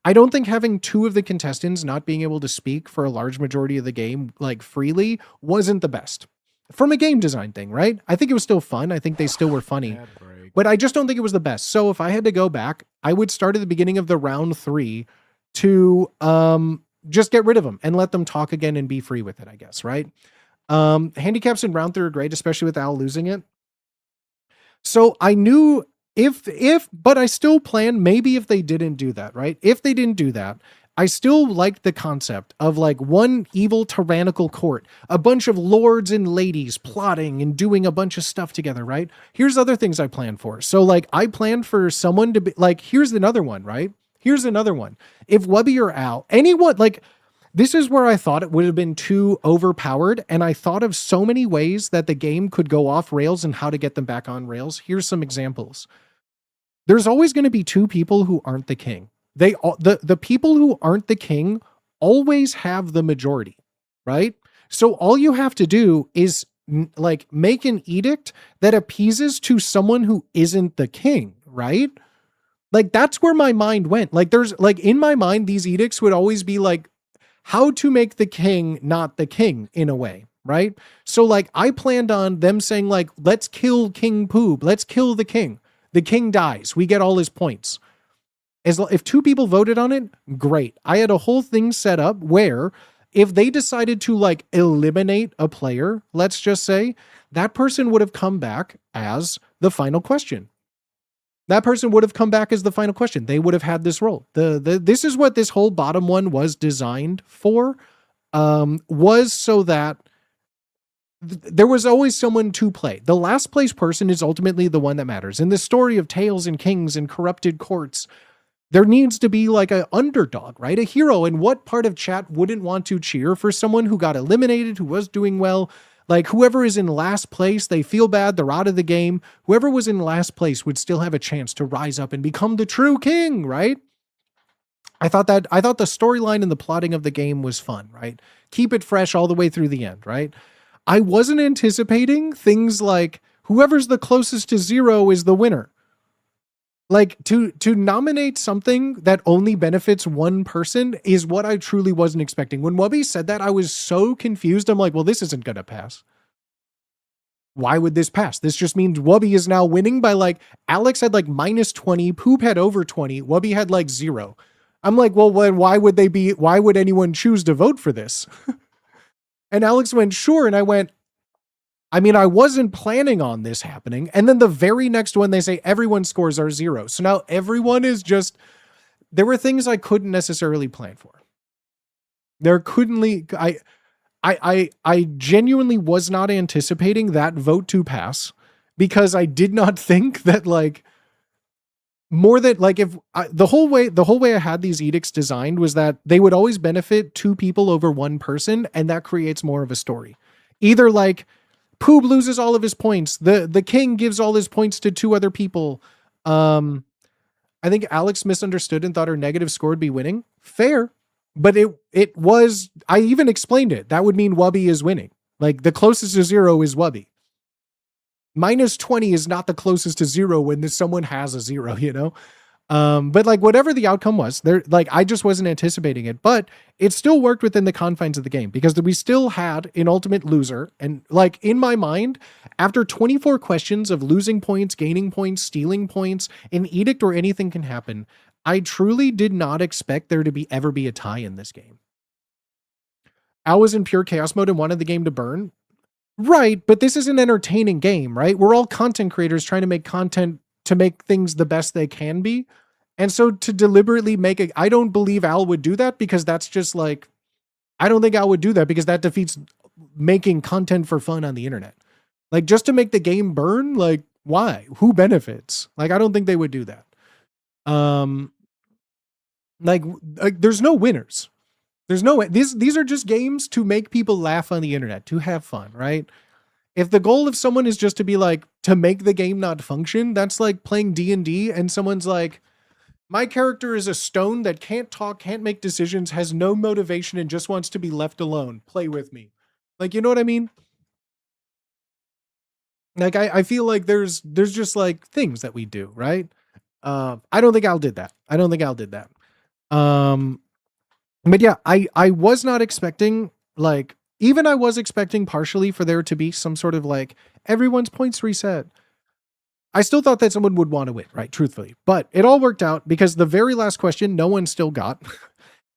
I don't think having 2 of the contestants not being able to speak for a large majority of the game, like freely, wasn't the best. From a game design thing, right? I think it was still fun. I think they still were funny. But I just don't think it was the best. So if I had to go back, I would start at the beginning of the round 3 to just get rid of them and let them talk again and be free with it, I guess, right? Handicaps in round 3 are great, especially with Al losing it. So I knew but I still planned maybe if they didn't do that, right? If they didn't do that, I still liked the concept of like one evil tyrannical court, a bunch of lords and ladies plotting and doing a bunch of stuff together, right? Here's other things I planned for. So like I planned for someone to be like, here's another one, right? Here's another one. If Wubby or Al, anyone, like this is where I thought it would have been too overpowered. And I thought of so many ways that the game could go off rails and how to get them back on rails. Here's some examples. There's always going to be 2 people who aren't the king. The people who aren't the king always have the majority, right? So all you have to do is like make an edict that appeases to someone who isn't the king, right? Like that's where my mind went. Like there's like in my mind, these edicts would always be like how to make the king not the king in a way, right? So like I planned on them saying like, let's kill King Poob. Let's kill the king. The king dies. We get all his points. If 2 people voted on it, great. I had a whole thing set up where if they decided to like eliminate a player, let's just say, that person would have come back as the final question. That person would have come back as the final question. They would have had this role. This is what this whole bottom one was designed for, was so that there was always someone to play. The last place person is ultimately the one that matters. In the story of tales and kings and corrupted courts, there needs to be like an underdog, right? A hero. And what part of chat wouldn't want to cheer for someone who got eliminated, who was doing well? Like whoever is in last place, they feel bad, they're out of the game. Whoever was in last place would still have a chance to rise up and become the true king, right? I thought the storyline and the plotting of the game was fun, right? Keep it fresh all the way through the end, right? I wasn't anticipating things like whoever's the closest to 0 is the winner. Like to nominate something that only benefits one person is what I truly wasn't expecting. When Wubby said that, I was so confused. I'm like, well, this isn't going to pass. Why would this pass? This just means Wubby is now winning by like, Alex had like -20, Poop had over 20, Wubby had like 0. I'm like, well, why would anyone choose to vote for this? And Alex went, sure. And I went, I mean, I wasn't planning on this happening. And then the very next one, they say everyone's scores are 0. So now everyone is just, there were things I couldn't necessarily plan for. I genuinely was not anticipating that vote to pass because I did not think that like more than like the whole way I had these edicts designed was that they would always benefit 2 people over one person. And that creates more of a story. Either like, Poob loses all of his points. The king gives all his points to 2 other people. I think Alex misunderstood and thought her negative score would be winning. Fair. But it was, I even explained it. That would mean Wubby is winning. Like the closest to 0 is Wubby. -20 is not the closest to 0 when someone has a 0, you know? But like whatever the outcome was, I just wasn't anticipating it, but it still worked within the confines of the game because we still had an ultimate loser. And like in my mind, after 24 questions of losing points, gaining points, stealing points, an edict or anything can happen, I truly did not expect there to ever be a tie in this game. Al was in pure chaos mode and wanted the game to burn. Right, but this is an entertaining game, right? We're all content creators trying to make content to make things the best they can be. And so to deliberately I don't believe Al would do that because that's just like, I don't think Al would do that because that defeats making content for fun on the internet. Like, just to make the game burn, like, why? Who benefits? Like, I don't think they would do that. Like there's no winners. There's no, these are just games to make people laugh on the internet, to have fun, right? If the goal of someone is just to be like, to make the game not function, that's like playing D&D and someone's like, my character is a stone that can't talk, can't make decisions, has no motivation, and just wants to be left alone. Play with me. Like, you know what I mean? Like, I feel like there's just like things that we do, right? I don't think Al did that. But yeah, I was not expecting, like, even I was expecting partially for there to be some sort of like, everyone's points reset. I still thought that someone would want to win, right? Truthfully. But it all worked out because the very last question, no one still got.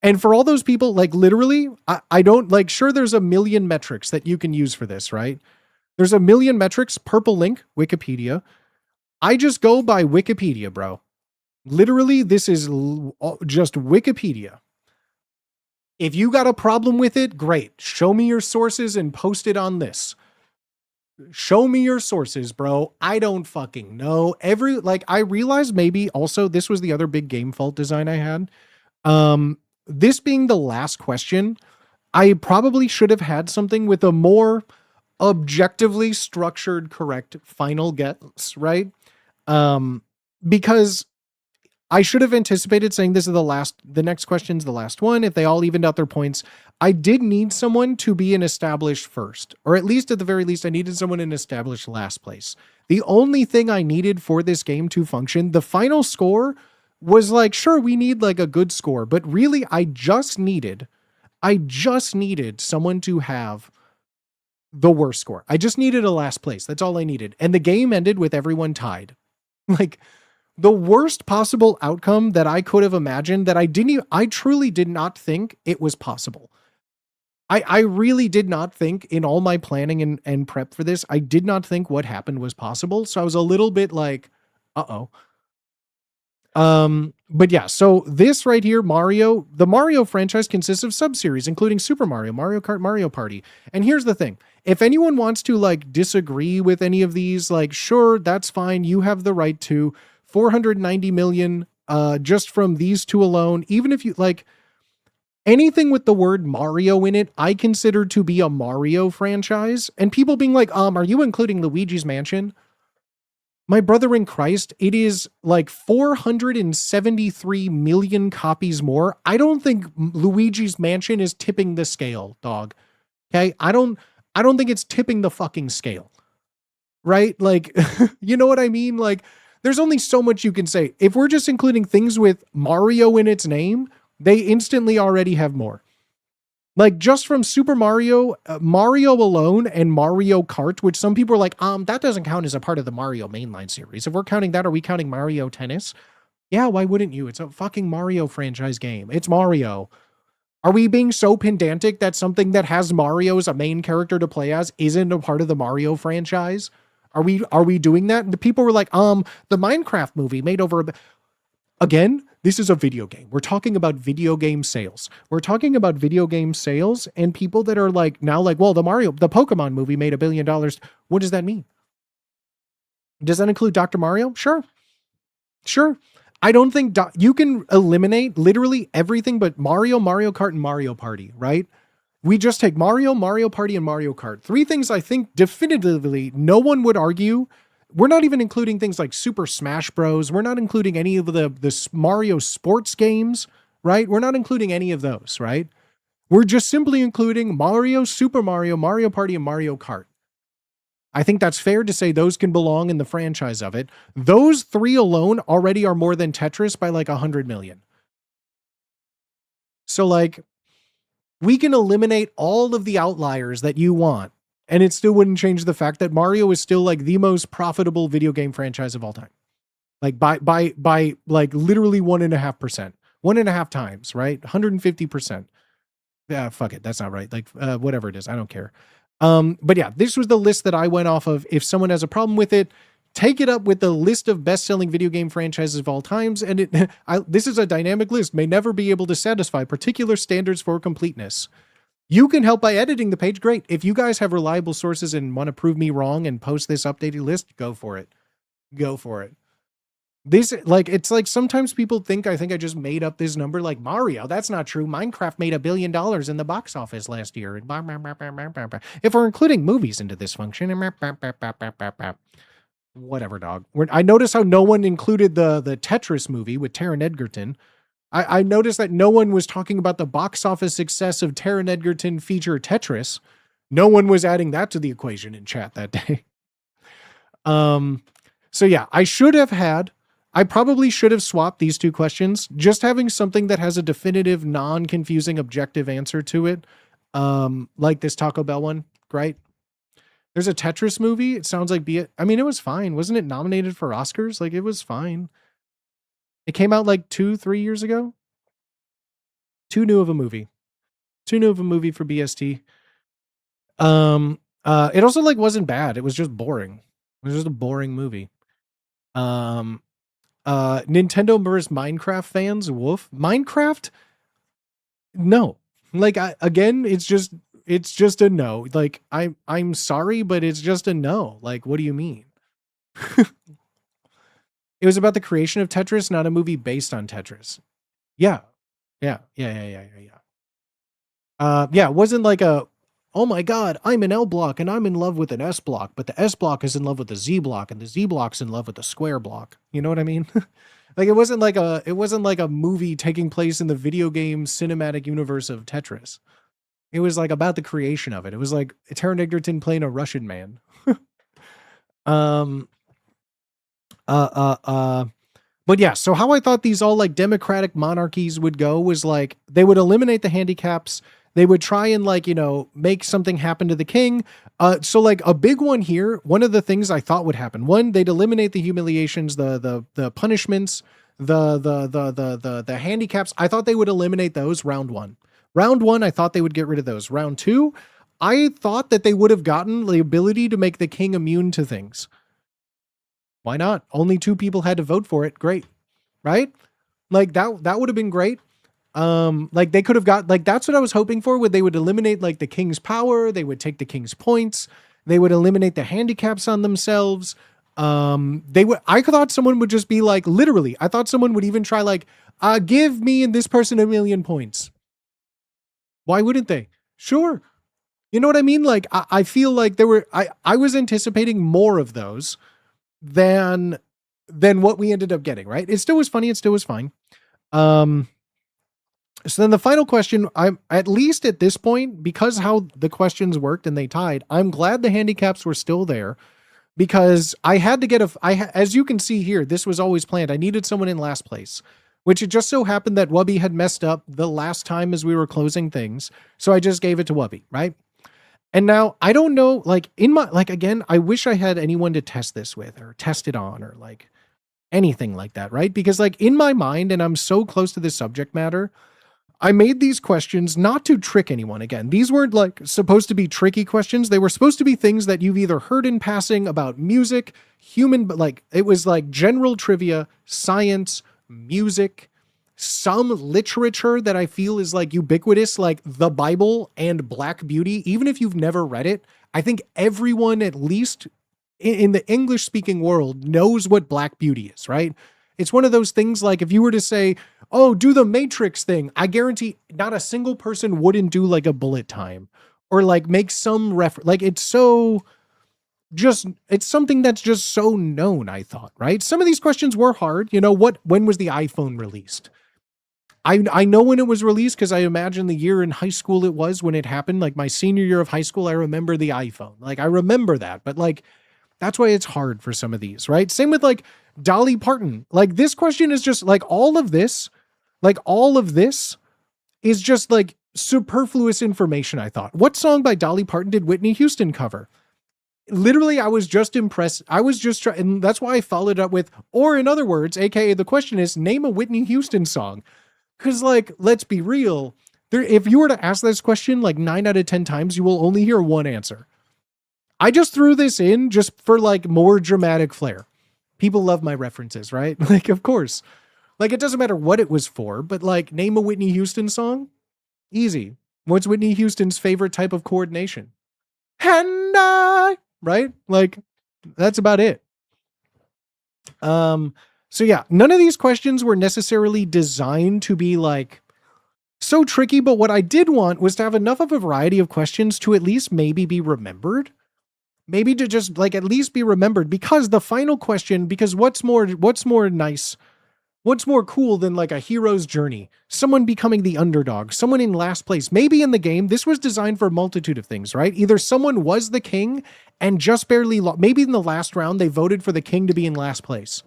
And for all those people, like literally, I don't like, sure, there's a million metrics that you can use for this, right? There's a million metrics, purple link, Wikipedia. I just go by Wikipedia, bro. Literally, this is just Wikipedia. If you got a problem with it, great. Show me your sources and post it on this. Show me your sources, bro. I don't fucking know. I realized maybe also this was the other big game fault design I had. This being the last question, I probably should have had something with a more objectively structured, correct final guess, right? Because I should have anticipated saying this is the next question's the last one. If they all evened out their points, I did need someone to be an established first, or at least at the very least, I needed someone in established last place. The only thing I needed for this game to function, the final score was like, sure, we need like a good score, but really I just needed someone to have the worst score. I just needed a last place. That's all I needed. And the game ended with everyone tied. Like, the worst possible outcome that I could have imagined that I truly did not think it was possible. I really did not think in all my planning and prep for this, I did not think what happened was possible. So I was a little bit like, uh-oh. But yeah, so this right here, the Mario franchise consists of sub-series, including Super Mario, Mario Kart, Mario Party. And here's the thing. If anyone wants to like disagree with any of these, like, sure, that's fine. You have the right to. 490 million just from these two alone. Even if you like anything with the word Mario in it, I consider to be a Mario franchise. And people being like, are you including Luigi's Mansion? My brother in Christ, it is like 473 million copies more. I don't think Luigi's Mansion is tipping the scale, dog. Okay? I don't think it's tipping the fucking scale. Right? Like, you know what I mean? Like, there's only so much you can say. If we're just including things with Mario in its name, they instantly already have more. Like just from Super Mario, Mario alone and Mario Kart, which some people are like, that doesn't count as a part of the Mario mainline series. If we're counting that, are we counting Mario Tennis? Yeah, why wouldn't you? It's a fucking Mario franchise game. It's Mario. Are we being so pedantic that something that has Mario as a main character to play as isn't a part of the Mario franchise? Are we doing that? And the people were like, the Minecraft movie made over again, this is a video game. We're talking about video game sales. And people that are like now like, well, the Pokemon movie made $1 billion. What does that mean? Does that include Dr. Mario? Sure. I don't think you can eliminate literally everything but Mario, Mario Kart, and Mario Party, right? We just take Mario, Mario Party, and Mario Kart. Three things I think definitively no one would argue. We're not even including things like Super Smash Bros. We're not including any of the Mario sports games, right? We're not including any of those, right? We're just simply including Mario, Super Mario, Mario Party, and Mario Kart. I think that's fair to say those can belong in the franchise of it. Those three alone already are more than Tetris by like 100 million. So like, we can eliminate all of the outliers that you want, and it still wouldn't change the fact that Mario is still like the most profitable video game franchise of all time. Like by like literally 1.5%, 1.5 times, right? 150%. Yeah, fuck it. That's not right. Like, whatever it is. I don't care. But yeah, this was the list that I went off of. If someone has a problem with it, take it up with the list of best-selling video game franchises of all times, and this is a dynamic list, may never be able to satisfy particular standards for completeness. You can help by editing the page. Great. If you guys have reliable sources and want to prove me wrong and post this updated list, go for it. Go for it. This, like, it's like sometimes people think I just made up this number like Mario. That's not true. Minecraft made $1 billion in the box office last year. If we're including movies into this function, whatever, dog. I notice how no one included the Tetris movie with Taron Egerton. I noticed that no one was talking about the box office success of Taron Egerton feature Tetris. No one was adding that to the equation in chat that day. So yeah, I probably should have swapped these two questions. Just having something that has a definitive, non-confusing, objective answer to it. Like this Taco Bell one, right? There's a Tetris movie. It sounds like I mean, it was fine. Wasn't it nominated for Oscars? Like, it was fine. It came out like 2-3 years ago. Too new of a movie for BST. It also like wasn't bad. It was just boring. It was just a boring movie. Nintendo versus Minecraft fans, woof. Minecraft, no. Like, it's just a no. Like, I'm sorry, but it's just a no. Like, what do you mean? It was about the creation of Tetris, not a movie based on Tetris. Yeah. Yeah. It wasn't like oh my God, I'm an L block and I'm in love with an S block, but the S block is in love with the Z block and the Z block's in love with the square block. You know what I mean? Like, it wasn't like a movie taking place in the video game cinematic universe of Tetris. It was like about the creation of it. It was like Taron Egerton playing a Russian man. But yeah, so how I thought these all like democratic monarchies would go was like, they would eliminate the handicaps. They would try and like, make something happen to the king. So like a big one here, one of the things I thought would happen, one, they'd eliminate the humiliations, the punishments, the handicaps. I thought they would eliminate those round one. Round one, I thought they would get rid of those. Round two, I thought that they would have gotten the ability to make the king immune to things. Why not? Only 2 people had to vote for it. Great. Right? Like that would have been great. Like they could have got, like, that's what I was hoping for, where they would eliminate like the king's power. They would take the king's points. They would eliminate the handicaps on themselves. I thought someone would just be like, literally, I thought someone would even try like, give me and this person 1 million points. Why wouldn't they? Sure. You know what I mean? Like, I feel like I was anticipating more of those than what we ended up getting, right? It still was funny. It still was fine. So then the final question, I'm at least at this point, because how the questions worked and they tied, I'm glad the handicaps were still there, because I had to get as you can see here, this was always planned. I needed someone in last place, which it just so happened that Wubby had messed up the last time as we were closing things. So I just gave it to Wubby, right? And now I don't know, like again, I wish I had anyone to test this with or test it on or like anything like that, right? Because like in my mind, and I'm so close to this subject matter, I made these questions not to trick anyone. Again, these weren't like supposed to be tricky questions. They were supposed to be things that you've either heard in passing about music, but like it was like general trivia, science, music, some literature that I feel is like ubiquitous, like the Bible and Black Beauty. Even if you've never read it, I think everyone, at least in the English speaking world, knows what Black Beauty is, right? It's one of those things like if you were to say, oh, do the Matrix thing, I guarantee not a single person wouldn't do like a bullet time or like make some reference. Like it's something that's just so known, I thought, right? Some of these questions were hard. When was the iPhone released? I know when it was released because I imagine the year in high school it was when it happened. Like my senior year of high school, I remember the iPhone. Like I remember that, but like that's why it's hard for some of these, right? Same with like Dolly Parton. Like this question is just like all of this is just like superfluous information, I thought. What song by Dolly Parton did Whitney Houston cover? Literally, I was just impressed. I was just trying, and that's why I followed up with, or in other words, AKA the question is, name a Whitney Houston song. Because, like, let's be real. If you were to ask this question, like 9 out of 10 times, you will only hear one answer. I just threw this in just for, like, more dramatic flair. People love my references, right? Like, of course. Like, it doesn't matter what it was for, but, like, name a Whitney Houston song? Easy. What's Whitney Houston's favorite type of coordination? Hand-eye, right? Like, that's about it. So yeah, none of these questions were necessarily designed to be like so tricky, but what I did want was to have enough of a variety of questions to at least maybe be remembered. Maybe to just like at least be remembered, because the final question, because what's more nice, what's more cool than like a hero's journey? Someone becoming the underdog, someone in last place. Maybe in the game, this was designed for a multitude of things, right? Either someone was the king and just barely lost. Maybe in the last round, they voted for the king to be in last place.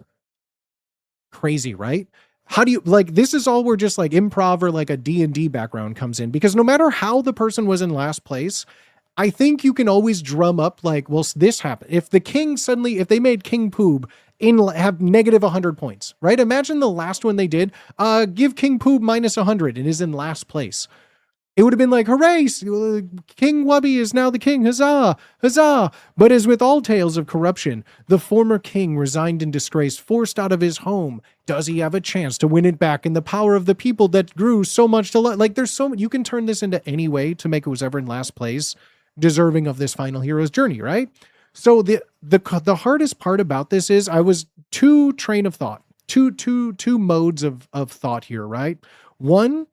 Crazy, right? How do you, like, this is all where just like improv or like a D&D background comes in, because no matter how the person was in last place, I think you can always drum up like, well, this happened. If the king suddenly, if they made King Poob have negative 100 points, right? Imagine the last one they did, give King Poob minus 100 and is in last place. It would have been like, hooray, King Wubby is now the king, huzzah, huzzah. But as with all tales of corruption, the former king resigned in disgrace, forced out of his home. Does he have a chance to win it back in the power of the people that grew so much to like, there's so much, you can turn this into any way to make who's ever in last place deserving of this final hero's journey, right? So the hardest part about this is I was two modes of thought here, right? One,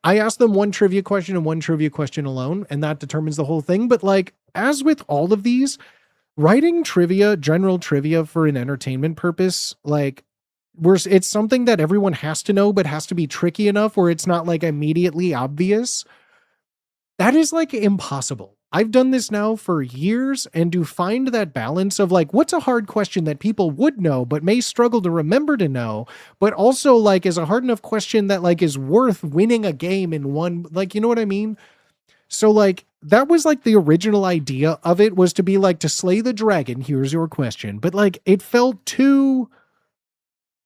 I asked them one trivia question and one trivia question alone, and that determines the whole thing. But like, as with all of these, writing trivia, general trivia for an entertainment purpose, like, it's something that everyone has to know, but has to be tricky enough where it's not like immediately obvious. That is like impossible. I've done this now for years, and to find that balance of like, what's a hard question that people would know, but may struggle to remember to know, but also like is a hard enough question that like is worth winning a game in one, like, you know what I mean? So like, that was like the original idea of it, was to be like, to slay the dragon, here's your question. But like, it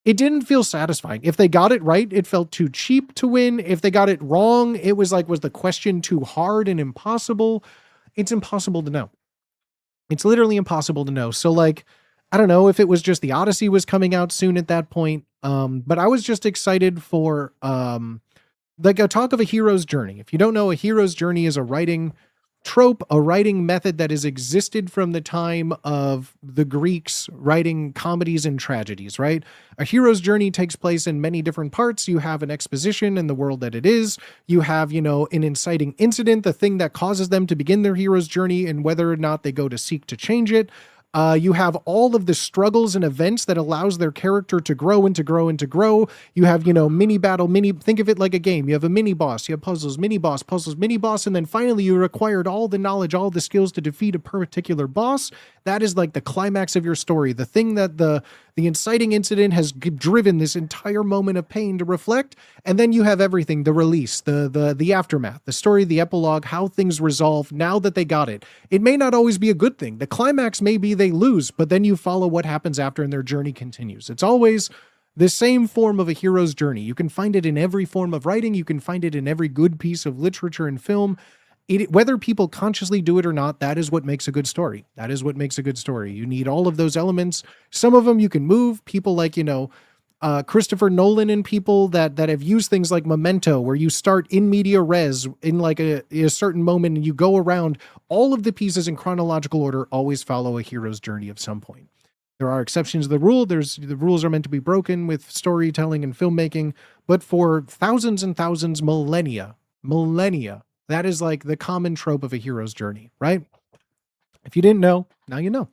didn't feel satisfying. If they got it right, it felt too cheap to win. If they got it wrong, it was like, was the question too hard and impossible? It's impossible to know. It's literally impossible to know. So like, I don't know if it was just the Odyssey was coming out soon at that point. But I was just excited for like a talk of a hero's journey. If you don't know, a hero's journey is a writing trope, a writing method that has existed from the time of the Greeks writing comedies and tragedies, right? A hero's journey takes place in many different parts. You have an exposition in the world that it is. You have, you know, an inciting incident, the thing that causes them to begin their hero's journey and whether or not they go to seek to change it. You have all of the struggles and events that allows their character to grow and to grow and to grow. You have, you know, mini battle, think of it like a game. You have a mini boss, you have puzzles, mini boss, and then finally you required all the knowledge, all the skills to defeat a particular boss. That is like the climax of your story. The thing that the inciting incident has driven this entire moment of pain to reflect. And then you have everything, the release, the aftermath, the story, the epilogue, how things resolve now that they got it. It may not always be a good thing. The climax may be they lose, but then you follow what happens after and their journey continues. It's always the same form of a hero's journey. You can find it in every form of writing. You can find it in every good piece of literature and film. Whether people consciously do it or not, that is what makes a good story. That is what makes a good story. You need all of those elements. Some of them you can move. People like, you know, Christopher Nolan and people that have used things like Memento, where you start in media res in like a certain moment and you go around. All of the pieces in chronological order always follow a hero's journey of some point. There are exceptions to the rule. The rules are meant to be broken with storytelling and filmmaking, but for thousands and thousands, millennia, that is like the common trope of a hero's journey, right? If you didn't know, now you know.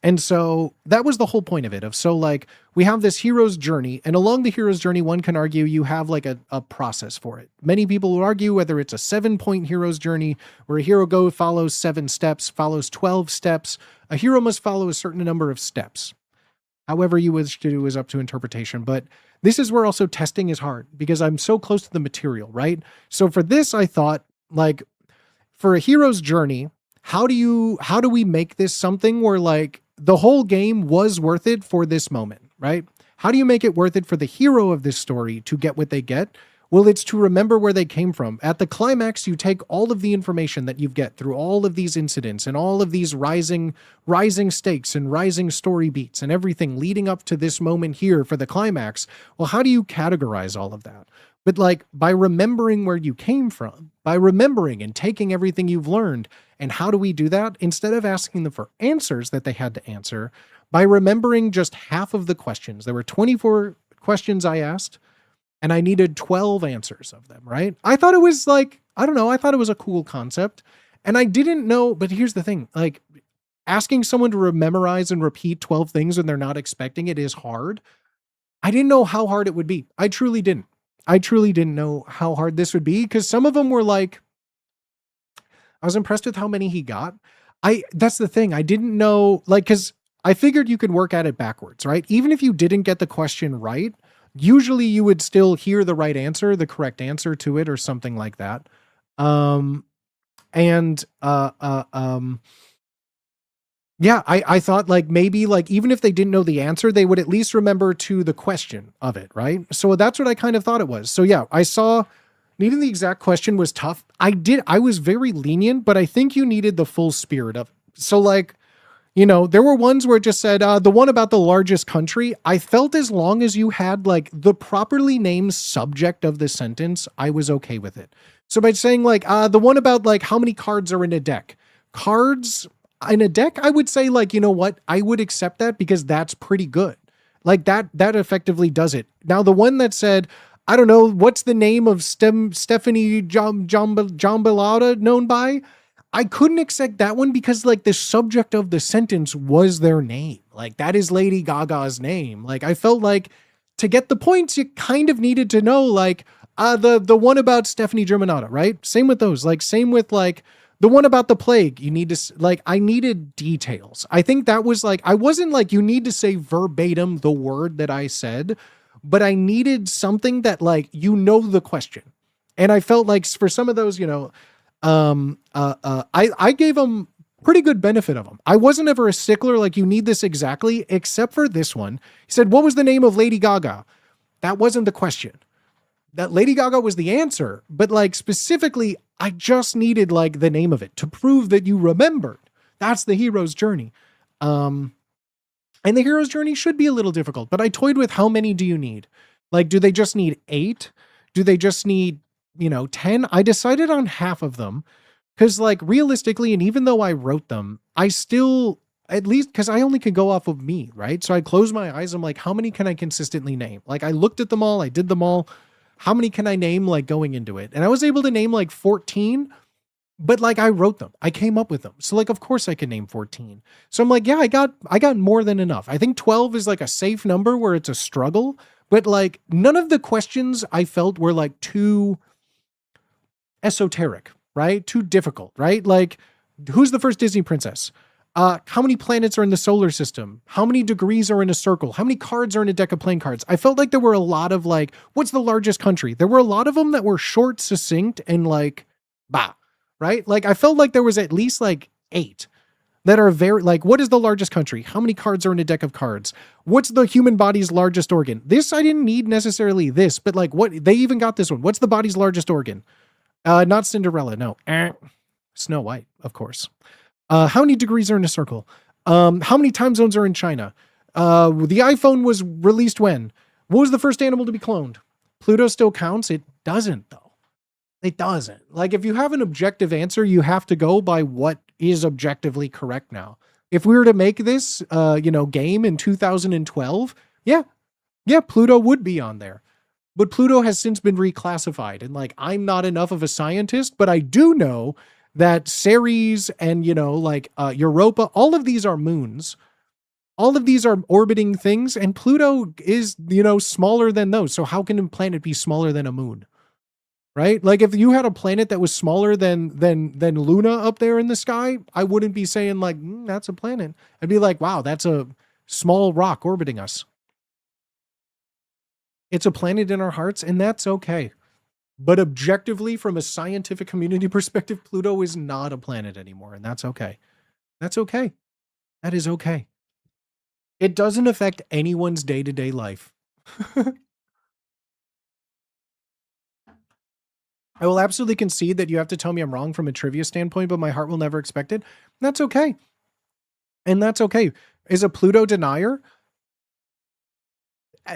And so that was the whole point of it. So like, we have this hero's journey, and along the hero's journey, one can argue you have like a process for it. Many people will argue whether it's a 7-point hero's journey where a hero follows 7 steps, follows 12 steps. A hero must follow a certain number of steps. However you wish to do is up to interpretation. But this is where also testing is hard, because I'm so close to the material, right? So for this, I thought, like, for a hero's journey, how do we make this something where like the whole game was worth it for this moment, right? How do you make it worth it for the hero of this story to get what they get? Well, it's to remember where they came from. At the climax, you take all of the information that you get through all of these incidents and all of these rising stakes and rising story beats and everything leading up to this moment here for the climax. Well, how do you categorize all of that? But like by remembering where you came from, by remembering and taking everything you've learned, and how do we do that? Instead of asking them for answers that they had to answer, by remembering just half of the questions. There were 24 questions I asked, and I needed 12 answers of them, right? I thought it was like, I don't know, I thought it was a cool concept. And I didn't know, but here's the thing, like asking someone to memorize and repeat 12 things when they're not expecting it is hard. I didn't know how hard it would be. I truly didn't. I truly didn't know how hard this would be because some of them were like, I was impressed with how many he got. That's the thing. I didn't know, like, because I figured you could work at it backwards, right? Even if you didn't get the question right, usually you would still hear the right answer, the correct answer to it, or something like that. Yeah, I thought like maybe like even if they didn't know the answer, they would at least remember to the question of it, right? So that's what I kind of thought it was. So yeah, I saw needing the exact question was tough. I was very lenient, but I think you needed the full spirit of it. So like, you know, there were ones where it just said the one about the largest country. I felt as long as you had like the properly named subject of the sentence, I was okay with it. So by saying like the one about like how many cards are in a deck, cards in a deck, I would say like, you know what, I would accept that because that's pretty good. Like that effectively does it. Now the one that said, I don't know, what's the name of Stephanie Jambalada known by? I couldn't accept that one because like the subject of the sentence was their name. Like that is Lady Gaga's name. Like I felt like to get the points, you kind of needed to know like the one about Stephanie Germanata, right? Same with those. Like same with like the one about the plague. You need to like I needed details. I think that was like I wasn't like you need to say verbatim the word that I said, but I needed something that like you know the question. And I felt like for some of those, you know, I gave them pretty good benefit of them. I wasn't ever a stickler like you need this exactly, except for this one. He said, what was the name of Lady Gaga? That wasn't the question. That Lady Gaga was the answer, but like specifically, I just needed like the name of it to prove that you remembered. That's the hero's journey. And the hero's journey should be a little difficult, but I toyed with how many do you need? Like, do they just need 8? Do they just need 10? I decided on half of them because like realistically, and even though I wrote them, I still, at least because I only could go off of me, right? So I closed my eyes. I'm like, how many can I consistently name? Like I looked at them all. I did them all. How many can I name like going into it? And I was able to name like 14, but like I wrote them. I came up with them. So like, of course I can name 14. So I'm like, yeah, I got more than enough. I think 12 is like a safe number where it's a struggle, but like none of the questions I felt were like too esoteric, right? Too difficult, right? Like, who's the first Disney princess? How many planets are in the solar system? How many degrees are in a circle? How many cards are in a deck of playing cards? I felt like there were a lot of like, what's the largest country? There were a lot of them that were short, succinct, and like, bah, right? Like, I felt like there was at least like 8 that are very like, what is the largest country? How many cards are in a deck of cards? What's the human body's largest organ? This, I didn't need necessarily this, but like what, they even got this one. What's the body's largest organ? Not Cinderella, no. Snow White, of course. How many degrees are in a circle? How many time zones are in China? The iPhone was released when? What was the first animal to be cloned? Pluto still counts? It doesn't, though. It doesn't. Like, if you have an objective answer, you have to go by what is objectively correct now. If we were to make this, game in 2012, yeah, Pluto would be on there. But Pluto has since been reclassified. And like, I'm not enough of a scientist, but I do know that Ceres and, Europa, all of these are moons. All of these are orbiting things. And Pluto is, smaller than those. So how can a planet be smaller than a moon? Right? Like if you had a planet that was smaller than Luna up there in the sky, I wouldn't be saying like, that's a planet. I'd be like, wow, that's a small rock orbiting us. It's a planet in our hearts, and that's okay. But objectively, from a scientific community perspective, Pluto is not a planet anymore, and that's okay. That's okay. That is okay. It doesn't affect anyone's day-to-day life. I will absolutely concede that you have to tell me I'm wrong from a trivia standpoint, but my heart will never expect it. That's okay. And that's okay. Is a Pluto denier?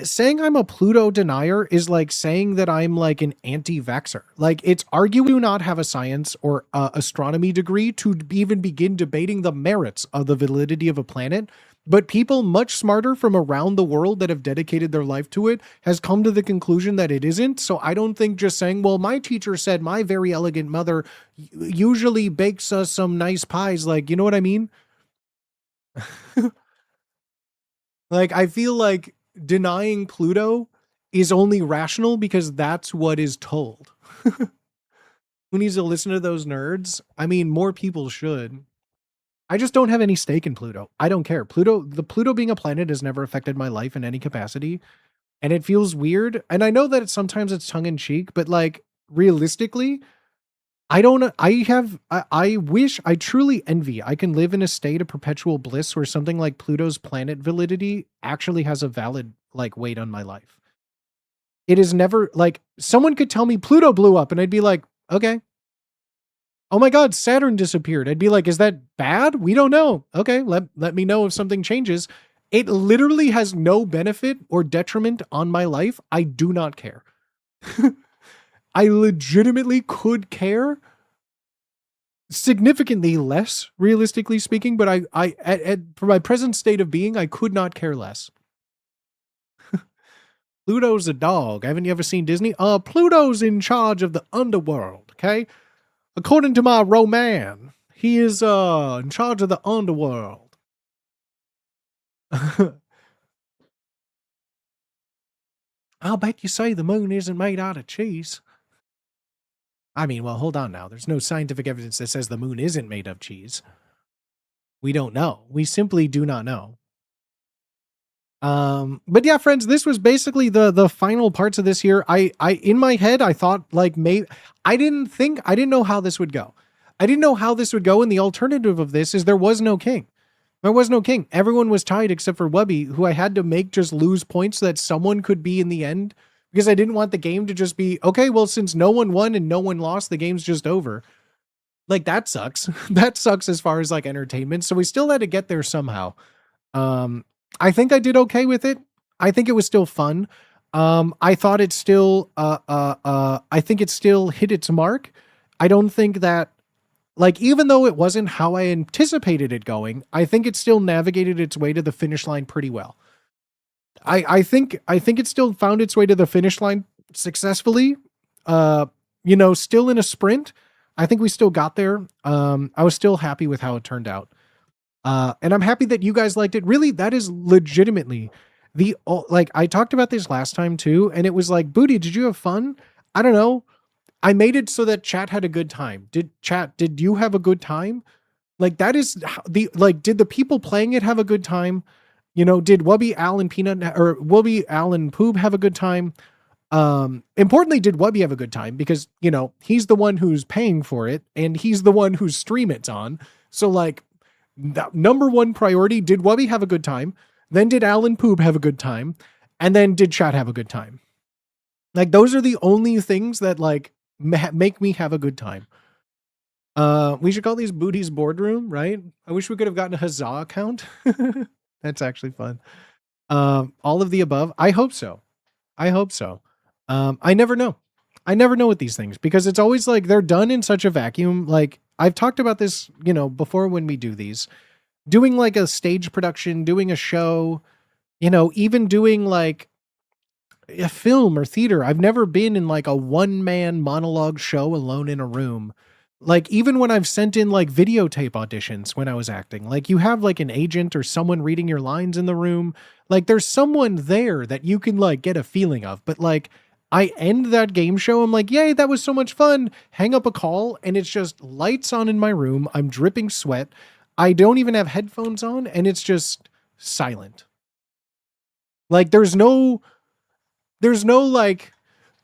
saying I'm a Pluto denier is like saying that I'm like an anti-vaxxer. Like, it's arguing do not have a science or astronomy degree to even begin debating the merits of the validity of a planet. But people much smarter from around the world that have dedicated their life to it has come to the conclusion that it isn't. So I don't think just saying, well, my teacher said my very elegant mother usually bakes us some nice pies. Like, you know what I mean? Like, I feel like denying Pluto is only rational because that's what is told. Who needs to listen to those nerds? I mean, more people should. I just don't have any stake in Pluto. I don't care. The Pluto being a planet has never affected my life in any capacity. And it feels weird. And I know that sometimes it's tongue in cheek, but like realistically, I wish, I truly envy, I can live in a state of perpetual bliss where something like Pluto's planet validity actually has a valid like weight on my life. It is never like someone could tell me Pluto blew up and I'd be like, okay. Oh my God, Saturn disappeared. I'd be like, is that bad? We don't know. Okay, let me know if something changes. It literally has no benefit or detriment on my life. I do not care. I legitimately could care significantly less, realistically speaking, but for my present state of being, I could not care less. Pluto's a dog. Haven't you ever seen Disney? Pluto's in charge of the underworld, okay? According to my Roman, he is in charge of the underworld. I'll bet you say the moon isn't made out of cheese. I mean, well, hold on now. There's no scientific evidence that says the moon isn't made of cheese. We don't know. We simply do not know. But yeah, friends, this was basically the final parts of this here. I in my head, I thought like maybe I didn't know how this would go. I didn't know how this would go, and the alternative of this is there was no king. There was no king. Everyone was tied except for Wubby, who I had to make just lose points so that someone could be in the end, because I didn't want the game to just be, okay, well, since no one won and no one lost, the game's just over. Like, that sucks. That sucks as far as like entertainment. So we still had to get there somehow. I think I did okay with it. I think it was still fun. I thought it still, I think it still hit its mark. I don't think that, like, even though it wasn't how I anticipated it going, I think it still navigated its way to the finish line pretty well. I think it still found its way to the finish line successfully. Still in a sprint. I think we still got there. I was still happy with how it turned out. And I'm happy that you guys liked it. Really, that is legitimately like, I talked about this last time too, and it was like, Booty, did you have fun? I don't know. I made it so that chat had a good time. Did you have a good time? Like, that is did the people playing it have a good time? Did Wubby, Al, and Wubby, Al, and Poob have a good time? Importantly, did Wubby have a good time? Because, he's the one who's paying for it, and he's the one whose stream it's on. So, like, number one priority, did Wubby have a good time? Then did Al and Poob have a good time? And then did chat have a good time? Like, those are the only things that, like, make me have a good time. We should call these Booty's Boardroom, right? I wish we could have gotten a Huzzah account. That's actually fun. All of the above. I hope so. I never know. I never know with these things, because it's always like they're done in such a vacuum. Like, I've talked about this, before when we do these, doing like a stage production, doing a show, even doing like a film or theater. I've never been in like a one-man monologue show alone in a room. Like, even when I've sent in like videotape auditions when I was acting, like, you have like an agent or someone reading your lines in the room. Like, there's someone there that you can like get a feeling of. But like, I end that game show, I'm like, yay, that was so much fun. Hang up a call, and it's just lights on in my room. I'm dripping sweat. I don't even have headphones on, and it's just silent. Like, there's no like,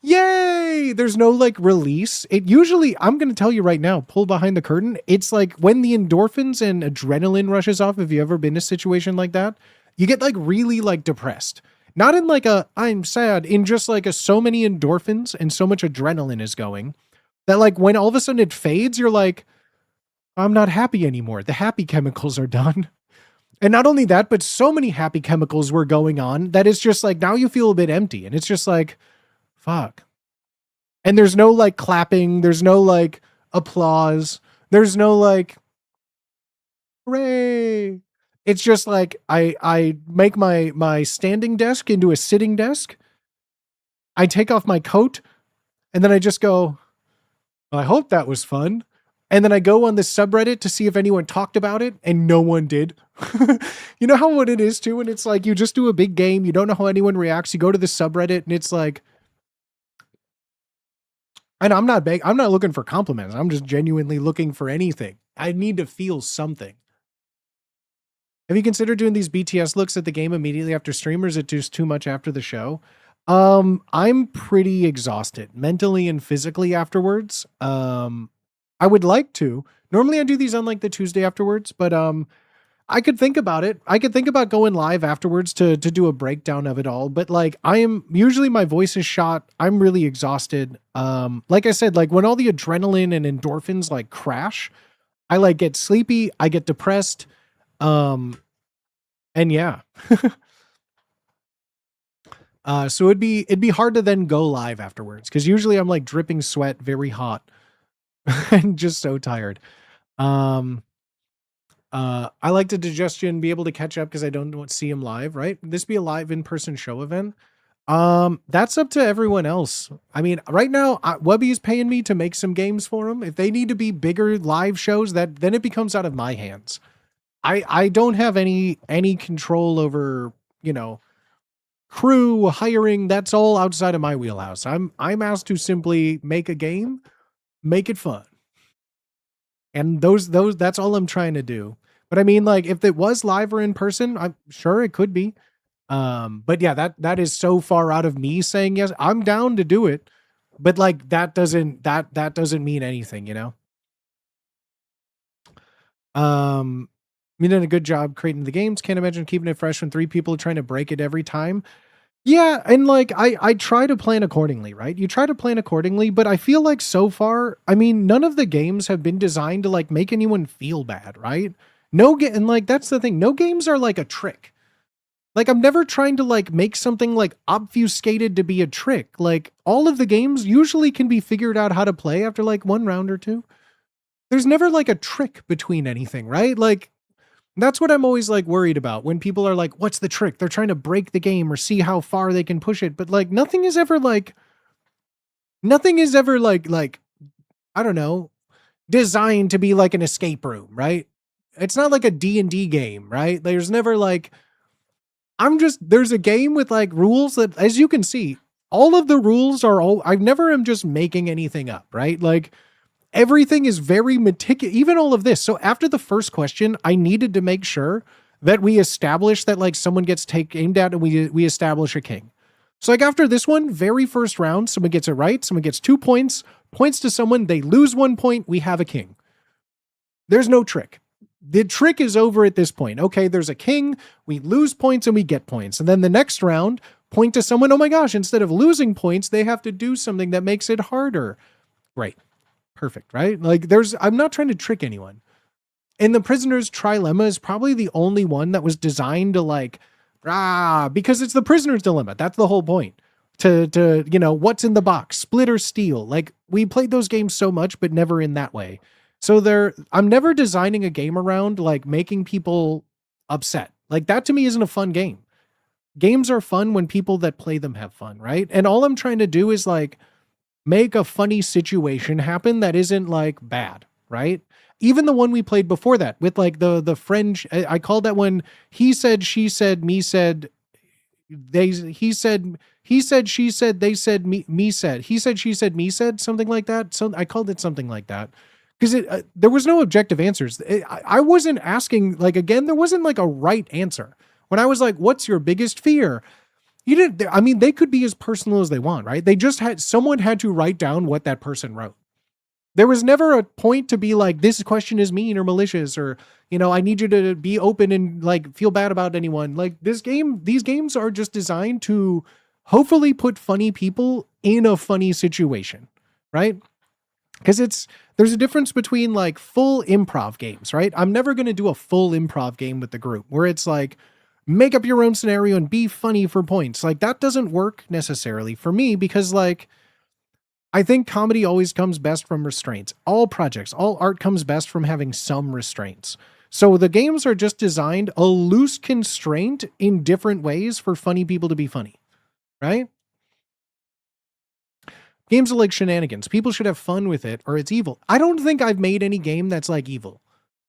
yay, there's no like release. It usually, I'm going to tell you right now, pull behind the curtain. It's like when the endorphins and adrenaline rushes off. If you ever been in a situation like that, you get like really like depressed. Not in like a, I'm sad, in just like so many endorphins and so much adrenaline is going that like when all of a sudden it fades, you're like, I'm not happy anymore. The happy chemicals are done. And not only that, but so many happy chemicals were going on that it's just like, now you feel a bit empty. And it's just like, fuck. And there's no like clapping. There's no like applause. There's no like, hooray. It's just like, I make my standing desk into a sitting desk. I take off my coat and then I just go, well, I hope that was fun. And then I go on the subreddit to see if anyone talked about it, and no one did. You know how what it is too? And it's like, you just do a big game. You don't know how anyone reacts. You go to the subreddit and it's like, and I'm not looking for compliments. I'm just genuinely looking for anything. I need to feel something. Have you considered doing these BTS looks at the game immediately after stream, or is it just too much after the show? I'm pretty exhausted mentally and physically afterwards. I would like to. Normally I do these on like the Tuesday afterwards, but I could think about it. I could think about going live afterwards to do a breakdown of it all, but like I am usually my voice is shot. I'm really exhausted. Like I said, like when all the adrenaline and endorphins like crash, I like get sleepy, I get depressed. And yeah. So it'd be hard to then go live afterwards, because usually I'm like dripping sweat, very hot, and just so tired. I like to digestion, be able to catch up because I don't see him live, right? This be a live in-person show event. That's up to everyone else. I mean, right now, Webby is paying me to make some games for him. If they need to be bigger live shows, then it becomes out of my hands. I don't have any control over, you know, crew hiring. That's all outside of my wheelhouse. I'm asked to simply make a game, make it fun. And that's all I'm trying to do. But I mean, like, if it was live or in person, I'm sure it could be. But yeah, that is so far out of me saying yes. I'm down to do it, but like that doesn't mean anything, you know? You did a good job creating the games. Can't imagine keeping it fresh when 3 people are trying to break it every time. Yeah, and like I try to plan accordingly, right? You try to plan accordingly, but I feel like so far, I mean, none of the games have been designed to like make anyone feel bad, right? And like that's the thing. No games are like a trick. Like I'm never trying to like make something like obfuscated to be a trick. Like all of the games usually can be figured out how to play after like 1 round or 2. There's never like a trick between anything, right? Like that's what I'm always like worried about when people are like, what's the trick? They're trying to break the game or see how far they can push it. But like nothing is ever like, I don't know, designed to be like an escape room, right? It's not like a D&D game, right? There's never like, there's a game with like rules that, as you can see, all of the rules are I never am just making anything up, right? Like, everything is very meticulous, even all of this. So after the first question, I needed to make sure that we establish that like someone gets aimed at and we establish a king. So like after this one, very first round, someone gets it right. Someone gets 2 points to someone. They lose 1 point. We have a king. There's no trick. The trick is over at this point. Okay, there's a king. We lose points and we get points. And then the next round, point to someone. Oh my gosh, instead of losing points, they have to do something that makes it harder. Right. Perfect, right? Like I'm not trying to trick anyone. And the Prisoner's Trilemma is probably the only one that was designed to like, because it's the Prisoner's Dilemma. That's the whole point. To you know, what's in the box, split or steal. Like we played those games so much, but never in that way. So I'm never designing a game around like making people upset. Like that to me isn't a fun game. Games are fun when people that play them have fun, right? And all I'm trying to do is like, make a funny situation happen that isn't like bad, right? Even the one we played before that with like the French, I called that one, he said, she said, me said, he said, she said, they said, me said, he said, she said, me said, something like that. So I called it something like that because there was no objective answers. I wasn't asking, like, again, there wasn't like a right answer. When I was like, what's your biggest fear? They could be as personal as they want, right? Someone had to write down what that person wrote. There was never a point to be like, this question is mean or malicious, or, you know, I need you to be open and like feel bad about anyone. Like these games are just designed to hopefully put funny people in a funny situation, right? Because there's a difference between like full improv games, right? I'm never going to do a full improv game with the group where it's like make up your own scenario and be funny for points. Like that doesn't work necessarily for me because like I think comedy always comes best from restraints. All projects, all art comes best from having some restraints. So the games are just designed a loose constraint in different ways for funny people to be funny, right? Games are like shenanigans. People should have fun with it or it's evil. I don't think I've made any game that's like evil,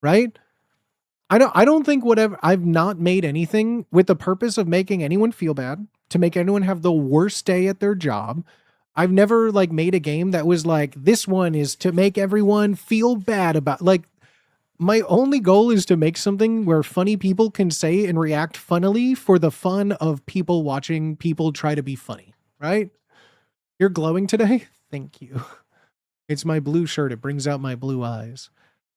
right? I don't think whatever I've not made anything with the purpose of making anyone feel bad, to make anyone have the worst day at their job. I've never like made a game that was like this one is to make everyone feel bad about like my only goal is to make something where funny people can say and react funnily for the fun of people watching people try to be funny, right? You're glowing today? Thank you. It's my blue shirt. It brings out my blue eyes.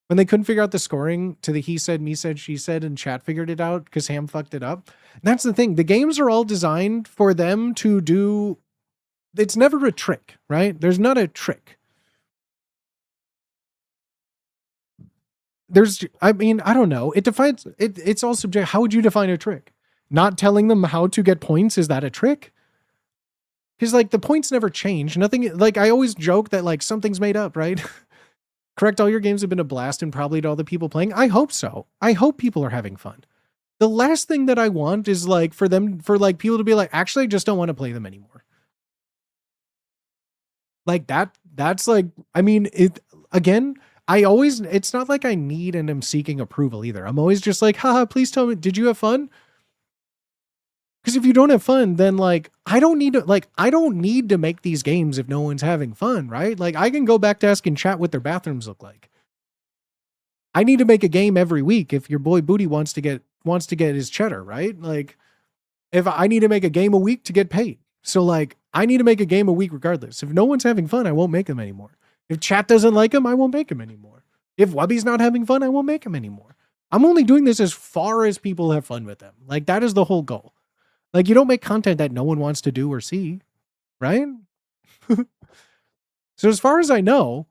When they couldn't figure out the scoring to the he said, me said, she said, and chat figured it out because Ham fucked it up. And that's the thing. The games are all designed for them to do. It's never a trick, right? There's not a trick. I mean, I don't know. It defines it. It's all subject. How would you define a trick? Not telling them how to get points. Is that a trick? Because like the points never change. Nothing, like I always joke that like something's made up, right? Correct. All your games have been a blast and probably to all the people playing. I hope so. I hope people are having fun. The last thing that I want is like for people to be like, actually, I just don't want to play them anymore. Like that's like, I mean, it's not like I need and am seeking approval either. I'm always just like, haha, please tell me, did you have fun? Because if you don't have fun, then like I don't need to make these games if no one's having fun, right? Like I can go back to ask and chat what their bathrooms look like. I need to make a game every week if your boy Booty wants to get his cheddar, right? Like if I need to make a game a week to get paid. So like I need to make a game a week regardless. If no one's having fun, I won't make them anymore. If chat doesn't like them, I won't make them anymore. If Wubby's not having fun, I won't make them anymore. I'm only doing this as far as people have fun with them. Like that is the whole goal. Like you don't make content that no one wants to do or see, right? So as far as I know,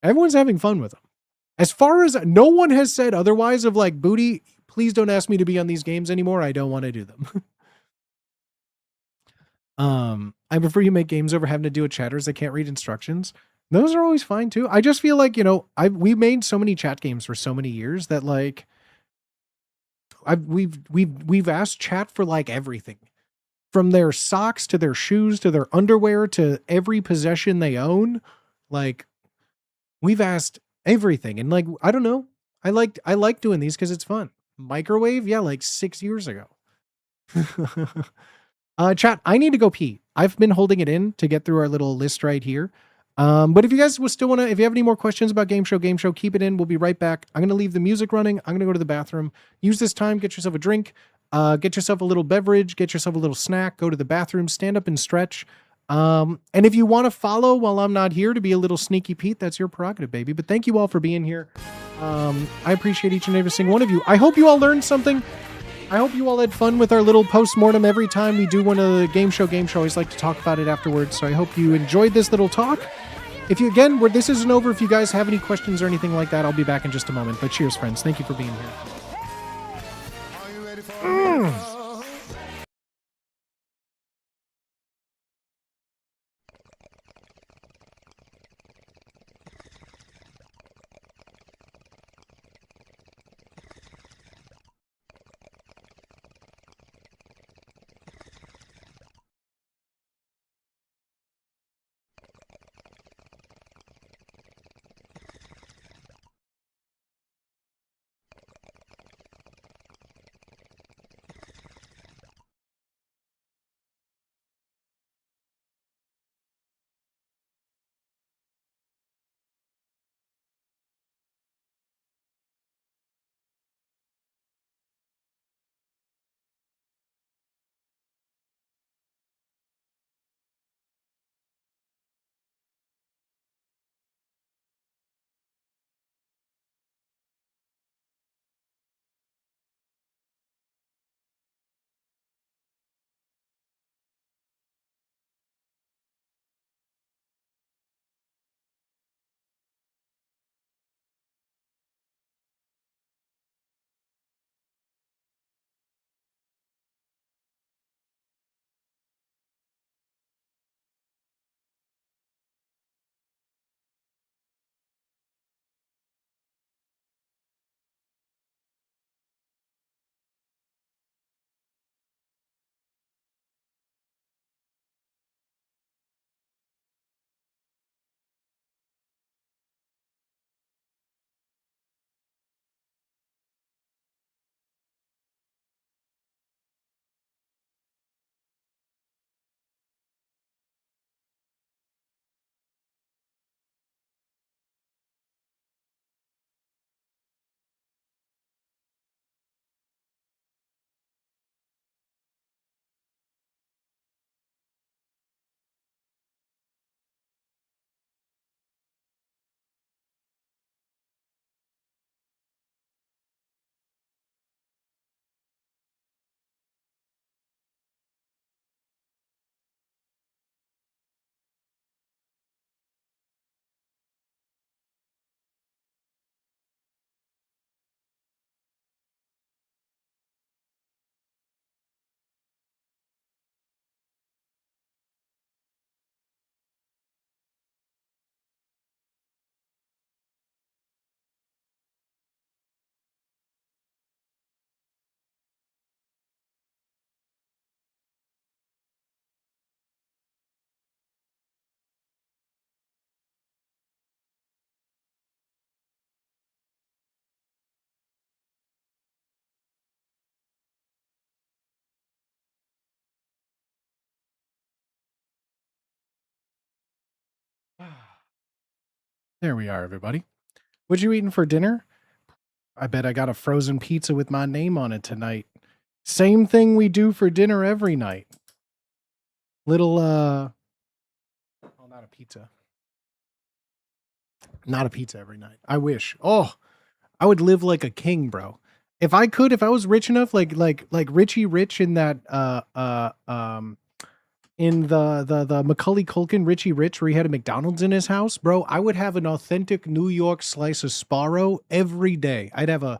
everyone's having fun with them. As far as no one has said otherwise of like, Booty, please don't ask me to be on these games anymore. I don't want to do them. I prefer you make games over having to deal with chatters that can't read instructions. Those are always fine too. I just feel like, we made so many chat games for so many years that like we've asked chat for like everything. From their socks to their shoes to their underwear to every possession they own. Like we've asked everything. And like, I don't know. I like doing these because it's fun. Microwave? Yeah, like 6 years ago. Chat, I need to go pee. I've been holding it in to get through our little list right here. But if you guys will still want to, if you have any more questions about Game Show, keep it in. We'll be right back. I'm going to leave the music running. I'm going to go to the bathroom. Use this time, get yourself a drink, get yourself a little beverage, get yourself a little snack, go to the bathroom, stand up and stretch. And if you want to follow while I'm not here to be a little sneaky Pete, that's your prerogative, baby. But thank you all for being here. I appreciate each and every single one of you. I hope you all learned something. I hope you all had fun with our little post-mortem. Every time we do one of the Game Show, I always like to talk about it afterwards. So I hope you enjoyed this little talk. If you, again, this isn't over, if you guys have any questions or anything like that, I'll be back in just a moment. But cheers, friends. Thank you for being here. There we are, everybody. What you eating for dinner? I bet I got a frozen pizza with my name on it tonight. Same thing we do for dinner every night. Little, oh, not a pizza. Not a pizza every night. I wish. Oh, I would live like a king, bro. If I could, if I was rich enough, like Richie Rich in that, in the Macaulay Culkin Richie Rich, where he had a McDonald's in his house, bro, I would have an authentic New York slice of Sparrow every day. I'd have an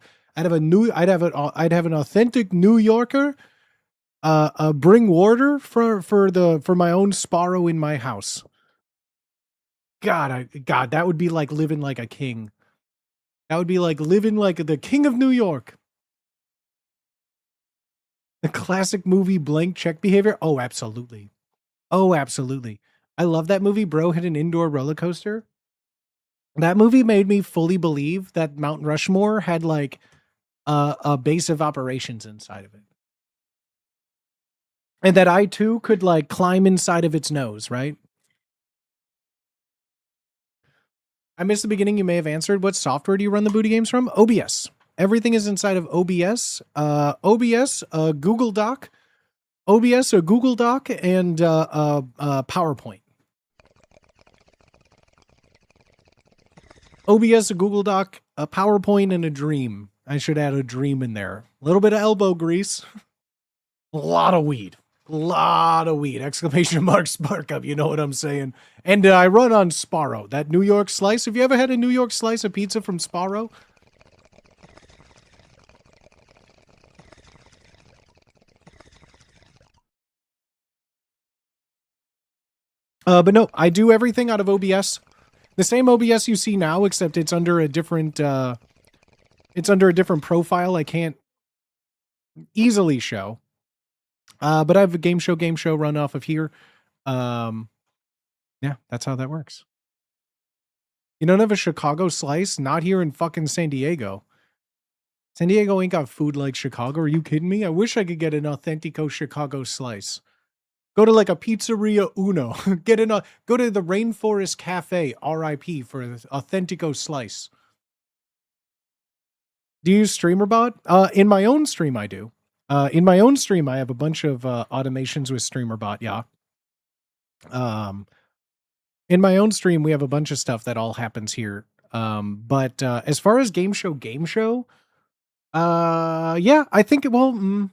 authentic New Yorker. Bring water for my own Sparrow in my house. God, that would be like living like a king. That would be like living like the king of New York. The classic movie Blank Check Behavior. Oh, absolutely. Oh, absolutely. I love that movie. Bro hit an indoor roller coaster. That movie made me fully believe that Mount Rushmore had like a base of operations inside of it. And that I too could like climb inside of its nose, right? I missed the beginning. You may have answered. What software do you run the booty games from? OBS. Everything is inside of OBS. OBS, Google Doc. OBS, a Google Doc, and PowerPoint. OBS, a Google Doc, a PowerPoint, and a Dream. I should add a Dream in there. A little bit of elbow grease. A lot of weed. Exclamation mark, spark up. You know what I'm saying? And I run on Sparrow. That New York slice. Have you ever had a New York slice of pizza from Sparrow? But no, I do everything out of OBS. The same OBS you see now, except it's under a different profile I can't easily show. But I have a game show run off of here. Yeah, that's how that works. You don't have a Chicago slice? Not here in fucking San Diego. San Diego ain't got food like Chicago. Are you kidding me? I wish I could get an Authentico Chicago slice. Go to like a Pizzeria Uno. Go to the Rainforest Cafe, RIP, for an Authentico slice. Do you use StreamerBot? In my own stream, I do. In my own stream, I have a bunch of automations with StreamerBot, yeah. In my own stream, we have a bunch of stuff that all happens here. But as far as Game Show, yeah, I think, well,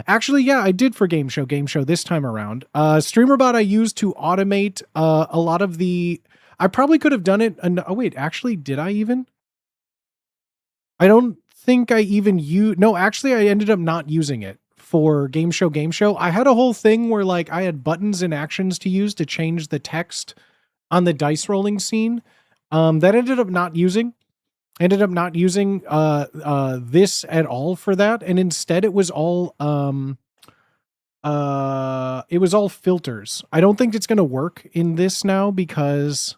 actually, yeah, I did for Game Show this time around. StreamerBot I used to automate a lot of the, I probably could have done it, oh wait, actually, did I even? I don't think I even no, actually I ended up not using it for Game Show. I had a whole thing where like I had buttons and actions to use to change the text on the dice rolling scene. That ended up not using this at all for that, and instead it was all filters. I don't think it's going to work in this now because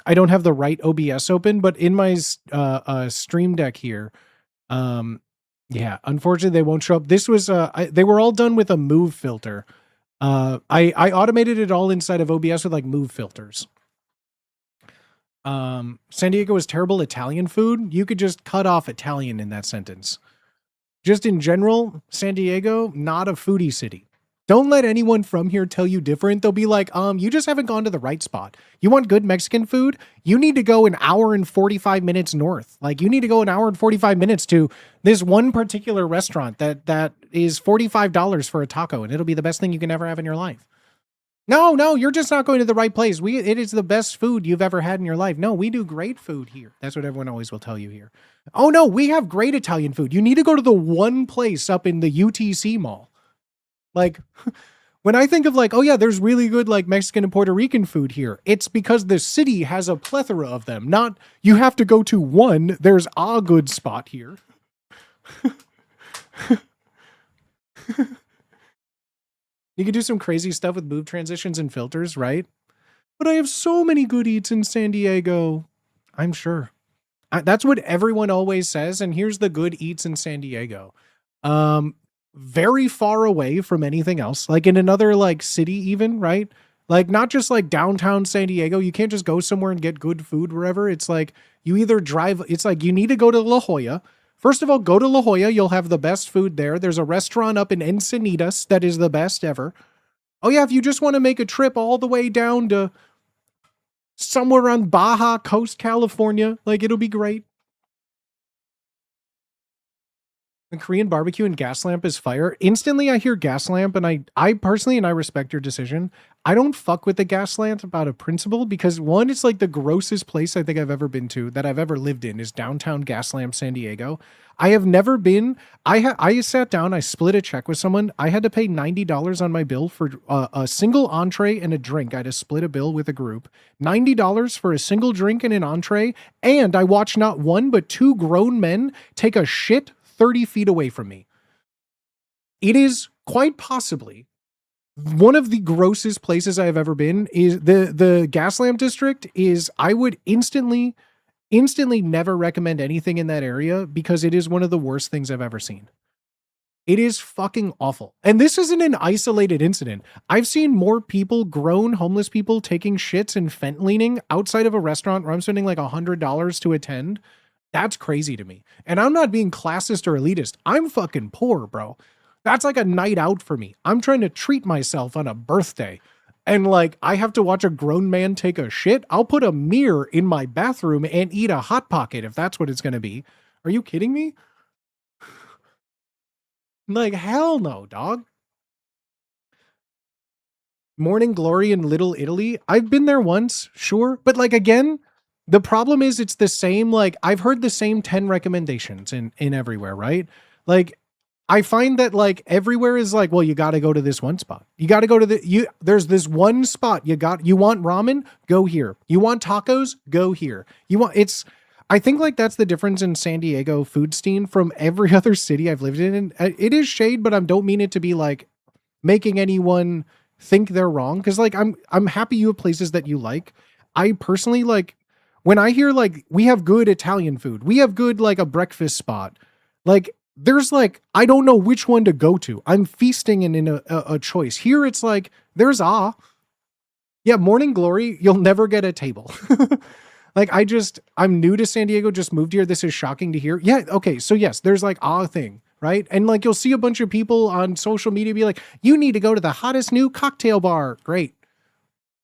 I don't have the right OBS open, but in my Stream Deck here, yeah, unfortunately they won't show up. This was they were all done with a move filter. I automated it all inside of OBS with like move filters. San Diego is terrible Italian food. You could just cut off Italian in that sentence. Just in general, San Diego, not a foodie city. Don't let anyone from here tell you different. They'll be like, you just haven't gone to the right spot. You want good Mexican food? You need to go an hour and 45 minutes north. Like, you need to go an hour and 45 minutes to this one particular restaurant that is $45 for a taco, and it'll be the best thing you can ever have in your life. No, you're just not going to the right place. It is the best food you've ever had in your life. No, we do great food here. That's what everyone always will tell you here. Oh no, we have great Italian food. You need to go to the one place up in the UTC mall. Like, when I think of like, oh yeah, there's really good like Mexican and Puerto Rican food here, it's because the city has a plethora of them. Not, you have to go to one, there's a good spot here. You could do some crazy stuff with move transitions and filters, right? But I have so many good eats in San Diego. I'm sure. That's what everyone always says, and here's the good eats in San Diego. Very far away from anything else, like in another like city even, right? Like, not just like downtown San Diego. You can't just go somewhere and get good food wherever. It's like you either drive, it's like you need to go to La Jolla. First of all, go to La Jolla. You'll have the best food there. There's a restaurant up in Encinitas that is the best ever. Oh, yeah, if you just want to make a trip all the way down to somewhere on Baja Coast, California, like, it'll be great. The Korean barbecue and gas lamp is fire. Instantly, I hear gas lamp, and I personally, and I respect your decision. I don't fuck with the gas lamp out of principle because one, it's like the grossest place I think I've ever been to that I've ever lived in is downtown Gaslamp, San Diego. I have never been. I sat down, I split a check with someone. I had to pay $90 on my bill for a single entree and a drink. I had to split a bill with a group. $90 for a single drink and an entree, and I watched not one but two grown men take a shit 30 feet away from me. It is quite possibly one of the grossest places I have ever been. Is the Gaslamp district is, I would instantly never recommend anything in that area because it is one of the worst things I've ever seen. It is fucking awful. And this isn't an isolated incident. I've seen more people, grown homeless people, taking shits and fentanyling outside of a restaurant where I'm spending like $100 to attend. That's crazy to me. And I'm not being classist or elitist. I'm fucking poor, bro. That's like a night out for me. I'm trying to treat myself on a birthday. And like, I have to watch a grown man take a shit. I'll put a mirror in my bathroom and eat a Hot Pocket if that's what it's going to be. Are you kidding me? Like, hell no, dog. Morning Glory in Little Italy. I've been there once, sure. But like, again, the problem is it's the same, like, I've heard the same 10 recommendations in everywhere, right? Like, I find that like everywhere is like, well, you got to go to this one spot. You got to go to there's this one spot. You want ramen? Go here. You want tacos? Go here. I think like that's the difference in San Diego food scene from every other city I've lived in. And it is shade, but I don't mean it to be like making anyone think they're wrong. Cause like, I'm happy you have places that you like. I personally like, when I hear like we have good Italian food, we have good like a breakfast spot, like there's like, I don't know which one to go to. I'm feasting and in a choice. Here it's like, there's yeah, Morning Glory, you'll never get a table. Like I'm new to San Diego, just moved here. This is shocking to hear. Yeah, okay, so yes, there's like thing, right? And like you'll see a bunch of people on social media be like, you need to go to the hottest new cocktail bar. Great.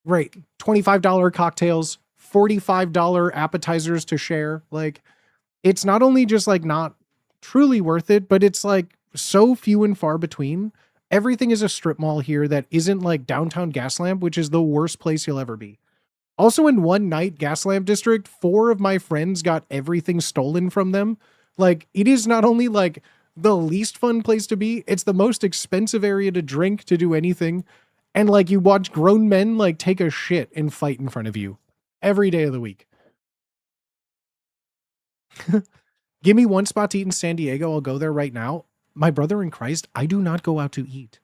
$25 cocktails, $45 appetizers to share. Like, it's not only just like not truly worth it, but it's like so few and far between. Everything is a strip mall here that isn't like downtown Gaslamp, which is the worst place you'll ever be. Also, in one night, Gaslamp district, 4 of my friends got everything stolen from them. Like, it is not only like the least fun place to be, it's the most expensive area to drink, to do anything. And like, you watch grown men like take a shit and fight in front of you every day of the week. Give me one spot to eat in San Diego. I'll go there right now. My brother in Christ, I do not go out to eat.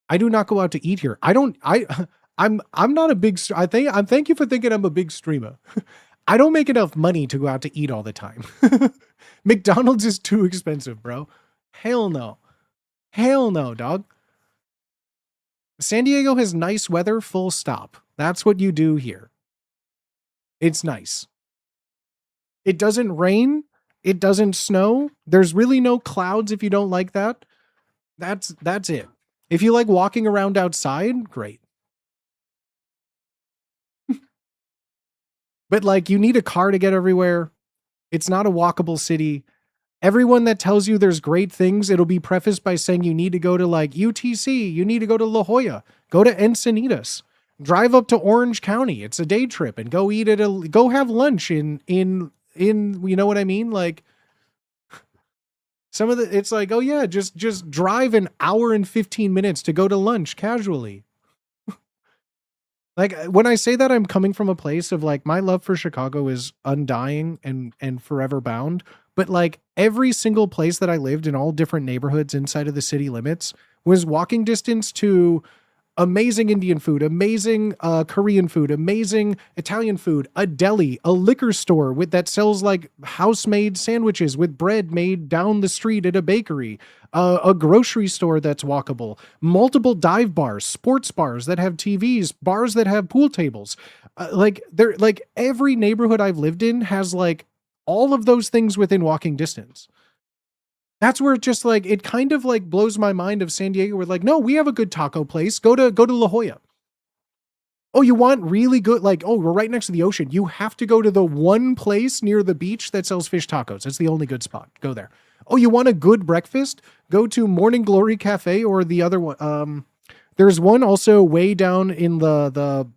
I do not go out to eat here. I'm not a big, thank you for thinking I'm a big streamer. I don't make enough money to go out to eat all the time. McDonald's is too expensive, bro. Hell no. Hell no, dog. San Diego has nice weather, full stop. That's what you do here. It's nice. It doesn't rain. It doesn't snow. There's really no clouds if you don't like that. That's it. If you like walking around outside, great. But like, you need a car to get everywhere. It's not a walkable city. Everyone that tells you there's great things, it'll be prefaced by saying you need to go to like UTC, you need to go to La Jolla, go to Encinitas, drive up to Orange County. It's a day trip and go have lunch in, you know what I mean? Like it's like, oh yeah, just drive an hour and 15 minutes to go to lunch casually. Like, when I say that, I'm coming from a place of like, my love for Chicago is undying and forever bound. But like every single place that I lived in all different neighborhoods inside of the city limits was walking distance to amazing Indian food, amazing Korean food, amazing Italian food, a deli, a liquor store that sells like house-made sandwiches with bread made down the street at a bakery, a grocery store that's walkable, multiple dive bars, sports bars that have TVs, bars that have pool tables. Like every neighborhood I've lived in has like all of those things within walking distance. That's where it just like, it kind of like blows my mind of San Diego. We're like, no, we have a good taco place. Go to La Jolla. Oh, you want really good, like, oh, we're right next to the ocean. You have to go to the one place near the beach that sells fish tacos. It's the only good spot. Go there. Oh, you want a good breakfast? Go to Morning Glory Cafe or the other one. There's one also way down in the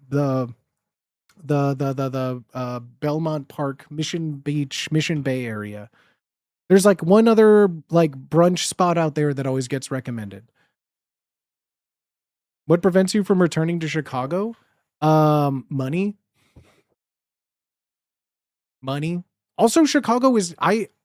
Belmont Park, Mission Beach, Mission Bay area. There's like one other like brunch spot out there that always gets recommended. What prevents you from returning to Chicago? Money. Also, Chicago is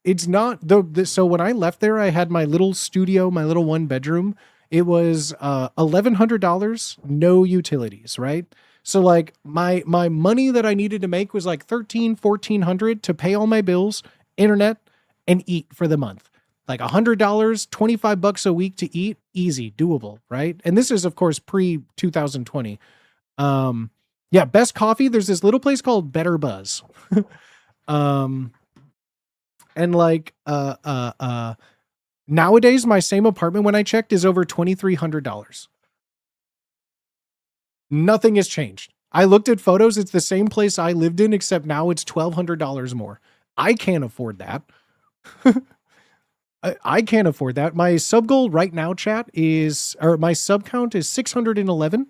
it's not so when I left there, I had my little studio, my little 1-bedroom. It was $1,100, no utilities, right? So like my money that I needed to make was like $1,400 to pay all my bills, internet, and eat for the month. Like $100, $25 a week to eat, easy, doable, right? And this is of course pre 2020. Yeah, best coffee. There's this little place called Better Buzz. And like nowadays my same apartment when I checked is over $2,300. Nothing has changed. I looked at photos, it's the same place I lived in, except now it's $1,200 more. I can't afford that. I can't afford that. My sub goal right now, chat, my sub count is 611.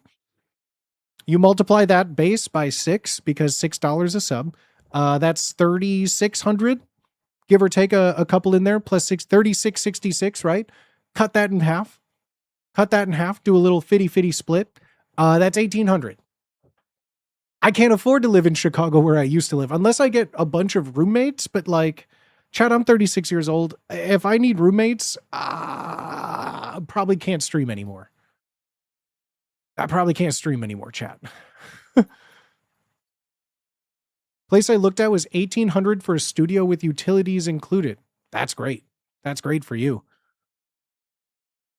You multiply that base by 6 because $6 a sub. That's 3,600, give or take a couple in there, plus 3666, right? Cut that in half. Do a little fitty split. That's 1,800. I can't afford to live in Chicago where I used to live unless I get a bunch of roommates, but like, chat, I'm 36 years old. If I need roommates, probably can't stream anymore. Chat. Place I looked at was 1,800 for a studio with utilities included. That's great. That's great for you.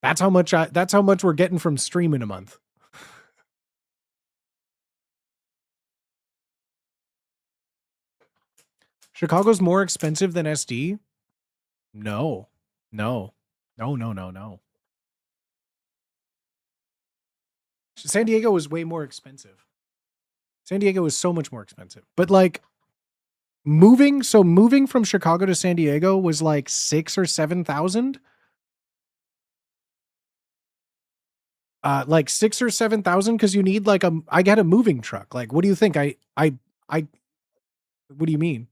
That's how much we're getting from stream in a month. Chicago's more expensive than SD? No. San Diego is way more expensive. San Diego is so much more expensive. But like moving from Chicago to San Diego was like 6,000 or 7,000. Like 6,000 or 7,000 because you need like I got a moving truck. Like, what do you think? What do you mean?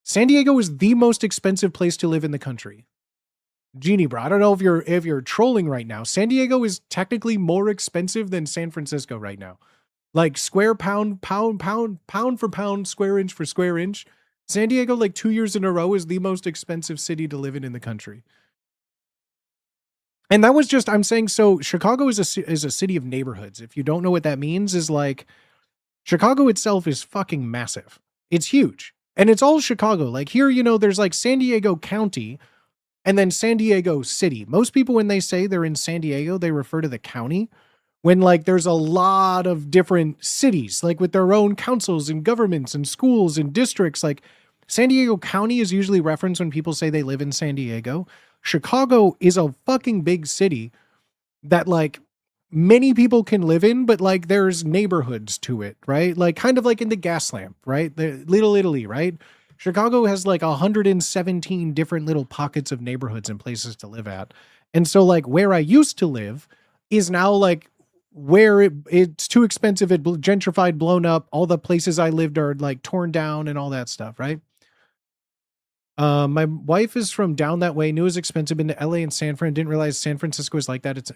San Diego is the most expensive place to live in the country. Genie bro, I don't know if you're trolling right now. San Diego is technically more expensive than San Francisco right now. Like square pound for pound, square inch for square inch. San Diego, like 2 years in a row, is the most expensive city to live in the country. And that was just, I'm saying, so Chicago is a city of neighborhoods. If you don't know what that means, is like Chicago itself is fucking massive. It's huge. And it's all Chicago. Like here, there's like San Diego County and then San Diego City. Most people, when they say they're in San Diego, they refer to the county. When like there's a lot of different cities, like with their own councils and governments and schools and districts. Like San Diego County is usually referenced when people say they live in San Diego. Chicago is a fucking big city that like many people can live in, but like there's neighborhoods to it, right? Like kind of like in the Gaslamp, right? The Little Italy, right? Chicago has like 117 different little pockets of neighborhoods and places to live at. And so like where I used to live is now like where it's too expensive, it gentrified, blown up. All the places I lived are like torn down and all that stuff, right? My wife is from down that way, knew it was expensive, been to LA and San Fran, didn't realize San Francisco is like that.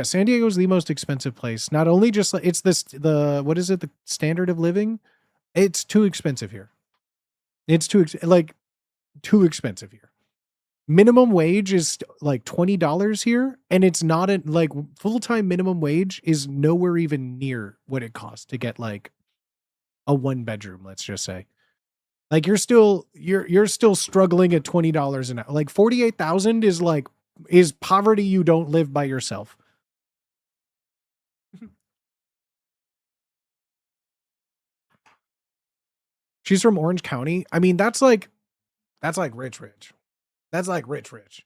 San Diego is the most expensive place. Not only just like, it's what is it? The standard of living. It's too expensive here. It's too expensive here. minimum wage is like $20 here, and it's not like full-time minimum wage is nowhere even near what it costs to get like a 1-bedroom, let's just say. Like you're still struggling at $20 an hour. Like 48,000 is poverty you don't live by yourself. She's from Orange County. I mean, that's like rich. That's like rich.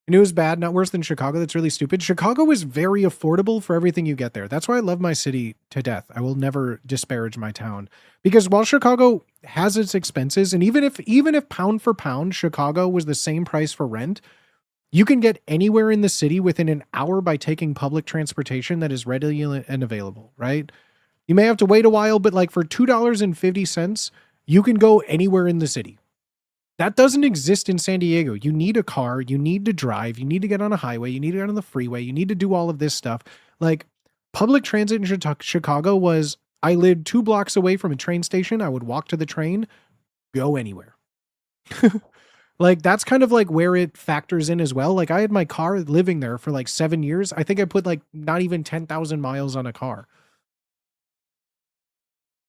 And it was bad, not worse than Chicago. That's really stupid. Chicago is very affordable for everything you get there. That's why I love my city to death. I will never disparage my town, because while Chicago has its expenses, and even if pound for pound Chicago was the same price for rent, you can get anywhere in the city within an hour by taking public transportation that is readily and available, right? You may have to wait a while, but like for $2.50, you can go anywhere in the city. That doesn't exist in San Diego. You need a car, you need to drive, you need to get on a highway, you need to get on the freeway, you need to do all of this stuff. Like public transit in Chicago was, I lived 2 blocks away from a train station. I would walk to the train, go anywhere. Like that's kind of like where it factors in as well. Like I had my car living there for like 7 years. I think I put like not even 10,000 miles on a car.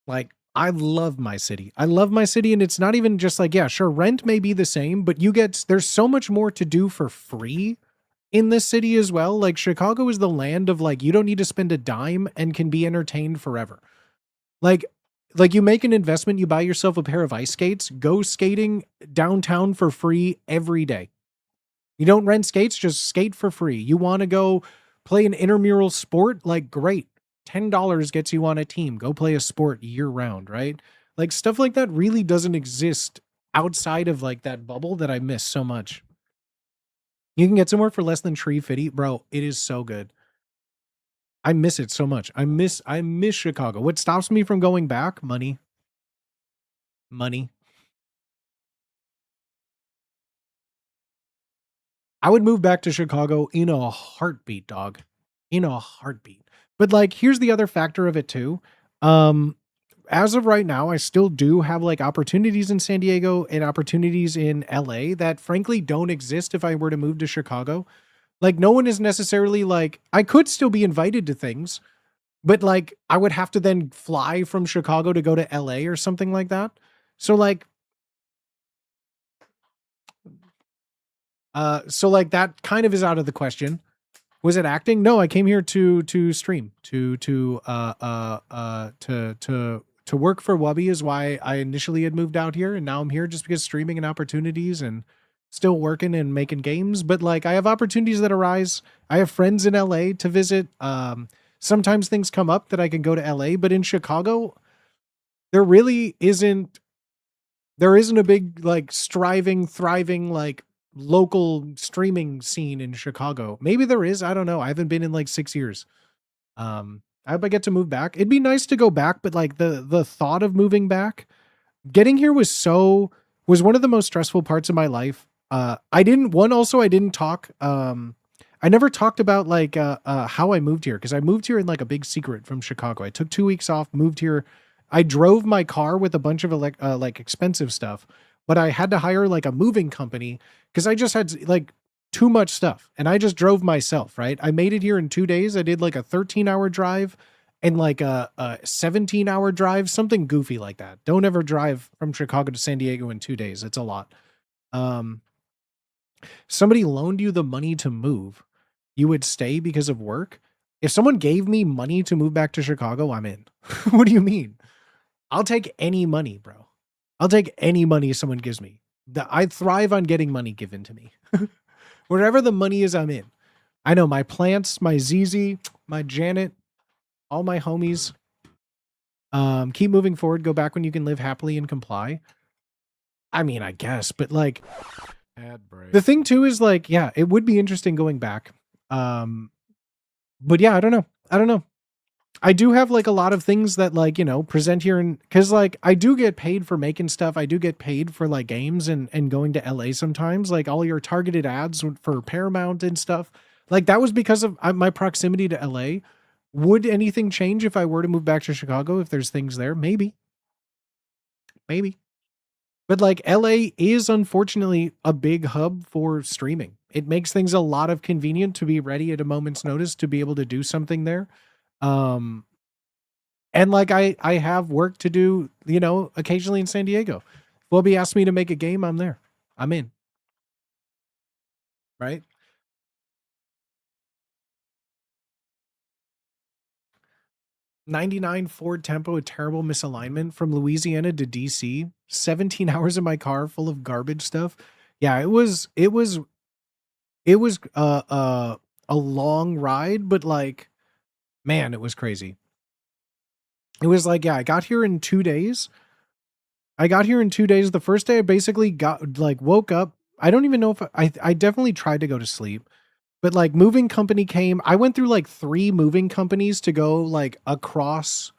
Like I love my city. I love my city. And it's not even just like, yeah, sure, rent may be the same, but there's so much more to do for free in this city as well. Like Chicago is the land of like, you don't need to spend a dime and can be entertained forever. Like you make an investment, you buy yourself a pair of ice skates, go skating downtown for free every day. You don't rent skates, just skate for free. You want to go play an intramural sport? Like, great. $10 gets you on a team. Go play a sport year round, right? Like stuff like that really doesn't exist outside of like that bubble that I miss so much. You can get somewhere for less than Tree Fitty. Bro, it is so good. I miss it so much. I miss Chicago. What stops me from going back? Money. I would move back to Chicago in a heartbeat, dog. In a heartbeat. But like, here's the other factor of it too. As of right now, I still do have like opportunities in San Diego and opportunities in LA that frankly don't exist if I were to move to Chicago. Like no one is necessarily like, I could still be invited to things, but like I would have to then fly from Chicago to go to LA or something like that. So like that kind of is out of the question. Was it acting? No, I came here to stream, to work for Wubby is why I initially had moved out here, and now I'm here just because streaming and opportunities and still working and making games. But like I have opportunities that arise. I have friends in LA to visit. Sometimes things come up that I can go to LA, but in Chicago, there really isn't a big like striving, thriving like local streaming scene in Chicago. Maybe there is. I don't know. I haven't been in like 6 years. I hope I get to move back. It'd be nice to go back, but like the thought of moving back, getting here was one of the most stressful parts of my life. I didn't talk. I never talked about like how I moved here, because I moved here in like a big secret from Chicago. I took 2 weeks off, moved here. I drove my car with a bunch of like expensive stuff, but I had to hire like a moving company because I just had like too much stuff, and I just drove myself, right? I made it here in 2 days. I did like a 13-hour drive and like a 17-hour drive, something goofy like that. Don't ever drive from Chicago to San Diego in 2 days. It's a lot. Somebody loaned you the money to move, you would stay because of work. If someone gave me money to move back to Chicago, I'm in. What do you mean? I'll take any money, bro. I'll take any money someone gives me. I thrive on getting money given to me. Wherever the money is, I'm in. I know my plants, my ZZ, my Janet, all my homies. Keep moving forward. Go back when you can live happily and comply. I mean, I guess, but like, the thing too is like, yeah, it would be interesting going back. But yeah, I don't know. I do have like a lot of things that like, present here, and because like I do get paid for making stuff. I do get paid for like games and going to LA sometimes, like all your targeted ads for Paramount and stuff. Like that was because of my proximity to LA. Would anything change if I were to move back to Chicago? If there's things there, maybe. But like LA is unfortunately a big hub for streaming. It makes things a lot of convenient to be ready at a moment's notice to be able to do something there. Um and like I have work to do, you know, occasionally in San Diego. If Wobby asked me to make a game, I'm there. I'm in. Right? 99 Ford Tempo, a terrible misalignment from Louisiana to DC. 17 hours in my car full of garbage stuff. Yeah, it was a long ride, but like, man, it was crazy. It was like, yeah, I got here in 2 days. The first day I basically got like woke up. I don't even know if I definitely tried to go to sleep, but like moving company came. I went through like 3 moving companies to go like across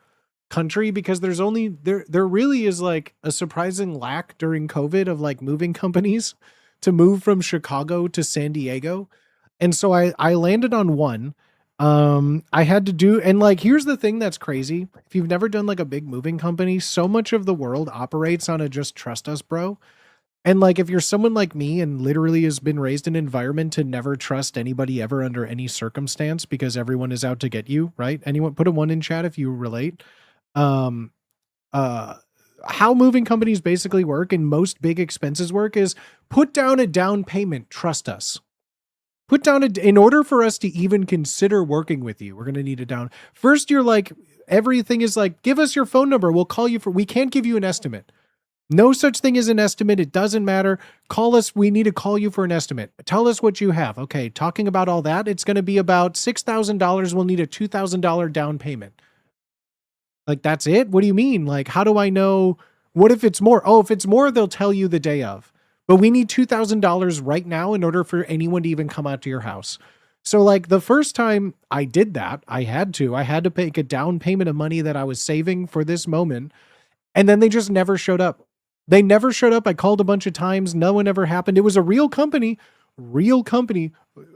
country because there really is like a surprising lack during COVID of like moving companies to move from Chicago to San Diego. And so I landed on one. I had to do, and like here's the thing that's crazy. If you've never done like a big moving company, so much of the world operates on a just trust us, bro. And like if you're someone like me and literally has been raised in an environment to never trust anybody ever under any circumstance because everyone is out to get you, right? Anyone put a 1 in chat if you relate. Um uh how moving companies basically work and most big expenses work is put down a down payment, trust us. Put down in order for us to even consider working with you, we're going to need a down. First, you're like, everything is like, give us your phone number. We'll call you we can't give you an estimate. No such thing as an estimate. It doesn't matter. Call us. We need to call you for an estimate. Tell us what you have. Okay. Talking about all that, it's going to be about $6,000. We'll need a $2,000 down payment. Like, that's it? What do you mean? Like, how do I know? What if it's more? Oh, if it's more, they'll tell you the day of. But we need $2,000 right now in order for anyone to even come out to your house. So like the first time I did that, I had to make a down payment of money that I was saving for this moment. And then they just never showed up. They never showed up. I called a bunch of times. No one ever happened. It was a real company.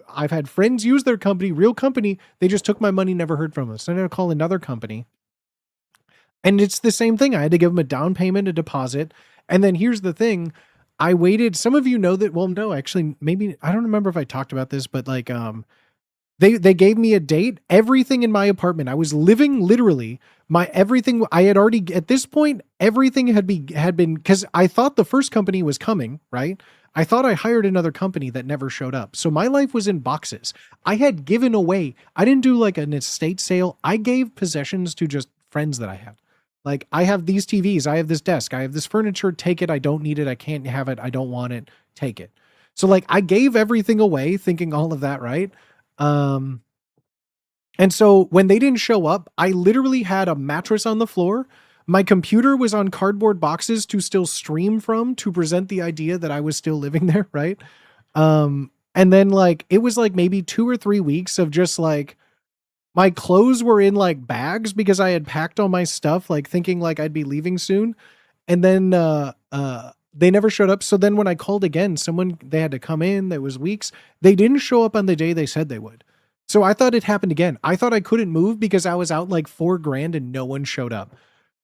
I've had friends use their company, real company. They just took my money, never heard from us. Then I had to call another company. And it's the same thing. I had to give them a down payment, a deposit. And then here's the thing. I waited. Some of you know that. Well, no, actually, maybe I don't remember if I talked about this, but like, they gave me a date, everything in my apartment. I was living literally my everything. I had already, at this point, everything had been, because I thought the first company was coming, right? I thought I hired another company that never showed up. So my life was in boxes. I had given away. I didn't do like an estate sale. I gave possessions to just friends that I had. Like, I have these TVs, I have this desk, I have this furniture, take it, I don't need it, I can't have it, I don't want it, take it. So like I gave everything away thinking all of that, right? And so when they didn't show up, I literally had a mattress on the floor. My computer was on cardboard boxes to still stream from to present the idea that I was still living there, right? And then like it was like maybe 2 or 3 weeks of just like my clothes were in like bags because I had packed all my stuff, like thinking like I'd be leaving soon. And then they never showed up. So then when I called again, they had to come in. That was weeks. They didn't show up on the day they said they would. So I thought it happened again. I thought I couldn't move because I was out like $4,000 and no one showed up.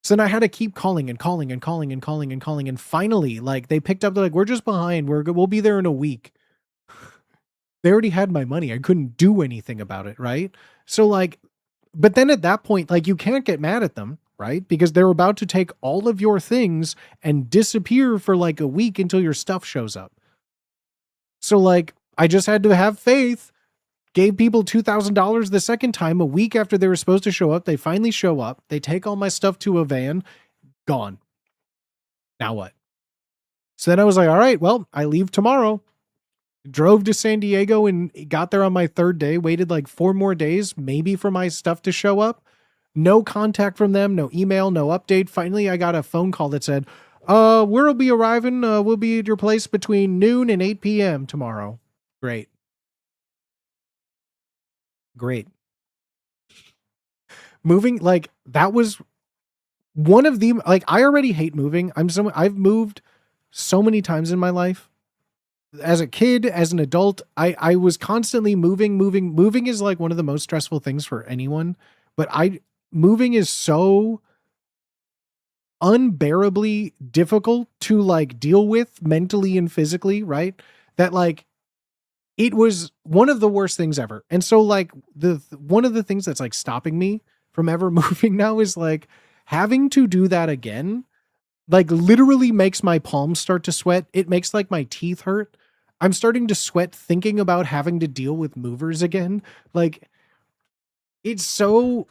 So then I had to keep calling and calling and calling and calling and calling. And finally, like they picked up, they're like, we're just behind. We'll be there in a week. They already had my money. I couldn't do anything about it, right? So like, but then at that point, like you can't get mad at them, right? Because they're about to take all of your things and disappear for like a week until your stuff shows up. So like, I just had to have faith, gave people $2,000 the second time, a week after they were supposed to show up. They finally show up. They take all my stuff to a van, gone. Now what? So then I was like, all right, well, I leave tomorrow. Drove to San Diego and got there on my 3rd day, waited like 4 more days, maybe for my stuff to show up. No contact from them, no email, no update. Finally, I got a phone call that said, we'll be arriving. We'll be at your place between noon and 8 p.m. tomorrow. Great. Moving, like, that was one of the, like, I already hate moving. I've moved so many times in my life. As a kid, as an adult, I was constantly moving. Moving is like one of the most stressful things for anyone, but moving is so unbearably difficult to like deal with mentally and physically, right? That like it was one of the worst things ever. And so like one of the things that's like stopping me from ever moving now is like having to do that again, like literally makes my palms start to sweat. It makes like my teeth hurt. I'm starting to sweat thinking about having to deal with movers again. Like it's so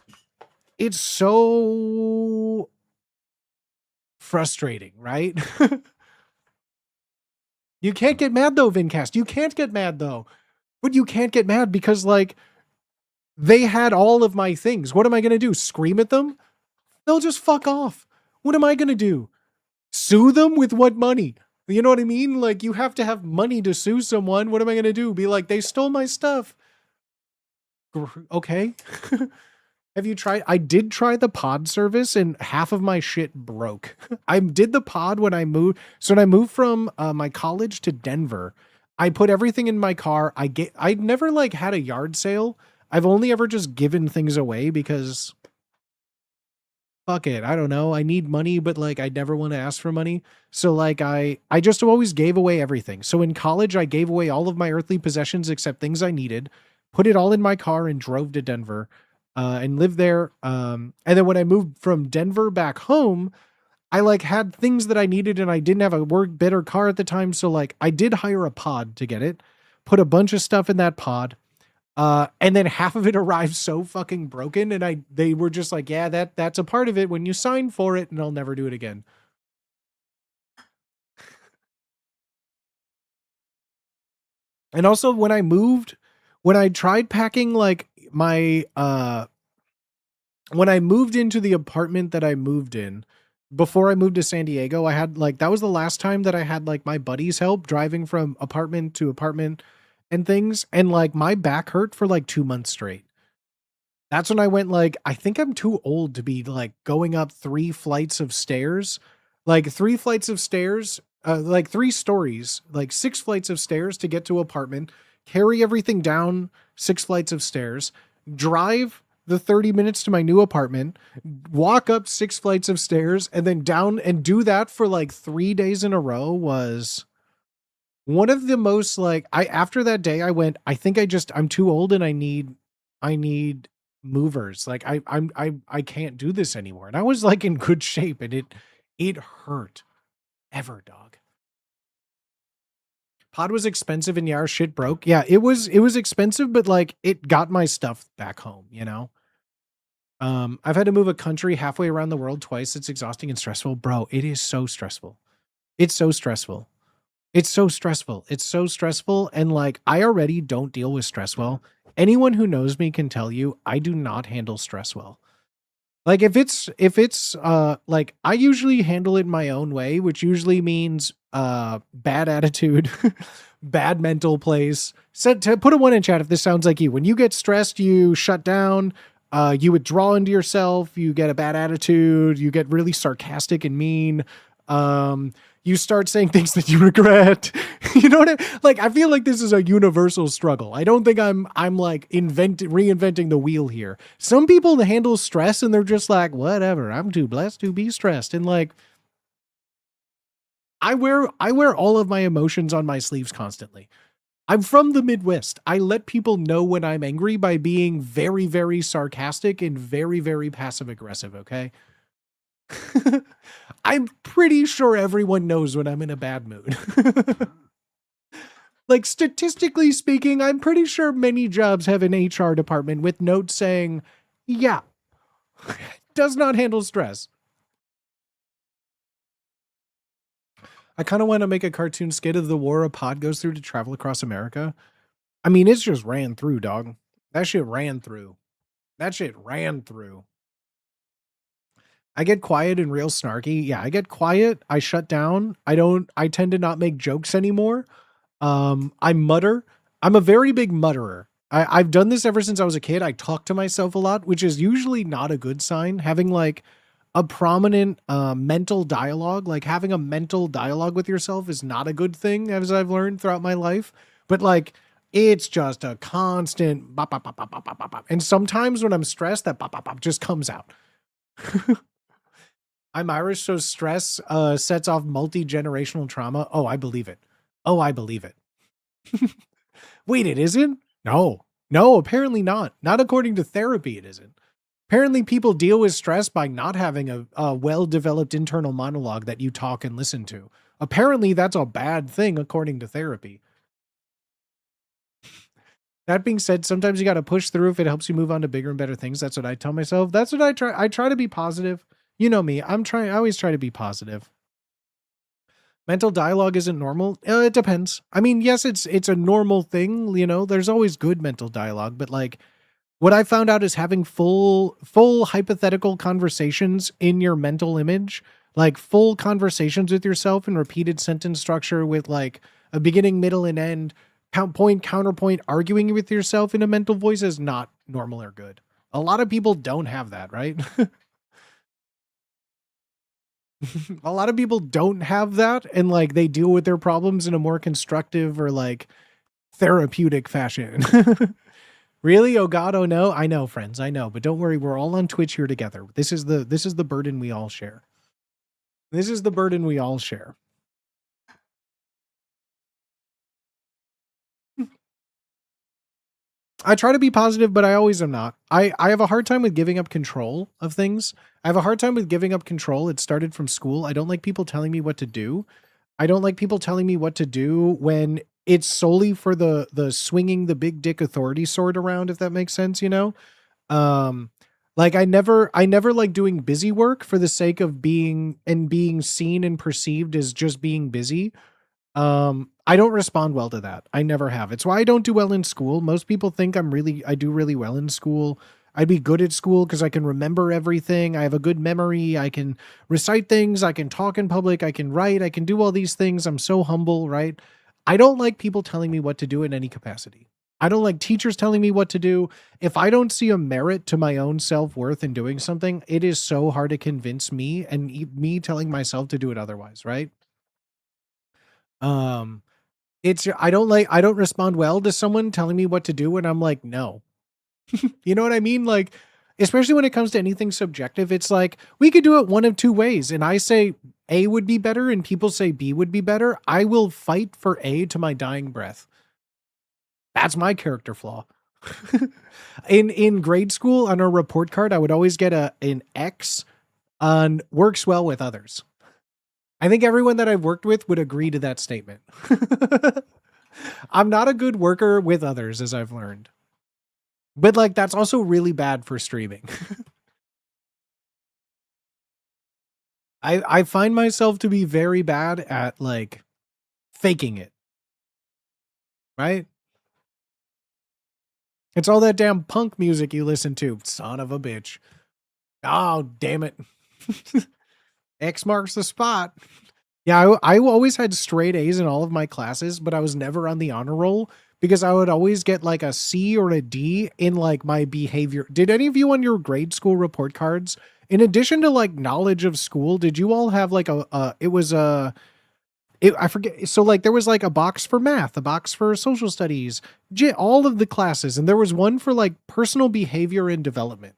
frustrating, right? You can't get mad though, Vincast. You can't get mad though. But you can't get mad because like they had all of my things. What am I going to do? Scream at them? They'll just fuck off. What am I going to do? Sue them with what money? You know what I mean? Like you have to have money to sue someone. What am I going to do? Be like, they stole my stuff. Okay. Have you tried? I did try the pod service and half of my shit broke. I did the pod when I moved. So when I moved from my college to Denver, I put everything in my car. I'd never like had a yard sale. I've only ever just given things away because fuck it. I don't know. I need money, but like I never want to ask for money. So like I just always gave away everything. So in college, I gave away all of my earthly possessions except things I needed, put it all in my car and drove to Denver. And lived there. And then when I moved from Denver back home, I like had things that I needed and I didn't have a better car at the time. So like I did hire a pod to get it, put a bunch of stuff in that pod. And then half of it arrived so fucking broken. And they were just like, yeah, that's a part of it when you sign for it and I'll never do it again. And also when I tried packing like my, when I moved into the apartment that I moved in, before I moved to San Diego, I had like, that was the last time that I had like my buddies help driving from apartment to apartment and things. And like my back hurt for like 2 months straight. That's when I went like, I think I'm too old to be like going up 3 flights of stairs, like 3 flights of stairs, like 3 stories, like 6 flights of stairs to get to apartment, carry everything down 6 flights of stairs, drive the 30 minutes to my new apartment, walk up 6 flights of stairs and then down and do that for like 3 days in a row was one of the most like after that day I went, I think I'm too old and I need movers. Like I can't do this anymore. And I was like in good shape and it hurt ever, dog. Pod was expensive and yeah, shit broke. Yeah, it was expensive, but like it got my stuff back home, you know? I've had to move a country halfway around the world twice. It's exhausting and stressful. Bro, it is so stressful. It's so stressful. It's so stressful. It's so stressful. And like, I already don't deal with stress well. Anyone who knows me can tell you, I do not handle stress well. Like if it's like I usually handle it my own way, which usually means bad attitude, bad mental place. To put a 1 in chat if this sounds like you. When you get stressed, you shut down, you withdraw into yourself, you get a bad attitude, you get really sarcastic and mean. You start saying things that you regret. You know what like I feel like this is a universal struggle. I don't think I'm like reinventing the wheel here. Some people handle stress and they're just like, whatever, I'm too blessed to be stressed. And like I wear all of my emotions on my sleeves constantly. I'm from the Midwest. I let people know when I'm angry by being very, very sarcastic and very, very passive aggressive. Okay. I'm pretty sure everyone knows when I'm in a bad mood. Like statistically speaking, I'm pretty sure many jobs have an HR department with notes saying, yeah, does not handle stress. I kind of want to make a cartoon skit of the war a pod goes through to travel across America. I mean, it's just ran through, dog. That shit ran through. I get quiet and real snarky. Yeah, I get quiet. I shut down. I tend to not make jokes anymore. I mutter. I'm a very big mutterer. I've done this ever since I was a kid. I talk to myself a lot, which is usually not a good sign. Having like a prominent mental dialogue, like having a mental dialogue with yourself is not a good thing, as I've learned throughout my life. But like, it's just a constant bop, bop, bop, bop, bop, bop, bop. And sometimes when I'm stressed, that bop, bop, bop just comes out. I'm Irish, so stress sets off multi-generational trauma. Oh, I believe it. Oh, I believe it. Wait, it isn't? No. No, apparently not. Not according to therapy, it isn't. Apparently, people deal with stress by not having a well-developed internal monologue that you talk and listen to. Apparently, that's a bad thing according to therapy. That being said, sometimes you got to push through if it helps you move on to bigger and better things. That's what I tell myself. That's what I try. I try to be positive. You know me. I always try to be positive. Mental dialogue isn't normal. It depends. I mean, yes, it's a normal thing. You know, there's always good mental dialogue, but like what I found out is having full hypothetical conversations in your mental image, like full conversations with yourself in repeated sentence structure with like a beginning, middle, and end, counterpoint, arguing with yourself in a mental voice is not normal or good. A lot of people don't have that, right? A lot of people don't have that, and like they deal with their problems in a more constructive or like therapeutic fashion. Really? Oh God, oh no. I know, friends, I know, but don't worry, we're all on Twitch here together. This is the burden we all share. This is the burden we all share. I try to be positive, but I always am not. I have a hard time with giving up control of things. I have a hard time with giving up control. It started from school. I don't like people telling me what to do. I don't like people telling me what to do when it's solely for the swinging the big dick authority sword around, if that makes sense, you know? Like I never like doing busy work for the sake of being seen and perceived as just being busy. I don't respond well to that. I never have. It's why I don't do well in school. Most people think I do really well in school. I'd be good at school because I can remember everything. I have a good memory. I can recite things. I can talk in public. I can write. I can do all these things. I'm so humble, right? I don't like people telling me what to do in any capacity. I don't like teachers telling me what to do. If I don't see a merit to my own self-worth in doing something, it is so hard to convince me and me telling myself to do it otherwise, right? I don't respond well to someone telling me what to do and I'm like, no. You know what I mean? Like, especially when it comes to anything subjective, it's like, we could do it one of two ways. And I say A would be better and people say B would be better. I will fight for A to my dying breath. That's my character flaw. In grade school on a report card, I would always get an X on works well with others. I think everyone that I've worked with would agree to that statement. I'm not a good worker with others, as I've learned. But like, that's also really bad for streaming. I find myself to be very bad at like faking it. Right? It's all that damn punk music you listen to. Son of a bitch. Oh, damn it. X marks the spot. Yeah, I always had straight A's in all of my classes, but I was never on the honor roll because I would always get like a C or a D in like my behavior. Did any of you on your grade school report cards, in addition to like knowledge of school, did you all have like I forget. So like there was like a box for math, a box for social studies, all of the classes. And there was one for like personal behavior and development.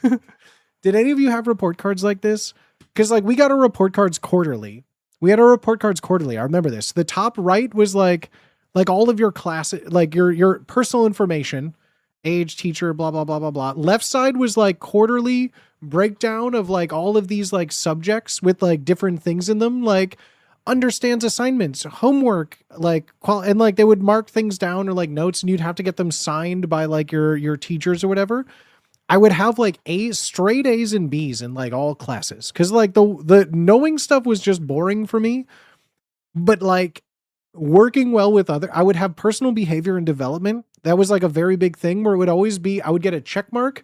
Did any of you have report cards like this? Because like we got our report cards quarterly. I remember this. The top right was like all of your classes, like your personal information, age, teacher, blah, blah, blah, blah, blah. Left side was like quarterly breakdown of like all of these like subjects with like different things in them, like understands assignments, homework, like and like they would mark things down or like notes and you'd have to get them signed by like your teachers or whatever. I would have like straight A's and B's in like all classes. Cause like the knowing stuff was just boring for me, but like working well with I would have personal behavior and development. That was like a very big thing where it would always be, I would get a check mark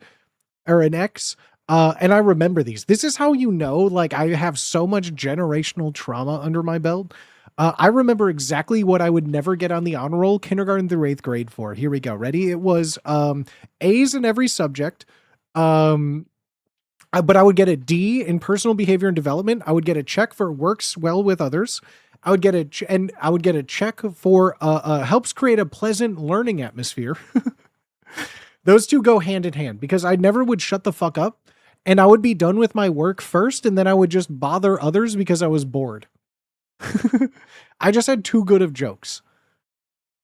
or an X. And I remember these. This is how you know, like I have so much generational trauma under my belt. I remember exactly what I would never get on the honor roll, kindergarten through 8th grade for. Here we go. Ready? It was A's in every subject. But I would get a D in personal behavior and development. I would get a check for works well with others. I would get a check for helps create a pleasant learning atmosphere. Those two go hand in hand because I never would shut the fuck up. and I would be done with my work first, and then I would just bother others because I was bored. I just had too good of jokes.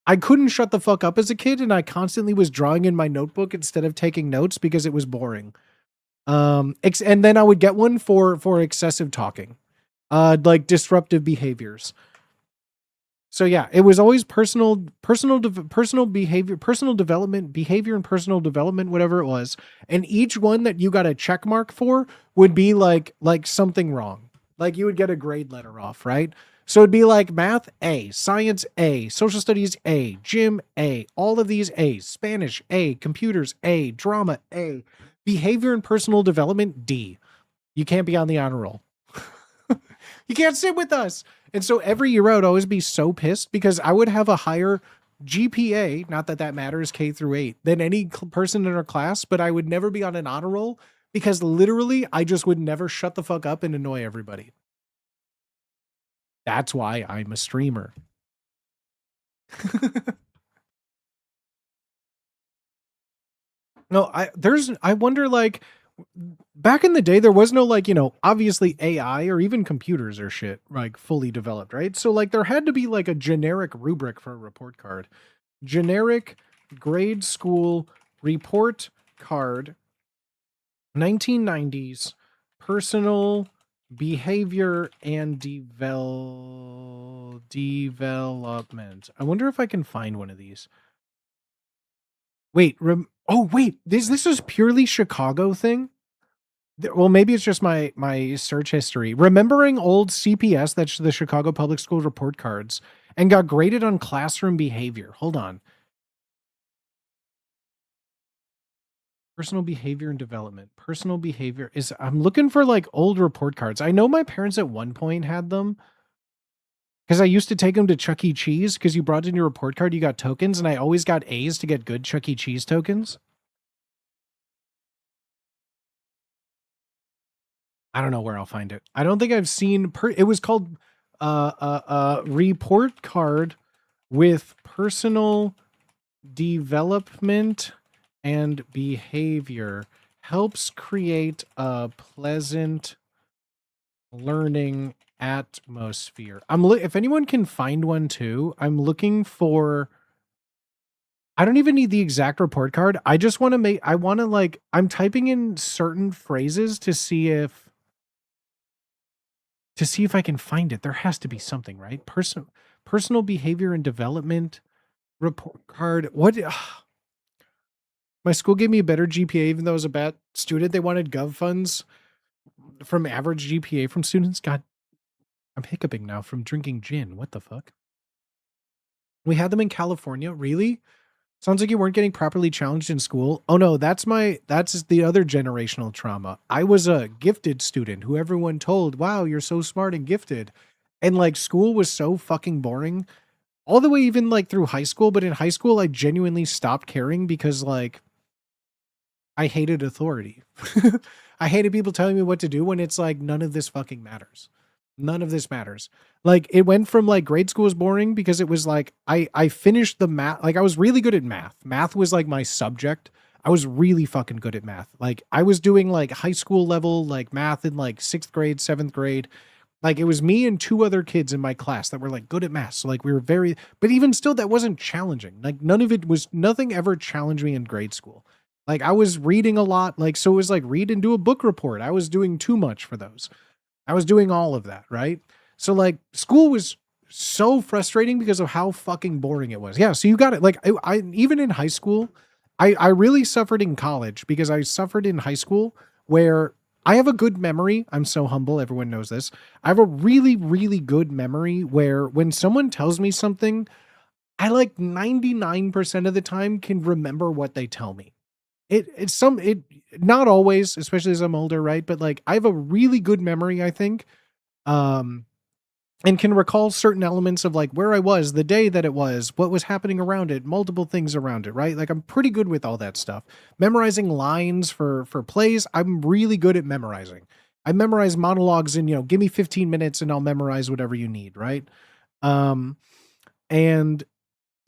I couldn't shut the fuck up as a kid, and I constantly was drawing in my notebook instead of taking notes because it was boring. And then I would get one for excessive talking, like disruptive behaviors. So yeah, it was always personal behavior, personal development, behavior and personal development, whatever it was. And each one that you got a check mark for would be like something wrong. Like you would get a grade letter off, right? So it'd be like math A, science A, social studies A, gym A, all of these A's, Spanish A, computers A, drama A, behavior and personal development D. You can't be on the honor roll. You can't sit with us. And so every year I would always be so pissed because I would have a higher GPA, not that that matters, K through 8, than any person in our class, but I would never be on an honor roll because literally I just would never shut the fuck up and annoy everybody. That's why I'm a streamer. No, I wonder, like, back in the day, there was no, like, obviously AI or even computers or shit, like, fully developed, right? So, like, there had to be, like, a generic rubric for a report card. Generic grade school report card, 1990s, personal behavior and development. I wonder if I can find one of these. Wait, wait, this is purely Chicago thing? Well, maybe it's just my search history. Remembering old CPS, that's the Chicago Public School report cards, and got graded on classroom behavior. Hold on. Personal behavior and development. Personal behavior is, I'm looking for like old report cards. I know my parents at one point had them because I used to take them to Chuck E. Cheese because you brought in your report card, you got tokens, and I always got A's to get good Chuck E. Cheese tokens. I don't know where I'll find it. I don't think I've seen it was called report card with personal development and behavior helps create a pleasant learning atmosphere. If anyone can find one too, I'm looking for, I don't even need the exact report card. I just want to I'm typing in certain phrases to see if I can find it. There has to be something, right? Personal behavior and development report card. What? My school gave me a better GPA even though I was a bad student. They wanted gov funds from average GPA from students. God, I'm hiccuping now from drinking gin. What the fuck? We had them in California. Really? Sounds like you weren't getting properly challenged in school. Oh no, that's the other generational trauma. I was a gifted student who everyone told, wow, you're so smart and gifted. And like school was so fucking boring all the way even like through high school. But in high school, I genuinely stopped caring because like I hated authority. I hated people telling me what to do when it's like, none of this fucking matters. None of this matters. Like it went from like grade school was boring because it was like, I finished the math. Like I was really good at math. Math was like my subject. I was really fucking good at math. Like I was doing like high school level, like math in like 6th grade, 7th grade. Like it was me and 2 other kids in my class that were like good at math. So like we were but even still that wasn't challenging. Like nothing ever challenged me in grade school. Like I was reading a lot. Like, so it was like read and do a book report. I was doing too much for those. I was doing all of that. Right. So like school was so frustrating because of how fucking boring it was. Yeah. So you got it. Like I even in high school, I really suffered in college because I suffered in high school where I have a good memory. I'm so humble. Everyone knows this. I have a really, really good memory where when someone tells me something, I like 99% of the time can remember what they tell me. It's not always, especially as I'm older, right? But like I have a really good memory, I think, and can recall certain elements of like where I was, the day that it was, what was happening around it, multiple things around it, right? Like I'm pretty good with all that stuff. Memorizing lines for plays, I'm really good at memorizing. I memorize monologues in, give me 15 minutes and I'll memorize whatever you need, right? And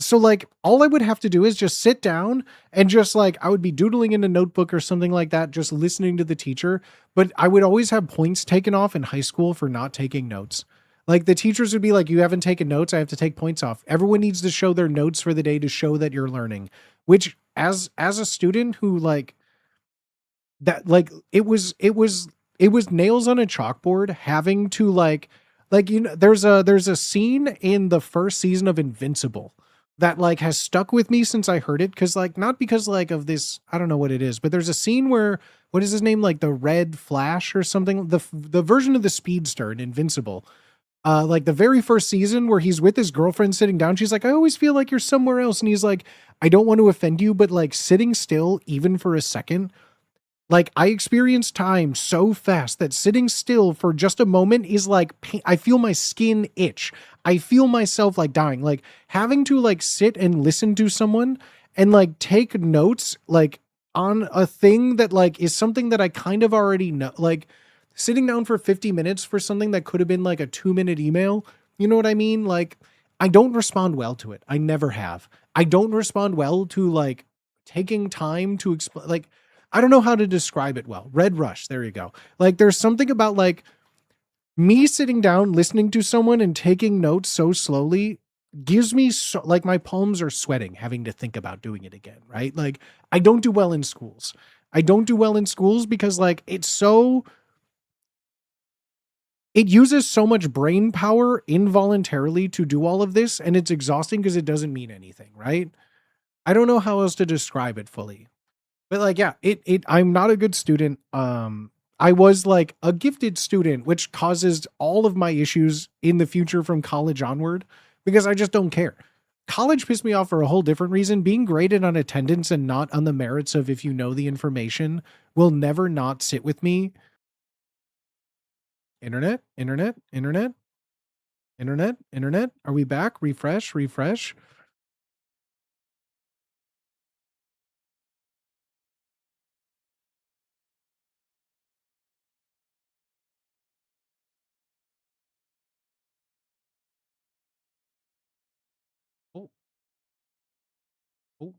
So like all I would have to do is just sit down and just like I would be doodling in a notebook or something like that, just listening to the teacher. But I would always have points taken off in high school for not taking notes. Like the teachers would be like, you haven't taken notes, I have to take points off. Everyone needs to show their notes for the day to show that you're learning. Which as a student who like that like it was nails on a chalkboard having to like you know there's a scene in the first season of Invincible that like has stuck with me since I heard it, because like not because like of this, I don't know what it is, but there's a scene where, what is his name, like the Red Flash or something, the version of the Speedster in Invincible, like the very first season where he's with his girlfriend sitting down, she's like, I always feel like you're somewhere else, and he's like, I don't want to offend you, but like sitting still even for a second, like I experience time so fast that sitting still for just a moment is like I feel my skin itch. I feel myself like dying. Like having to like sit and listen to someone and like take notes like on a thing that like is something that I kind of already know. Like sitting down for 50 minutes for something that could have been like a 2-minute email. You know what I mean? Like I don't respond well to it. I never have. I don't respond well to like taking time to explain. Like I don't know how to describe it well. Red Rush, there you go. Like there's something about like me sitting down, listening to someone and taking notes so slowly gives me so like my palms are sweating having to think about doing it again, right? Like I don't do well in schools. I don't do well in schools because like it uses so much brain power involuntarily to do all of this, and it's exhausting because it doesn't mean anything, right? I don't know how else to describe it fully. But like, yeah, I'm not a good student. I was like a gifted student, which causes all of my issues in the future from college onward, because I just don't care. College pissed me off for a whole different reason. Being graded on attendance and not on the merits of if you know the information will never not sit with me. Internet, internet, internet, internet, internet. Are we back? Refresh, refresh. Oh, oh.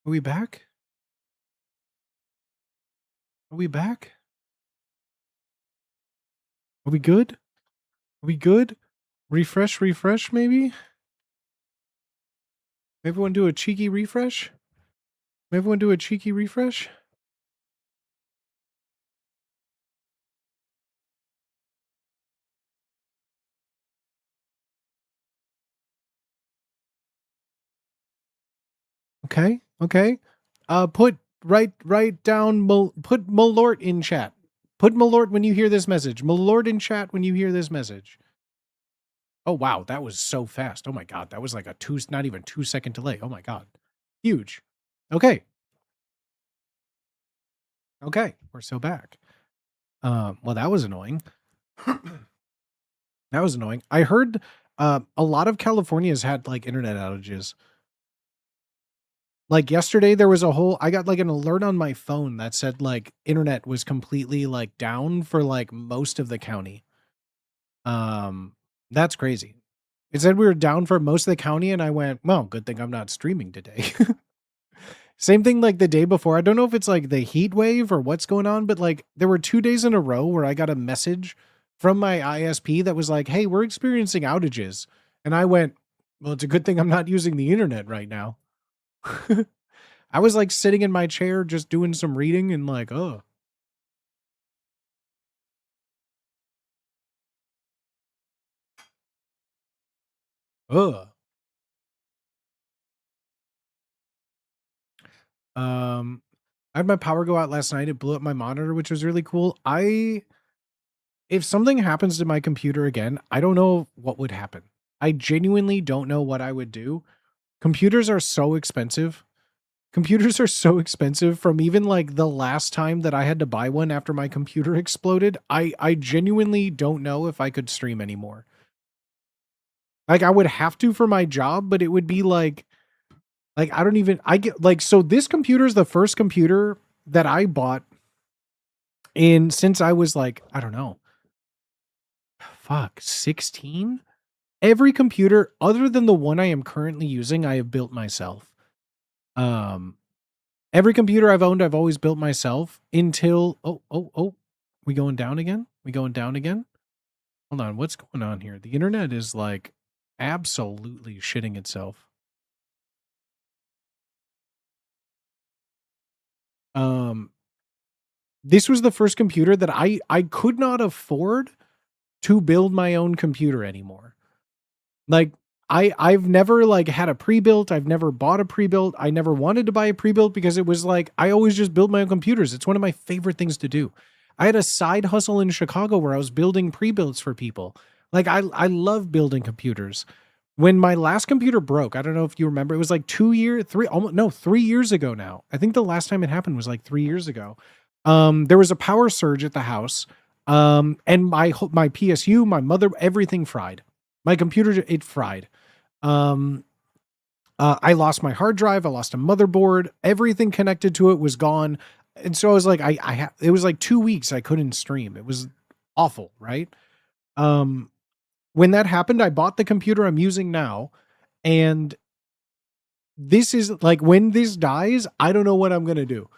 Are we back? Are we back? Are we good? Are we good? Refresh, refresh, maybe? Maybe everyone do a cheeky refresh? Maybe everyone do a cheeky refresh? Okay, okay. Write down, put Malort in chat. Put Malort when you hear this message. Malort in chat when you hear this message. Oh, wow. That was so fast. Oh my God. That was like not even 2 second delay. Oh my God. Huge. Okay. Okay. We're so back. Well, that was annoying. That was annoying. I heard a lot of California's had like internet outages. Like yesterday there was I got like an alert on my phone that said like internet was completely like down for like most of the county. Um that's crazy. It said we were down for most of the county and I went, well, good thing I'm not streaming today. Same thing like the day before. I don't know if it's like the heat wave or what's going on, but like there were 2 days in a row where I got a message from my ISP that was like, "Hey, we're experiencing outages." And I went, "Well, it's a good thing I'm not using the internet right now." I was like sitting in my chair just doing some reading and like, oh. Ugh. I had my power go out last night. It blew up my monitor, which was really cool. If something happens to my computer again, I don't know what would happen. I genuinely don't know what I would do. Computers are so expensive. Computers are so expensive from even like the last time that I had to buy one after my computer exploded. I genuinely don't know if I could stream anymore. Like I would have to for my job, but it would be like I don't even I get like so this computer is the first computer that I bought in since I was like, I don't know, 16? Every computer other than the one I am currently using, I have built myself. Um every computer I've owned, I've always built myself until we going down again? We going down again? Hold on, what's going on here? The internet is like absolutely shitting itself. This was the first computer that I could not afford to build my own computer anymore. Like I've never like had a pre-built, I've never bought a pre-built, I never wanted to buy a pre-built because it was like I always just build my own computers. It's one of my favorite things to do. I had a side hustle in Chicago where I was building pre-builts for people. Like I love building computers. When my last computer broke, I don't know if you remember, it was like 3 years ago now. I think the last time it happened was like 3 years ago. There was a power surge at the house. And my PSU, my mother, everything fried. My computer, it fried. I lost my hard drive. I lost a motherboard. Everything connected to it was gone. And so I was like, it was like 2 weeks I couldn't stream. It was awful, right? When that happened, I bought the computer I'm using now. And this is like, when this dies, I don't know what I'm going to do.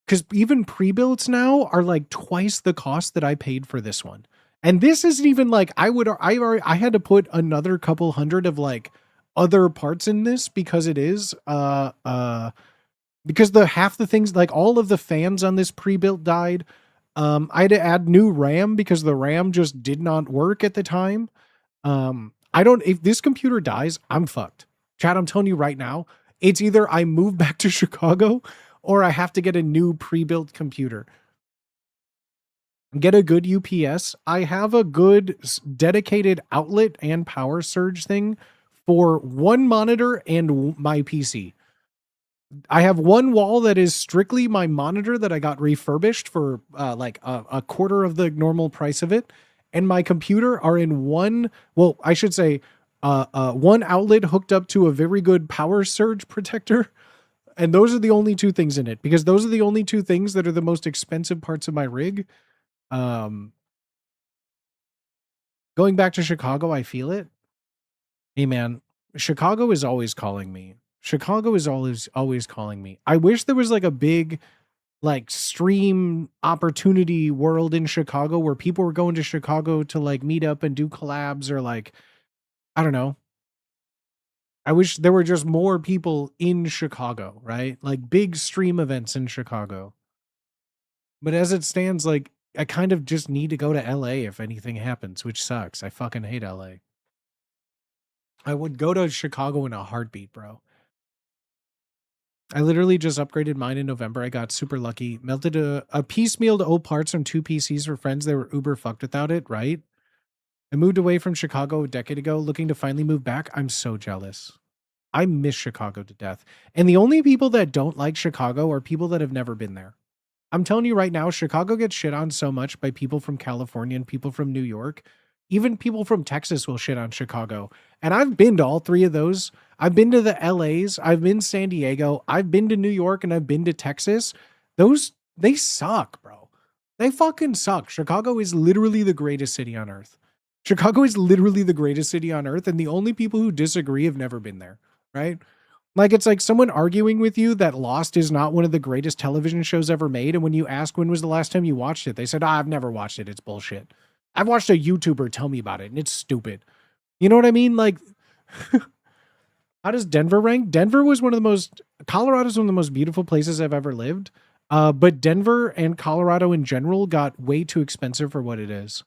Because even pre-builts now are like twice the cost that I paid for this one. And this isn't even like I had to put another couple hundred of like other parts in this because it is because the half the things, like all of the fans on this pre-built died. I had to add new RAM because the RAM just did not work at the time. If this computer dies, I'm fucked. Chad, I'm telling you right now, it's either I move back to Chicago or I have to get a new pre-built computer. Get a good UPS. I have a good dedicated outlet and power surge thing for one monitor and my PC. I have one wall that is strictly my monitor that I got refurbished for like a quarter of the normal price of it. And my computer are in one, well, I should say one outlet hooked up to a very good power surge protector. And those are the only two things in it because those are the only two things that are the most expensive parts of my rig. Going back to Chicago, I feel it. Hey man, Chicago is always calling me. Chicago is always calling me. I wish there was like a big like stream opportunity world in Chicago where people were going to Chicago to like meet up and do collabs or like I don't know. I wish there were just more people in Chicago, right? Like big stream events in Chicago. But as it stands, like I kind of just need to go to LA if anything happens, which sucks. I fucking hate LA. I would go to Chicago in a heartbeat, bro. I literally just upgraded mine in November. I got super lucky. Melted a piecemealed old parts from 2 PCs for friends that were uber fucked without it, right? I moved away from Chicago a decade ago, looking to finally move back. I'm so jealous. I miss Chicago to death. And the only people that don't like Chicago are people that have never been there. I'm telling you right now, Chicago gets shit on so much by people from California and people from New York. Even people from Texas will shit on Chicago. And I've been to all three of those. I've been to the LAs, I've been San Diego, I've been to New York, and I've been to Texas. They suck, bro. They fucking suck. Chicago is literally the greatest city on earth. Chicago is literally the greatest city on earth, and the only people who disagree have never been there, right? Like, it's like someone arguing with you that Lost is not one of the greatest television shows ever made, and when you ask when was the last time you watched it, they said, I've never watched it, it's bullshit. I've watched a YouTuber tell me about it, and it's stupid. You know what I mean? Like, how does Denver rank? Colorado's one of the most beautiful places I've ever lived. But Denver and Colorado in general got way too expensive for what it is.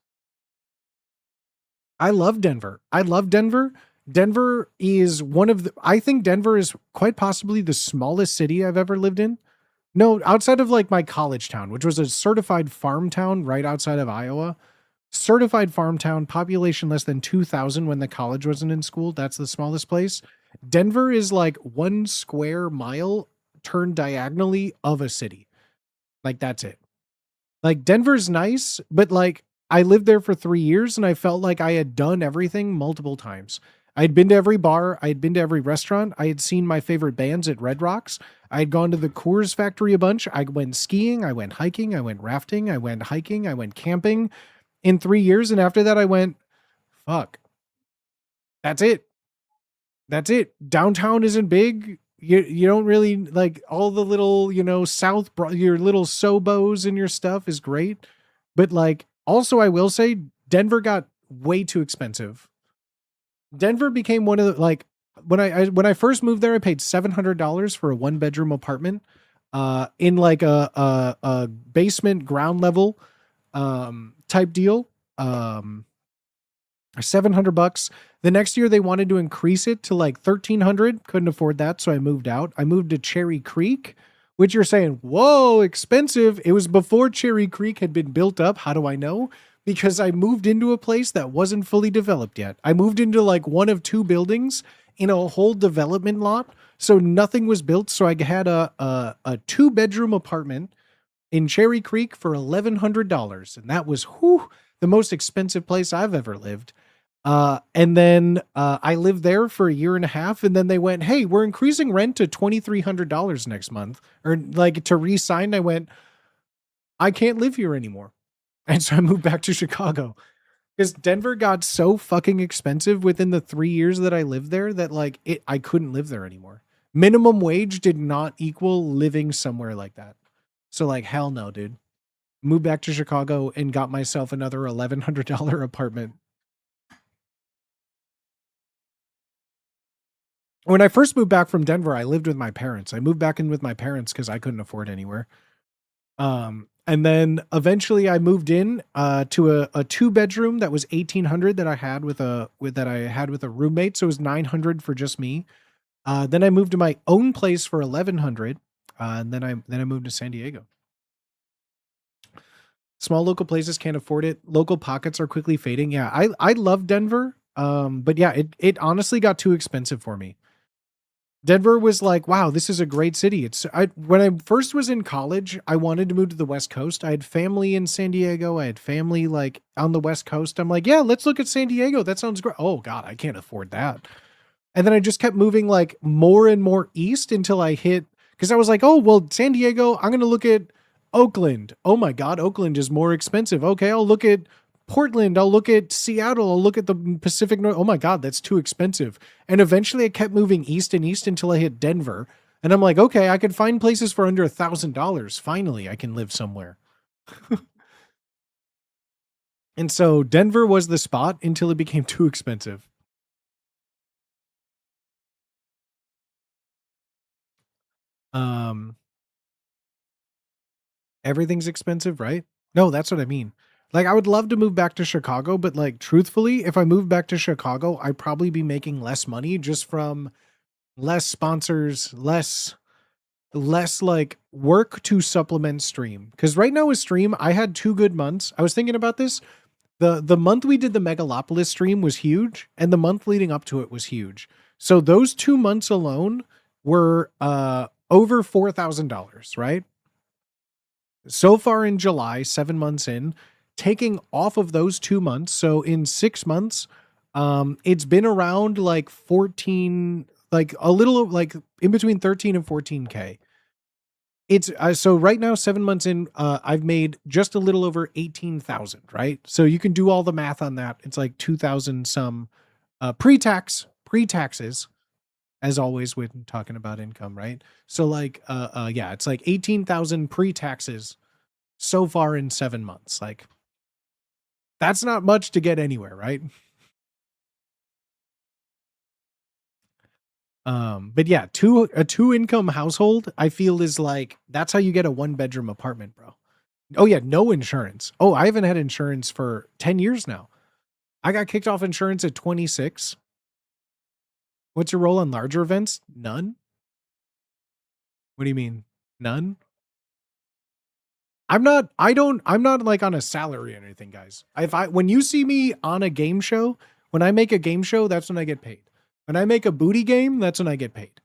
I love Denver. Denver is I think Denver is quite possibly the smallest city I've ever lived in. No, outside of like my college town, which was a certified farm town right outside of Iowa. Certified farm town, population less than 2,000 when the college wasn't in school. That's the smallest place. Denver is like 1 square mile turned diagonally of a city. Like that's it. Like Denver's nice, but like I lived there for 3 years and I felt like I had done everything multiple times. I'd been to every bar, I had been to every restaurant, I had seen my favorite bands at Red Rocks. I had gone to the Coors factory a bunch. I went skiing, I went hiking, I went rafting, I went hiking, I went camping in 3 years, and after that I went, fuck. That's it. That's it. Downtown isn't big. You don't really like all the little, your little Sobos and your stuff is great. But like also I will say Denver got way too expensive. Denver became one of the like when I first moved there, I paid $700 for a 1-bedroom apartment in like a basement ground level type deal. $700. The next year they wanted to increase it to like 1,300. Couldn't afford that, so I moved out. I moved to Cherry Creek, which you're saying, whoa, expensive. It was before Cherry Creek had been built up. How do I know? Because I moved into a place that wasn't fully developed yet. I moved into like one of 2 buildings in a whole development lot, so nothing was built. So I had a 2-bedroom apartment in Cherry Creek for $1,100, and that was the most expensive place I've ever lived. And then I lived there for a year and a half, and then they went, hey, we're increasing rent to $2,300 next month, or like to re-sign. I went, I can't live here anymore. And so I moved back to Chicago because Denver got so fucking expensive within the 3 years that I lived there that like I couldn't live there anymore. Minimum wage did not equal living somewhere like that. So like, hell no, dude. Moved back to Chicago and got myself another $1,100 apartment. When I first moved back from Denver, I lived with my parents. I moved back in with my parents because I couldn't afford anywhere. And then eventually I moved in to a 2-bedroom that was $1,800 that I had with a roommate. So it was $900 for just me. Then I moved to my own place for $1,100. And then I moved to San Diego. Small local places can't afford it. Local pockets are quickly fading. Yeah, I love Denver. But yeah, it honestly got too expensive for me. Denver was like, wow, this is a great city. When I first was in college, I wanted to move to the West Coast. I had family in San Diego. I had family like on the West Coast. I'm like, yeah, let's look at San Diego. That sounds great. Oh God, I can't afford that. And then I just kept moving like more and more east until I hit, because I was like, oh, well, San Diego, I'm going to look at Oakland. Oh my God, Oakland is more expensive. Okay, I'll look at Portland, I'll look at Seattle, I'll look at the Pacific North. Oh my God, that's too expensive. And eventually I kept moving east and east until I hit Denver. And I'm like, okay, I could find places for under $1,000. Finally, I can live somewhere. And so Denver was the spot until it became too expensive. Everything's expensive, right? No, that's what I mean. Like, I would love to move back to Chicago, but like, truthfully, if I moved back to Chicago, I'd probably be making less money just from less sponsors, less like work to supplement stream. Because right now with stream, I had 2 good months. I was thinking about this. The month we did the Megalopolis stream was huge, and the month leading up to it was huge. So those 2 months alone were over $4,000, right? So far in July, 7 months in, taking off of those 2 months. So in 6 months, it's been around like 14, like a little like in between 13 and 14K. It's so right now, 7 months in, I've made just a little over 18,000, right? So you can do all the math on that. It's like 2,000 some pre-taxes, as always when talking about income, right? So like, yeah, it's like 18,000 pre-taxes so far in 7 months. Like, that's not much to get anywhere, right? But yeah, a 2-income household, I feel is like, that's how you get a 1-bedroom apartment, bro. Oh yeah, no insurance. Oh, I haven't had insurance for 10 years now. I got kicked off insurance at 26. What's your role on larger events? None. What do you mean? None? I'm not like on a salary or anything, guys. When you see me on a game show, when I make a game show, that's when I get paid. When I make a booty game, that's when I get paid.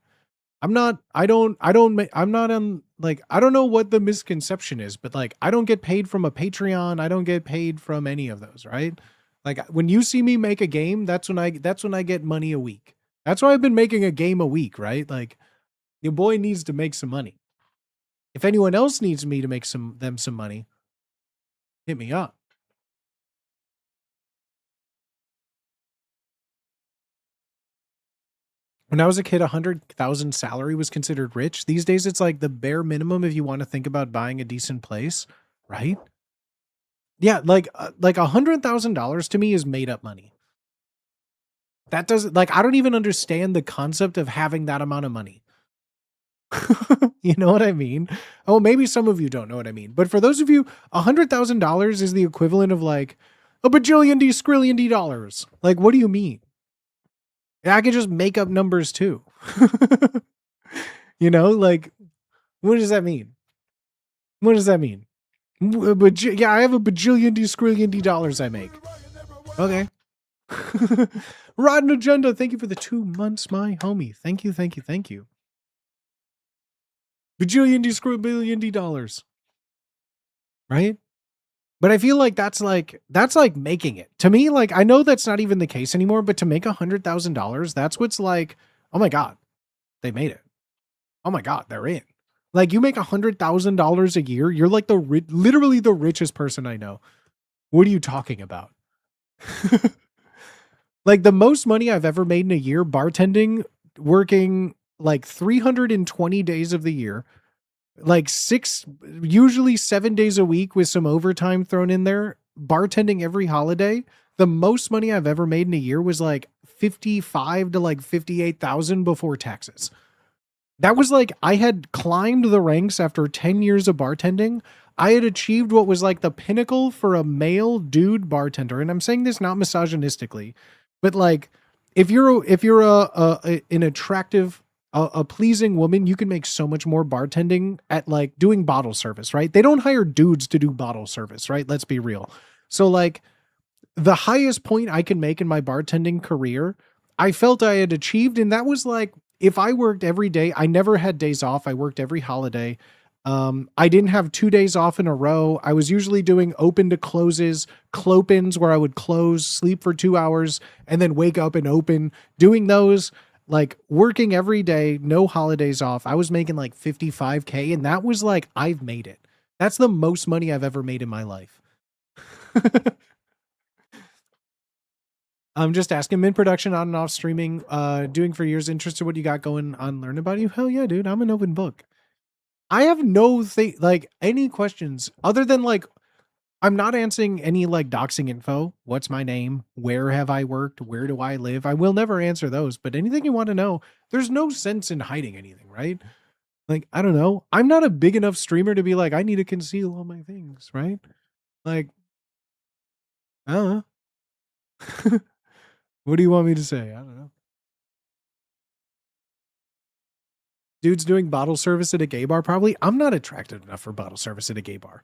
I'm not on like, I don't know what the misconception is, but like, I don't get paid from a Patreon. I don't get paid from any of those, right? Like when you see me make a game, that's when I get money a week. That's why I've been making a game a week, right? Like your boy needs to make some money. If anyone else needs me to make some money, hit me up. When I was a kid, 100,000 salary was considered rich. These days, it's like the bare minimum if you want to think about buying a decent place, right? Yeah, like $100,000 to me is made up money. That doesn't, like, I don't even understand the concept of having that amount of money. You know what I mean? Oh, maybe some of you don't know what I mean. But for those of you, $100,000 is the equivalent of like a bajillion D skrillion D dollars. Like, what do you mean? I could just make up numbers too. You know, like, what does that mean? What does that mean? Yeah, I have a bajillion D skrillion D dollars I make. Okay. Rotten Agenda, thank you for the 2 months, my homie. Thank you, thank you, thank you. Bajillion D skrillion D dollars. Right? But I feel like that's like making it. To me, like, I know that's not even the case anymore, but to make $100,000, that's what's like, oh my God, they made it. Oh my God, they're in. Like, you make $100,000 a year, you're like literally the richest person I know. What are you talking about? Like, the most money I've ever made in a year bartending, working like 320 days of the year, like usually 7 days a week with some overtime thrown in there, bartending every holiday. The most money I've ever made in a year was like 55 to like 58,000 before taxes. That was like, I had climbed the ranks after 10 years of bartending. I had achieved what was like the pinnacle for a male dude bartender. And I'm saying this not misogynistically, but like, if you're an attractive, a pleasing woman, you can make so much more bartending at like doing bottle service, right? They don't hire dudes to do bottle service, right? Let's be real. So like, the highest point I can make in my bartending career, I felt I had achieved. And that was like, if I worked every day, I never had days off. I worked every holiday. I didn't have 2 days off in a row. I was usually doing open to closes, clopins, where I would close, sleep for 2 hours, and then wake up and open. Doing those, like working every day, no holidays off. I was making like 55K, and that was like, I've made it. That's the most money I've ever made in my life. I'm just asking, in production, on and off streaming, doing for years, interested what you got going on, learn about you. Hell yeah, dude. I'm an open book. I have no thing, like any questions other than like, I'm not answering any like doxing info. What's my name? Where have I worked? Where do I live? I will never answer those, but anything you want to know, there's no sense in hiding anything, right? Like, I don't know. I'm not a big enough streamer to be like, I need to conceal all my things, right? Like, I don't know. What do you want me to say? I don't know. Dude's doing bottle service at a gay bar, probably. I'm not attractive enough for bottle service at a gay bar.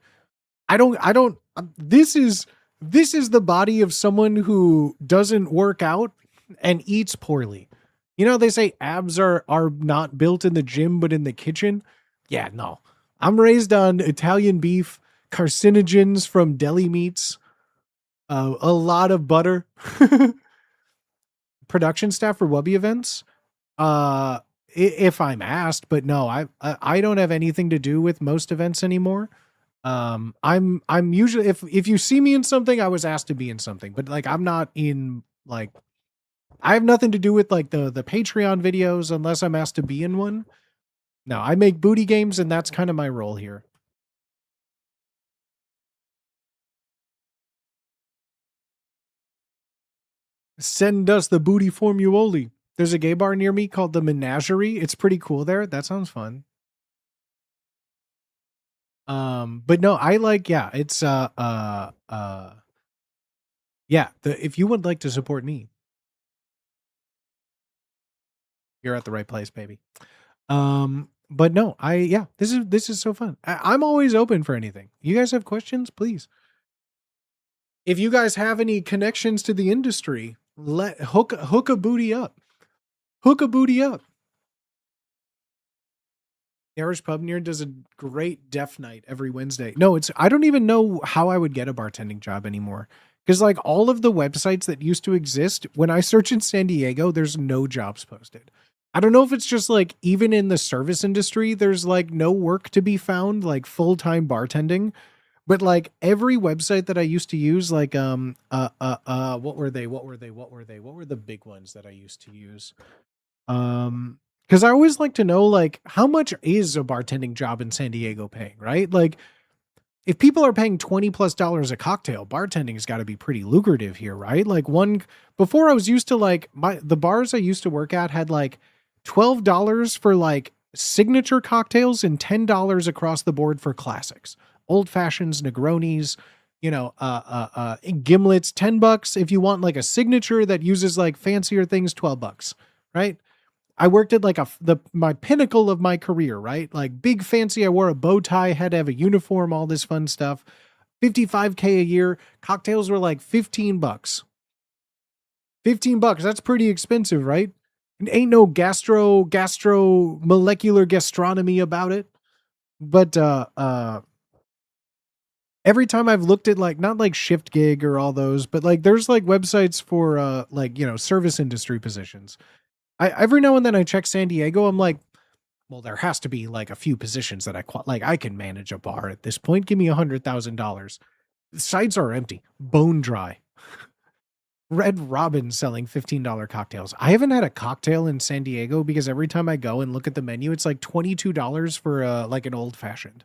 This is the body of someone who doesn't work out and eats poorly. You know, they say abs are not built in the gym, but in the kitchen. Yeah, no. I'm raised on Italian beef, carcinogens from deli meats, a lot of butter. Production staff for Wubby events. If I'm asked, but no, I don't have anything to do with most events anymore. I'm usually, if you see me in something, I was asked to be in something, but like, I'm not in, like, I have nothing to do with like the Patreon videos unless I'm asked to be in one. No, I make booty games, and that's kind of my role here. Send us the booty formuoli. There's a gay bar near me called the Menagerie. It's pretty cool there. That sounds fun. But no, I like, yeah, it's, yeah, if you would like to support me, You're at the right place, baby. But no, this is so fun. I'm always open for anything. You guys have questions, please. If you guys have any connections to the industry, hook a booty up. Hook a booty up. Irish Pub Near does a great deaf night every Wednesday. No, I don't even know how I would get a bartending job anymore. Because like all of the websites that used to exist, when I search in San Diego, there's no jobs posted. I don't know if it's just like even in the service industry, there's like no work to be found, like full-time bartending. But like every website that I used to use, like what were they? What were the big ones that I used to use? Because I always like to know like how much is a bartending job in San Diego paying, right? Like if people are paying $20+ a cocktail, bartending has got to be pretty lucrative here, right? Like before I was used to like the bars I used to work at had like $12 for like signature cocktails and $10 across the board for classics, old fashions, Negronis, gimlets, $10. If you want like a signature that uses like fancier things, $12, right? I worked at like my pinnacle of my career, right? Like big fancy. I wore a bow tie, had to have a uniform, all this fun stuff. $55K a year. Cocktails were like $15. $15. That's pretty expensive, right? And ain't no gastro molecular gastronomy about it. But every time I've looked at like not like Shift Gig or all those, but like there's like websites for service industry positions. Every now and then I check San Diego. I'm like, well, there has to be like a few positions that I can manage a bar at this point. Give me $100,000. Sites are empty, bone dry. Red Robin selling $15 cocktails. I haven't had a cocktail in San Diego because every time I go and look at the menu, it's like $22 for like an old fashioned.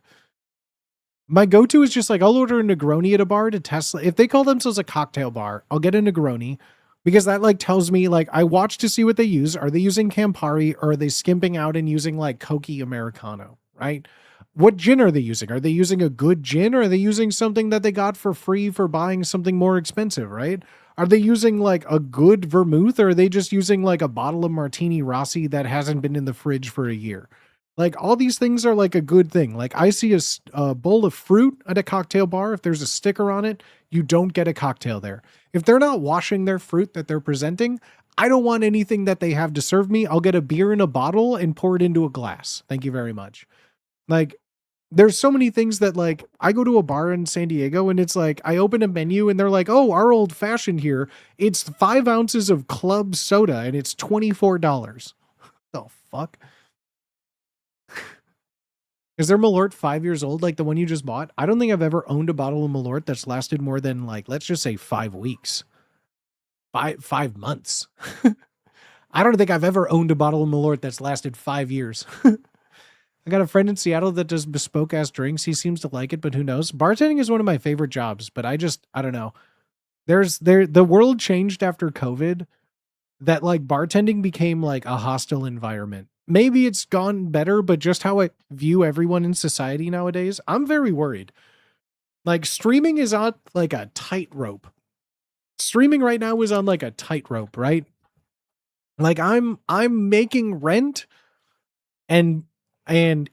My go-to is just like I'll order a Negroni at a bar to test. If they call themselves a cocktail bar, I'll get a Negroni. Because that like tells me like I watch to see what they use. Are they using Campari or are they skimping out and using like Cokie Americano, right? What gin are they using? Are they using a good gin or are they using something that they got for free for buying something more expensive, right? Are they using like a good vermouth or are they just using like a bottle of Martini Rossi that hasn't been in the fridge for a year? Like all these things are like a good thing. Like I see a bowl of fruit at a cocktail bar. If there's a sticker on it, you don't get a cocktail there. If they're not washing their fruit that they're presenting, I don't want anything that they have to serve me. I'll get a beer in a bottle and pour it into a glass. Thank you very much. Like there's so many things that like I go to a bar in San Diego and it's like I open a menu and they're like, oh, our old fashioned here. It's 5 ounces of club soda and it's $24. The fuck? Is their Malort 5 years old like the one you just bought? I don't think I've ever owned a bottle of Malort that's lasted more than like, let's just say 5 weeks. 5 months. I don't think I've ever owned a bottle of Malort that's lasted 5 years. I got a friend in Seattle that does bespoke ass drinks. He seems to like it, but who knows? Bartending is one of my favorite jobs, but I don't know. The world changed after COVID that like bartending became like a hostile environment. Maybe it's gone better, but just how I view everyone in society nowadays, I'm very worried. Like streaming is on like a tightrope. Streaming right now is on like a tightrope, right? Like I'm making rent and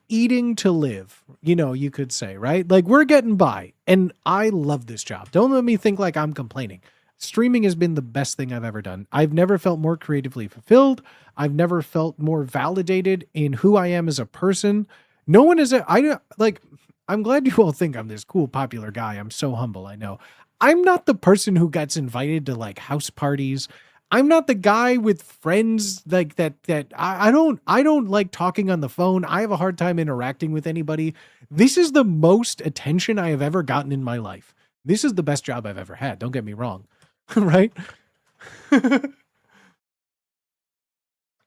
eating to live, you could say, right? Like we're getting by and I love this job. Don't let me think like I'm complaining. Streaming has been the best thing I've ever done. I've never felt more creatively fulfilled. I've never felt more validated in who I am as a person. No one is I'm glad you all think I'm this cool, popular guy. I'm so humble. I know I'm not the person who gets invited to like house parties. I'm not the guy with friends like that. I don't like talking on the phone. I have a hard time interacting with anybody. This is the most attention I have ever gotten in my life. This is the best job I've ever had. Don't get me wrong. Right?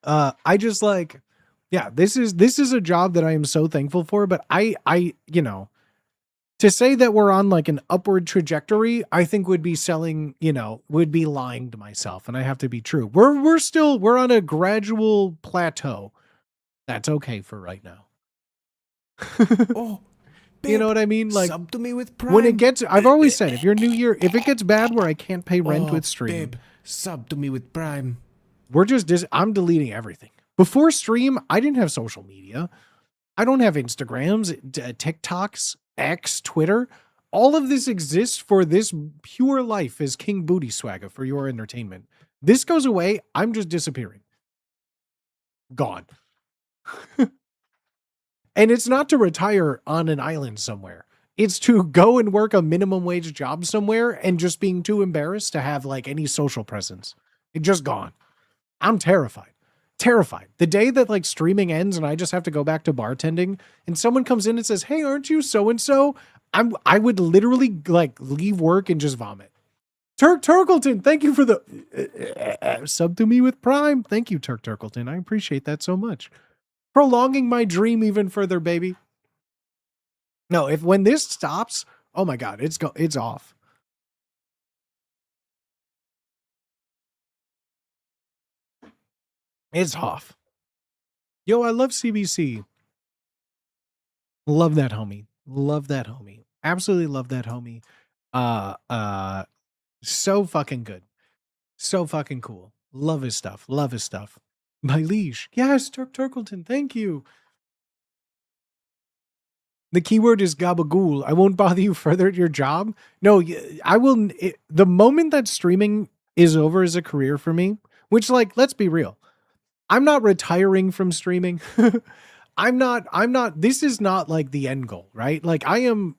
I just like, yeah, this is a job that I am so thankful for, but I to say that we're on like an upward trajectory, I think would be would be lying to myself, and I have to be true. We're on a gradual plateau. That's okay for right now. Oh, you know what I mean? Like sub to me with Prime. when it gets, I've always said, if you're new year, if it gets bad where I can't pay rent with stream, babe, sub to me with Prime. I'm deleting everything. Before stream, I didn't have social media. I don't have Instagrams, TikToks, X, Twitter. All of this exists for this pure life as King Booty Swagger for your entertainment. This goes away, I'm just disappearing. Gone. And it's not to retire on an island somewhere. It's to go and work a minimum wage job somewhere and just being too embarrassed to have like any social presence. It just gone. I'm terrified. Terrified. The day that like streaming ends and I just have to go back to bartending and someone comes in and says, "Hey, aren't you so and so?" I would literally like leave work and just vomit. Turkleton, thank you for the sub to me with Prime. Thank you, Turkleton. I appreciate that so much. Prolonging my dream even further, baby. No, when this stops, oh my god, it's off. It's off. Yo, I love CBC. Love that homie. Love that homie. Absolutely love that homie. So fucking good. So fucking cool. Love his stuff. Love his stuff. My liege. Yes, Turkleton. Thank you. The keyword is gabagool. I won't bother you further at your job. No, I will. The moment that streaming is over as a career for me, which, like, let's be real, I'm not retiring from streaming. I'm not, this is not like the end goal, right? Like, I am,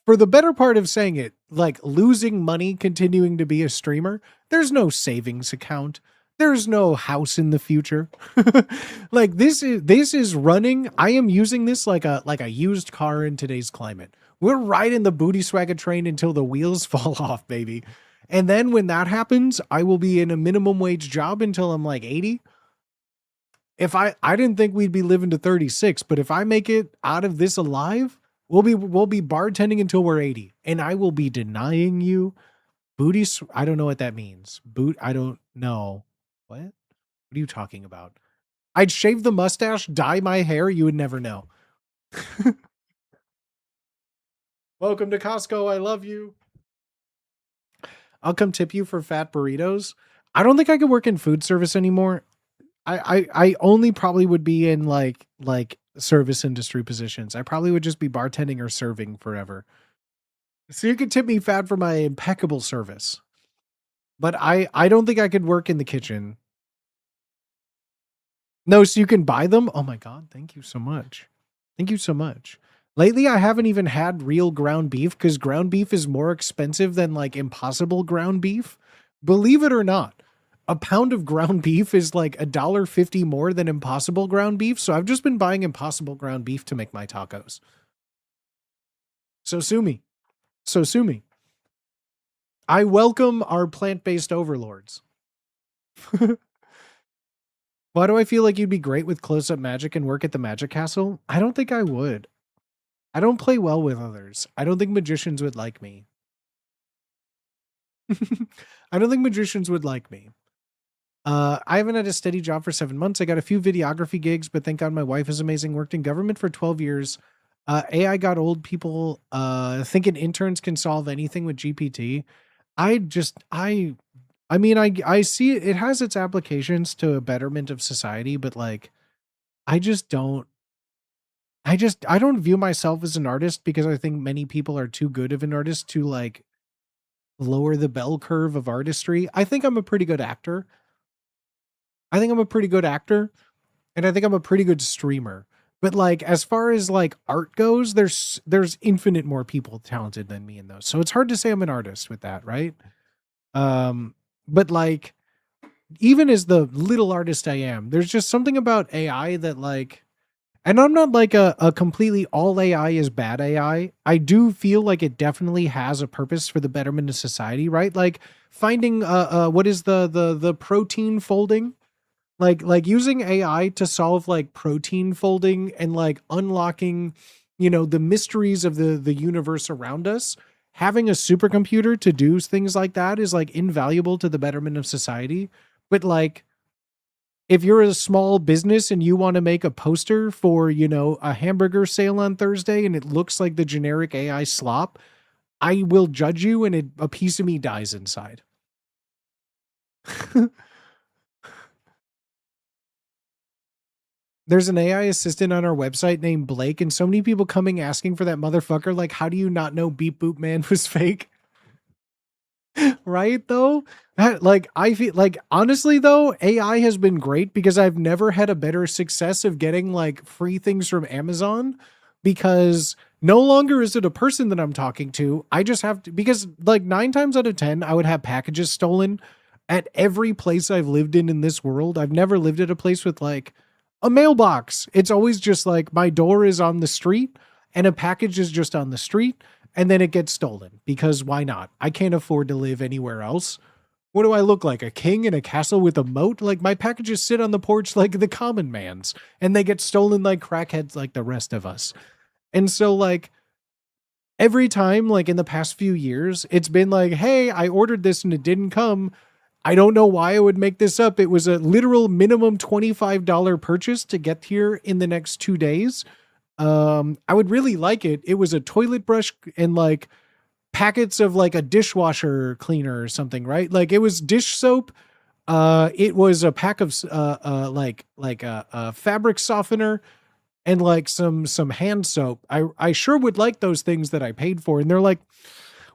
for the better part of saying it, like losing money continuing to be a streamer. There's no savings account. There's no house in the future. Like this is running. I am using this like a used car in today's climate. We're riding the booty swagger train until the wheels fall off, baby. And then when that happens, I will be in a minimum wage job until I'm like 80. If I didn't think we'd be living to 36, but if I make it out of this alive, we'll be bartending until we're 80, and I will be denying you booty. I don't know what that means. I don't know. What are you talking about? I'd shave the mustache, dye my hair. You would never know. Welcome to Costco. I love you. I'll come tip you for fat burritos. I don't think I could work in food service anymore. I only probably would be in like service industry positions. I probably would just be bartending or serving forever. So you could tip me fat for my impeccable service. But I don't think I could work in the kitchen. No, so you can buy them? Oh my god, thank you so much. Thank you so much. Lately, I haven't even had real ground beef because ground beef is more expensive than like Impossible ground beef. Believe it or not, a pound of ground beef is like $1.50 more than Impossible ground beef. So I've just been buying Impossible ground beef to make my tacos. So sue me. So sue me. I welcome our plant-based overlords. Why do I feel like you'd be great with close-up magic and work at the Magic Castle? I don't think I would. I don't play well with others. I don't think magicians would like me. I don't think magicians would like me. I haven't had a steady job for 7 months. I got a few videography gigs, but thank God my wife is amazing. Worked in government for 12 years. AI got old people thinking interns can solve anything with GPT. I mean, I see it has its applications to a betterment of society, but like, I don't view myself as an artist because I think many people are too good of an artist to like lower the bell curve of artistry. I think I'm a pretty good actor. And I think I'm a pretty good streamer. But like, as far as like art goes, there's infinite more people talented than me in those. So it's hard to say I'm an artist with that, right? But like, even as the little artist I am, there's just something about AI that like, and I'm not like a completely all AI is bad AI. I do feel like it definitely has a purpose for the betterment of society, right? Like finding what is the protein folding? Like using AI to solve like protein folding and like unlocking, the mysteries of the universe around us. Having a supercomputer to do things like that is like invaluable to the betterment of society. But like, if you're a small business and you want to make a poster for, a hamburger sale on Thursday and it looks like the generic AI slop, I will judge you and a piece of me dies inside. There's an AI assistant on our website named Blake, and so many people coming asking for that motherfucker. Like, how do you not know Beep Boop Man was fake? Right though? Like, I feel like, honestly though, AI has been great because I've never had a better success of getting like free things from Amazon, because no longer is it a person that I'm talking to. I just have to, because like 9 times out of 10 I would have packages stolen at every place I've lived in this world. I've never lived at a place with like a mailbox. It's always just like my door is on the street and a package is just on the street, and then it gets stolen because why not? I can't afford to live anywhere else. What do I look like? A king in a castle with a moat? Like, my packages sit on the porch like the common man's, and they get stolen like crackheads like the rest of us. And so like every time, like in the past few years, it's been like, hey, I ordered this and it didn't come. I don't know why I would make this up. It was a literal minimum $25 purchase to get here in the next 2 days. I would really like it. It was a toilet brush and like packets of like a dishwasher cleaner or something, right? Like, it was dish soap. It was a pack of like a fabric softener and like some hand soap. I sure would like those things that I paid for. And they're like,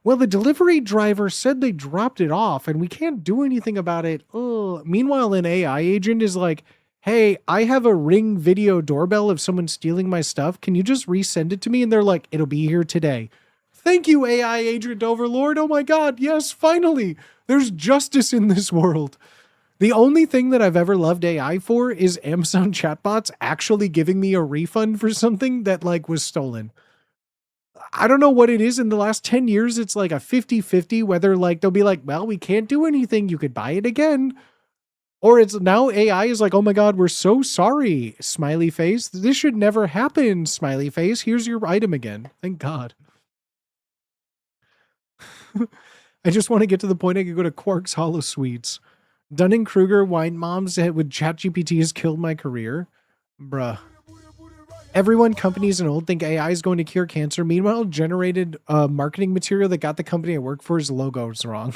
well, the delivery driver said they dropped it off and we can't do anything about it. Ugh. Meanwhile, an AI agent is like, hey, I have a Ring video doorbell of someone stealing my stuff. Can you just resend it to me? And they're like, it'll be here today. Thank you, AI agent overlord. Oh my God. Yes, finally. There's justice in this world. The only thing that I've ever loved AI for is Amazon chatbots actually giving me a refund for something that like was stolen. I don't know what it is. In the last 10 years, it's like a 50-50, whether like they'll be like, well, we can't do anything. You could buy it again. Or it's now AI is like, oh my God, we're so sorry. Smiley face. This should never happen. Smiley face. Here's your item again. Thank God. I just want to get to the point I could go to Quark's Hollow Sweets. Dunning-Kruger wine moms with ChatGPT has killed my career. Bruh. Everyone, companies, and old think AI is going to cure cancer. Meanwhile, generated marketing material that got the company I work for's logos wrong.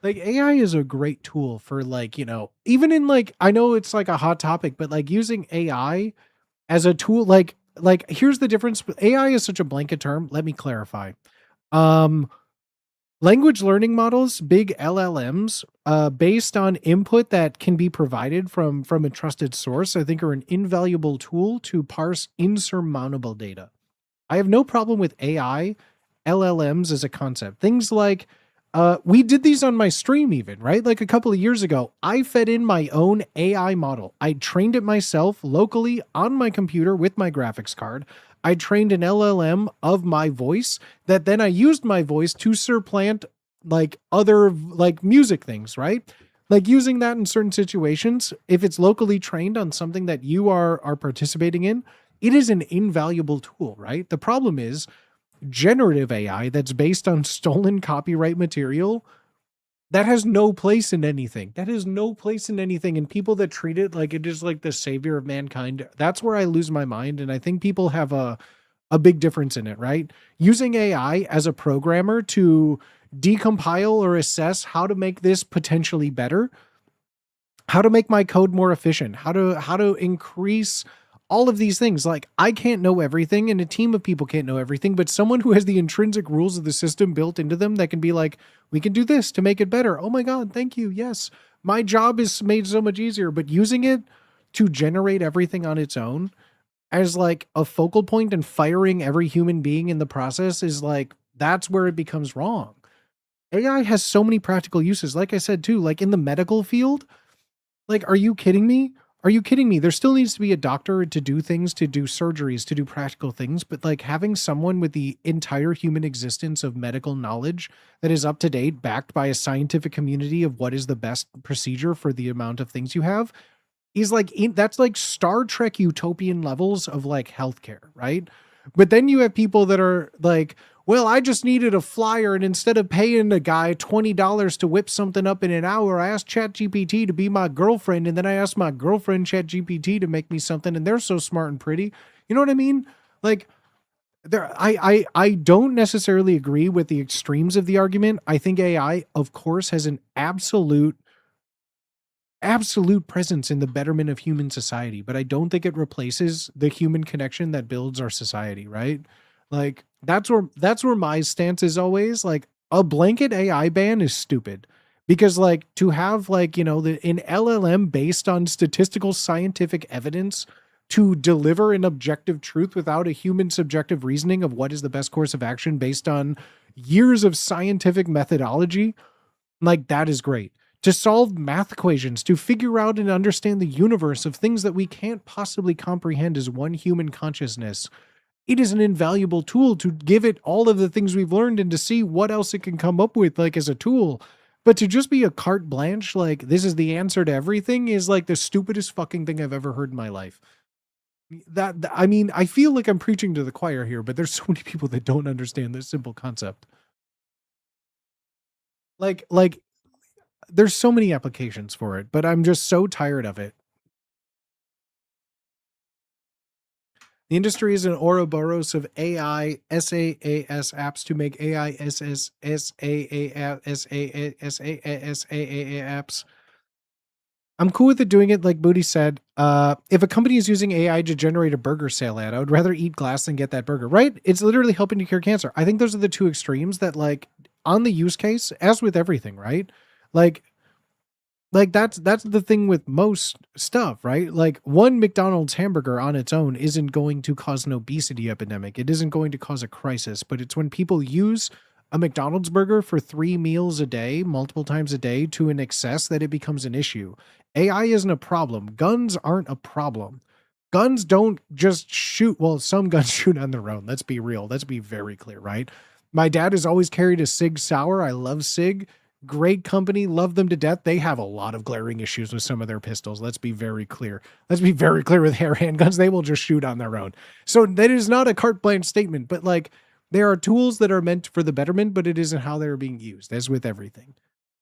Like, AI is a great tool for like, you know, even in like, I know it's like a hot topic, but like using AI as a tool, like here's the difference. AI is such a blanket term. Let me clarify. Um, Language learning models, big LLMs, based on input that can be provided from a trusted source, I think are an invaluable tool to parse insurmountable data. I have no problem with AI, LLMs as a concept. Things like, we did these on my stream even, right? Like a couple of years ago, I fed in my own AI model. I trained it myself locally on my computer with my graphics card. I trained an LLM of my voice that then I used my voice to supplant like other like music things, right? Like using that in certain situations, if it's locally trained on something that you are participating in, it is an invaluable tool, right? The problem is generative AI that's based on stolen copyright material that has no place in anything. That has no place in anything. And people that treat it like it is like the savior of mankind, that's where I lose my mind. And I think people have a big difference in it, right? Using AI as a programmer to decompile or assess how to make this potentially better, how to make my code more efficient, how to increase all of these things. Like, I can't know everything and a team of people can't know everything, but someone who has the intrinsic rules of the system built into them that can be like, we can do this to make it better. Oh my God, thank you. Yes. My job is made so much easier, but using it to generate everything on its own as like a focal point and firing every human being in the process is like, that's where it becomes wrong. AI has so many practical uses. Like I said too, like in the medical field, like, are you kidding me? Are you kidding me? There still needs to be a doctor to do things, to do surgeries, to do practical things. But like having someone with the entire human existence of medical knowledge that is up to date, backed by a scientific community of what is the best procedure for the amount of things you have, is like, that's like Star Trek utopian levels of like healthcare, right? But then you have people that are like, well, I just needed a flyer, and instead of paying a guy $20 to whip something up in an hour, I asked ChatGPT to be my girlfriend, and then I asked my girlfriend ChatGPT to make me something, and they're so smart and pretty. You know what I mean? Like, I don't necessarily agree with the extremes of the argument. I think AI, of course, has an absolute presence in the betterment of human society, but I don't think it replaces the human connection that builds our society, right? Like that's where my stance is always. Like a blanket AI ban is stupid. Because like to have like, an LLM based on statistical scientific evidence to deliver an objective truth without a human subjective reasoning of what is the best course of action based on years of scientific methodology, like that is great. To solve math equations, to figure out and understand the universe of things that we can't possibly comprehend as one human consciousness, it is an invaluable tool to give it all of the things we've learned and to see what else it can come up with, like as a tool. But to just be a carte blanche, like this is the answer to everything, is like the stupidest fucking thing I've ever heard in my life. I mean, I feel like I'm preaching to the choir here, but there's so many people that don't understand this simple concept. Like there's so many applications for it, but I'm just so tired of it. The industry is an Ouroboros of AI SaaS apps to make AI SaaS apps. I'm cool with it doing it like Booty said. If a company is using AI to generate a burger sale ad, I would rather eat glass than get that burger, right? It's literally helping to cure cancer. I think those are the two extremes that, like, on the use case, as with everything, right? Like that's the thing with most stuff, right? Like one McDonald's hamburger on its own isn't going to cause an obesity epidemic. It isn't going to cause a crisis, but it's when people use a McDonald's burger for 3 meals a day, multiple times a day to an excess that it becomes an issue. AI isn't a problem. Guns aren't a problem. Guns don't just shoot. Well, some guns shoot on their own. Let's be real. Let's be very clear, right? My dad has always carried a Sig Sauer. I love Sig. Great company, love them to death. They have a lot of glaring issues with some of their pistols. Let's be very clear. Let's be very clear with hair handguns. They will just shoot on their own. So that is not a carte blanche statement, but like there are tools that are meant for the betterment, but it isn't how they're being used, as with everything.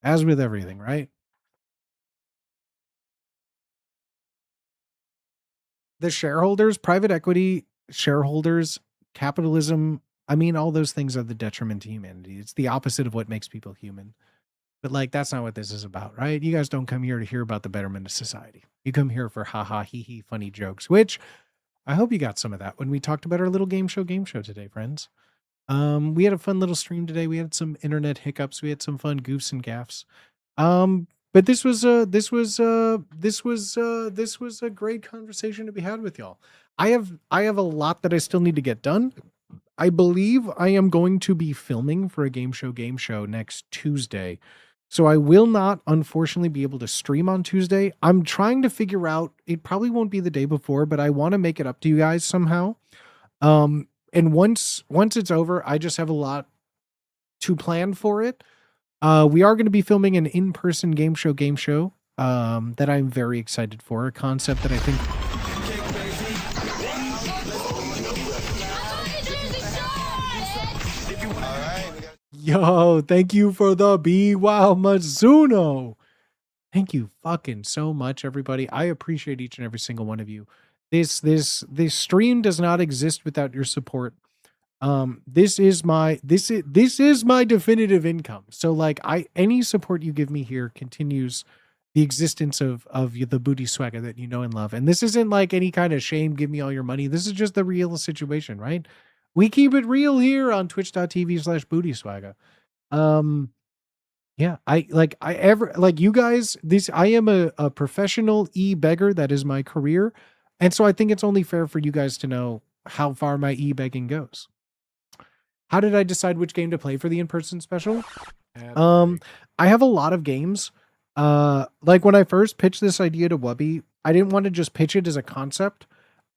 As with everything, right? The shareholders, private equity, shareholders, capitalism, I mean, all those things are the detriment to humanity. It's the opposite of what makes people human. But like, that's not what this is about, right? You guys don't come here to hear about the betterment of society. You come here for haha, hee hee, funny jokes, which I hope you got some of that when we talked about our little game show today, friends. We had a fun little stream today. We had some internet hiccups. We had some fun goofs and gaffs. But this was a great conversation to be had with y'all. I have a lot that I still need to get done. I believe I am going to be filming for a game show next Tuesday. So I will not, unfortunately, be able to stream on Tuesday. I'm trying to figure out, it probably won't be the day before, but I want to make it up to you guys somehow. And once it's over, I just have a lot to plan for it. We are going to be filming an in-person game show that I'm very excited for. A concept that I think... Yo, thank you for the Be Wow Mizuno. Thank you fucking so much, everybody. I appreciate each and every single one of you. This stream does not exist without your support. This is my definitive income. So like any support you give me here continues the existence of the booty swagger that you know and love. And this isn't like any kind of shame, give me all your money. This is just the real situation, right? We keep it real here on twitch.tv/booty swagger. Yeah, I you guys, I am a professional e-beggar. That is my career. And so I think it's only fair for you guys to know how far my e-begging goes. How did I decide which game to play for the in-person special? I have a lot of games. Like when I first pitched this idea to Wubby, I didn't want to just pitch it as a concept.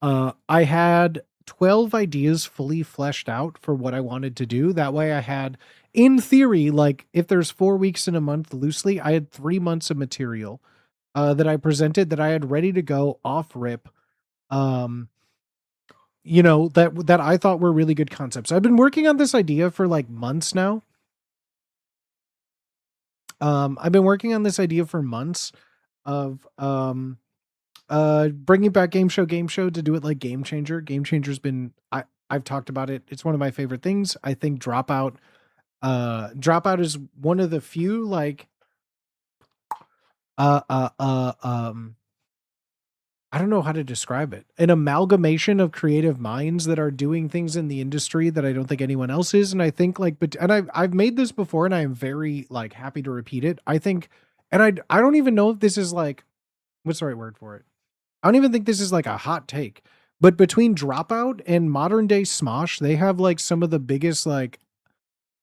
I had 12 ideas fully fleshed out for what I wanted to do. That way I had, in theory, like if there's 4 weeks in a month loosely, I had 3 months of material that I presented that I had ready to go off rip. You know, that I thought were really good concepts. I've been working on this idea for like months now. I've been working on this idea for months of bringing back game show to do it like Game Changer. Game Changer's been I've talked about it. It's one of my favorite things. I think Dropout is one of the few like uh uh uh um I don't know how to describe it. An amalgamation of creative minds that are doing things in the industry that I don't think anyone else is. And I think like, but and I've made this before, and I am very like happy to repeat it. I think, and I don't even know if this is like, what's the right word for it? I don't even think this is like a hot take. But between Dropout and modern day Smosh, they have like some of the biggest like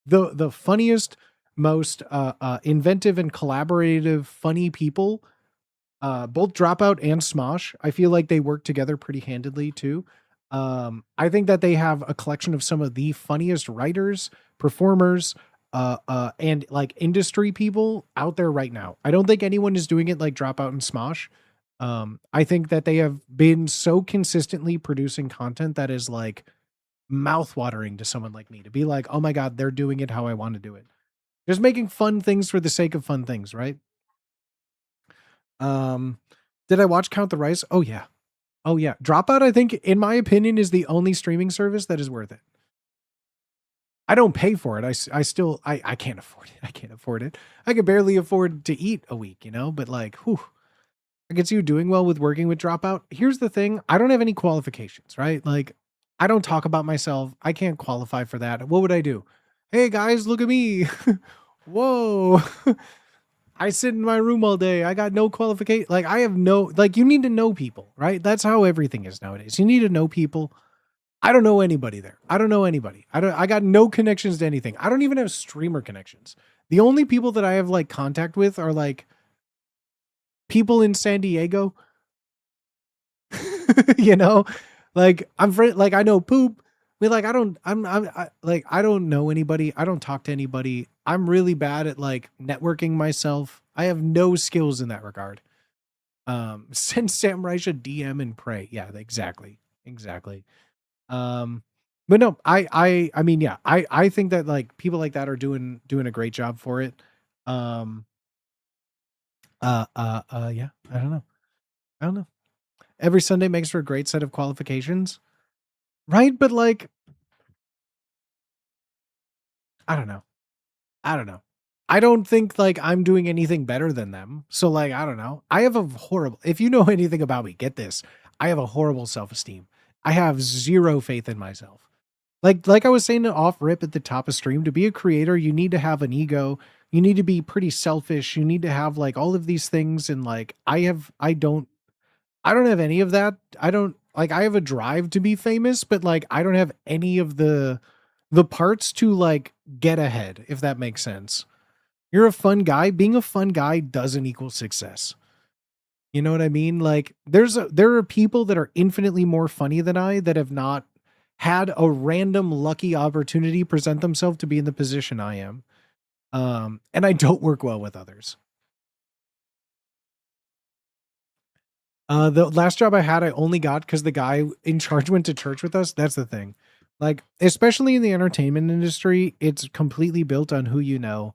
the funniest, most inventive and collaborative funny people. Both Dropout and Smosh, I feel like they work together pretty handedly too. I think that they have a collection of some of the funniest writers, performers, and like industry people out there right now. I don't think anyone is doing it like Dropout and Smosh. I think that they have been so consistently producing content that is like mouthwatering to someone like me to be like, oh my God, they're doing it how I want to do it. Just making fun things for the sake of fun things, right? Um, did I watch Count the Rice? Oh yeah. Oh yeah. Dropout, I think, in my opinion, is the only streaming service that is worth it. I don't pay for it. I still, I can't afford it. I can't afford it. I could barely afford to eat a week, you know, but like, whew, I can see you doing well with working with Dropout. Here's the thing. I don't have any qualifications, right? Like, I don't talk about myself. I can't qualify for that. What would I do? Hey guys, look at me. Whoa. I sit in my room all day. I got no qualification. Like I have no, like you need to know people, right? That's how everything is nowadays. You need to know people. I don't know anybody there. I don't know anybody. I got no connections to anything. I don't even have streamer connections. The only people that I have like contact with are like people in San Diego. You know, like I'm friend, like I know Poop. I mean, like like I don't know anybody. I don't talk to anybody. I'm really bad at like networking myself. I have no skills in that regard. Send Sam Reich a DM and pray. Yeah, exactly. Exactly. But no, I mean, yeah, I think that like people like that are doing a great job for it. Um, yeah, I don't know. I don't know. Every Sunday makes for a great set of qualifications, right? But like, I don't know. I don't know. I don't think like I'm doing anything better than them. So like, I don't know. I have a horrible, if you know anything about me, get this. I have a horrible self-esteem. I have zero faith in myself. Like I was saying off rip at the top of stream, to be a creator, you need to have an ego. You need to be pretty selfish. You need to have like all of these things. And like, I don't have any of that. I don't like, I have a drive to be famous, but like, I don't have any of the parts to like get ahead, if that makes sense. You're a fun guy. Being a fun guy doesn't equal success. You know what I mean? Like there are people that are infinitely more funny than I that have not had a random lucky opportunity present themselves to be in the position I am. And I don't work well with others. The last job I had, I only got because the guy in charge went to church with us. That's the thing. Like, especially in the entertainment industry, it's completely built on who you know.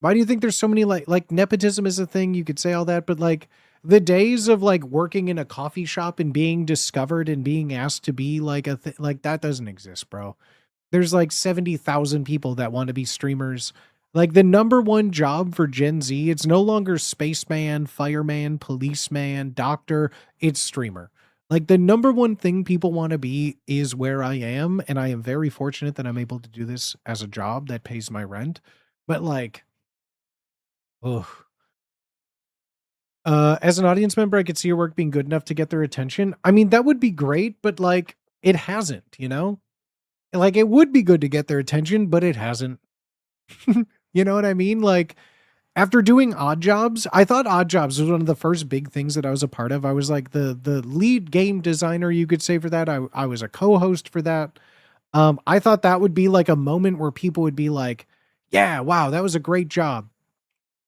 Why do you think there's so many like nepotism is a thing? You could say all that, but like the days of like working in a coffee shop and being discovered and being asked to be like like that doesn't exist, bro. There's like 70,000 people that want to be streamers. Like the number one job for Gen Z, it's no longer spaceman, fireman, policeman, doctor, it's streamer. Like the number one thing people want to be is where I am. And I am very fortunate that I'm able to do this as a job that pays my rent. But like, oh, as an audience member, I could see your work being good enough to get their attention. I mean, that would be great, but like it hasn't, you know? Like it would be good to get their attention, but it hasn't. You know what I mean? Like after doing Odd Jobs, I thought Odd Jobs was one of the first big things that I was a part of. I was like the lead game designer, you could say, for that. I was a co-host for that. I thought that would be like a moment where people would be like, yeah, wow, that was a great job.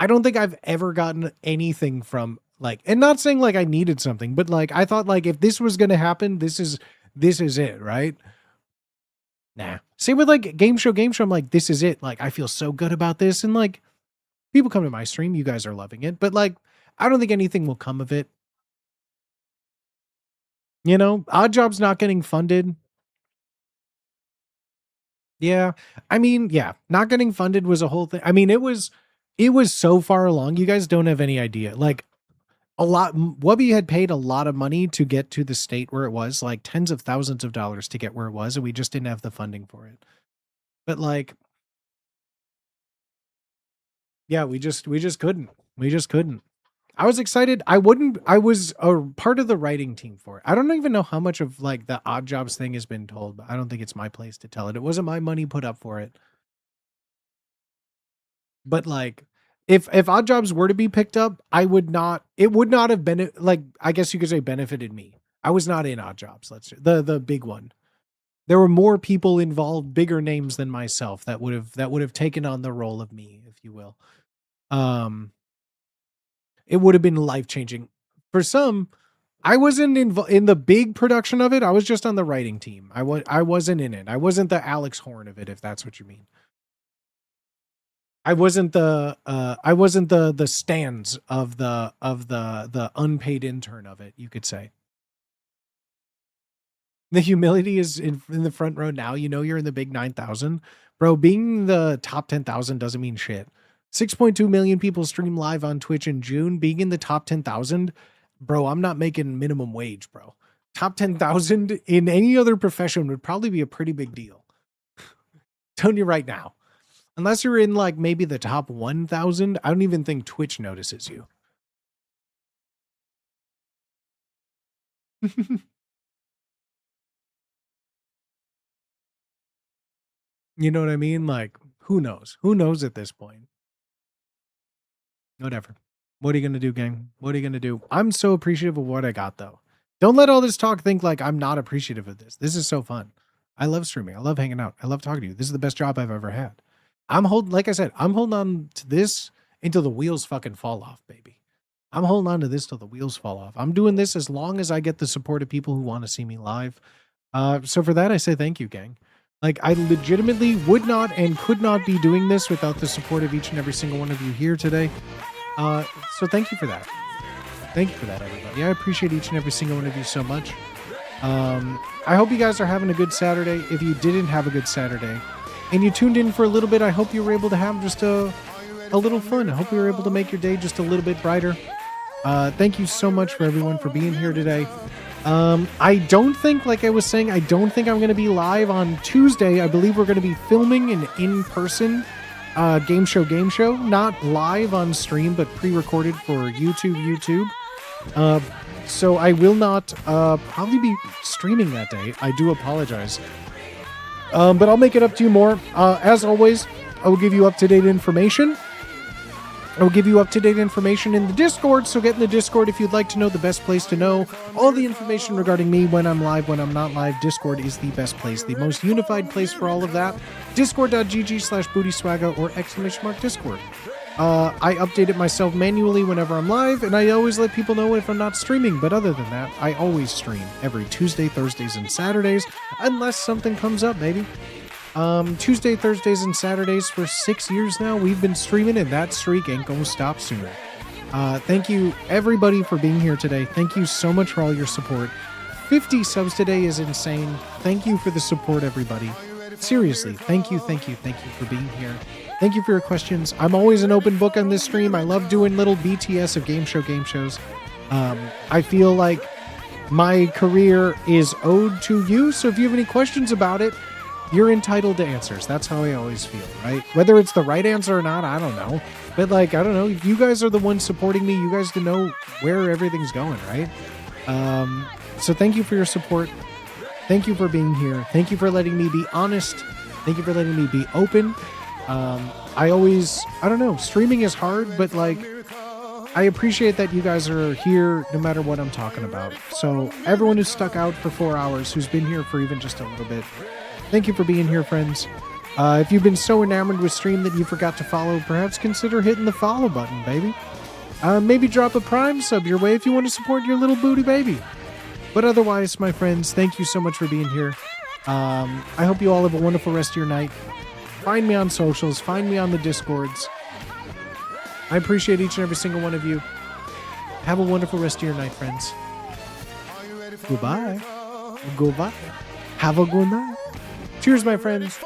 I don't think I've ever gotten anything from like, and not saying like I needed something, but like I thought like if this was gonna happen, this is it, right? Nah. Same with like game show. I'm like, this is it. Like I feel so good about this. And like people come to my stream, you guys are loving it. But like I don't think anything will come of it. You know, Odd Job's not getting funded. Yeah. I mean, yeah, not getting funded was a whole thing. I mean, it was so far along. You guys don't have any idea. Like Wubby had paid a lot of money to get to the state where it was, like tens of thousands of dollars to get where it was, and we just didn't have the funding for it. But like, yeah, we just couldn't. We just couldn't. I was excited. I was a part of the writing team for it. I don't even know how much of like the Odd Jobs thing has been told, but I don't think it's my place to tell it. It wasn't my money put up for it. But like, if Odd Jobs were to be picked up, it would not have been like, I guess you could say benefited me. I was not in Odd Jobs. Let's say the big one. There were more people involved, bigger names than myself that would have taken on the role of me, if you will. It would have been life-changing. For some, I wasn't in the big production of it. I was just on the writing team. I wasn't in it. I wasn't the Alex Horn of it, if that's what you mean. I wasn't the stands of the unpaid intern of it, you could say. The humility is in the front row now. You know you're in the big 9,000. Bro, being the top 10,000 doesn't mean shit. 6.2 million people stream live on Twitch in June. Being in the top 10,000, bro, I'm not making minimum wage, bro. Top 10,000 in any other profession would probably be a pretty big deal. Telling you right now. Unless you're in like maybe the top 1,000, I don't even think Twitch notices you. You know what I mean? Like, who knows? Who knows at this point? Whatever. What are you going to do, gang? What are you going to do? I'm so appreciative of what I got, though. Don't let all this talk think like I'm not appreciative of this. This is so fun. I love streaming. I love hanging out. I love talking to you. This is the best job I've ever had. Like I said, I'm holding on to this until the wheels fucking fall off, baby. I'm holding on to this till the wheels fall off. I'm doing this as long as I get the support of people who want to see me live. So for that, I say thank you, gang. Like, I legitimately would not and could not be doing this without the support of each and every single one of you here today. So thank you for that. Thank you for that, everybody. I appreciate each and every single one of you so much. I hope you guys are having a good Saturday. If you didn't have a good Saturday and you tuned in for a little bit, I hope you were able to have just a little fun. I hope we were able to make your day just a little bit brighter. Thank you so much for everyone for being here today. I don't think, like I was saying, I don't think I'm going to be live on Tuesday. I believe we're going to be filming an in-person game show, not live on stream, but pre-recorded for YouTube. So I will not probably be streaming that day. I do apologize. But I'll make it up to you more. As always, I will give you up-to-date information. I will give you up-to-date information in the Discord, so get in the Discord if you'd like to know the best place to know all the information regarding me when I'm live, when I'm not live. Discord is the best place, the most unified place for all of that. Discord.gg/bootyswagga or !Discord. I update it myself manually whenever I'm live, and I always let people know if I'm not streaming, but other than that, I always stream every Tuesday, Thursdays, and Saturdays, unless something comes up, baby. Tuesday, Thursdays, and Saturdays for 6 years now. We've been streaming, and that streak ain't gonna stop soon. Thank you, everybody, for being here today. Thank you so much for all your support. 50 subs today is insane. Thank you for the support, everybody. Seriously, thank you for being here. Thank you for your questions. I'm always an open book on this stream. I love doing little BTS of game shows. I feel like my career is owed to you, so if you have any questions about it, you're entitled to answers. That's how I always feel, right? Whether it's the right answer or not, I don't know. But like, I don't know. You guys are the ones supporting me. You guys can know where everything's going, right? So thank you for your support. Thank you for being here. Thank you for letting me be honest. Thank you for letting me be open. I don't know. Streaming is hard, but like, I appreciate that you guys are here no matter what I'm talking about. So everyone who's stuck out for 4 hours, who's been here for even just a little bit, thank you for being here, friends. If you've been so enamored with stream that you forgot to follow, perhaps consider hitting the follow button, baby. Maybe drop a Prime sub your way if you want to support your little booty baby. But otherwise, my friends, thank you so much for being here. I hope you all have a wonderful rest of your night. Find me on socials. Find me on the Discords. I appreciate each and every single one of you. Have a wonderful rest of your night, friends. Goodbye. Goodbye. Have a good night. Cheers, my friends.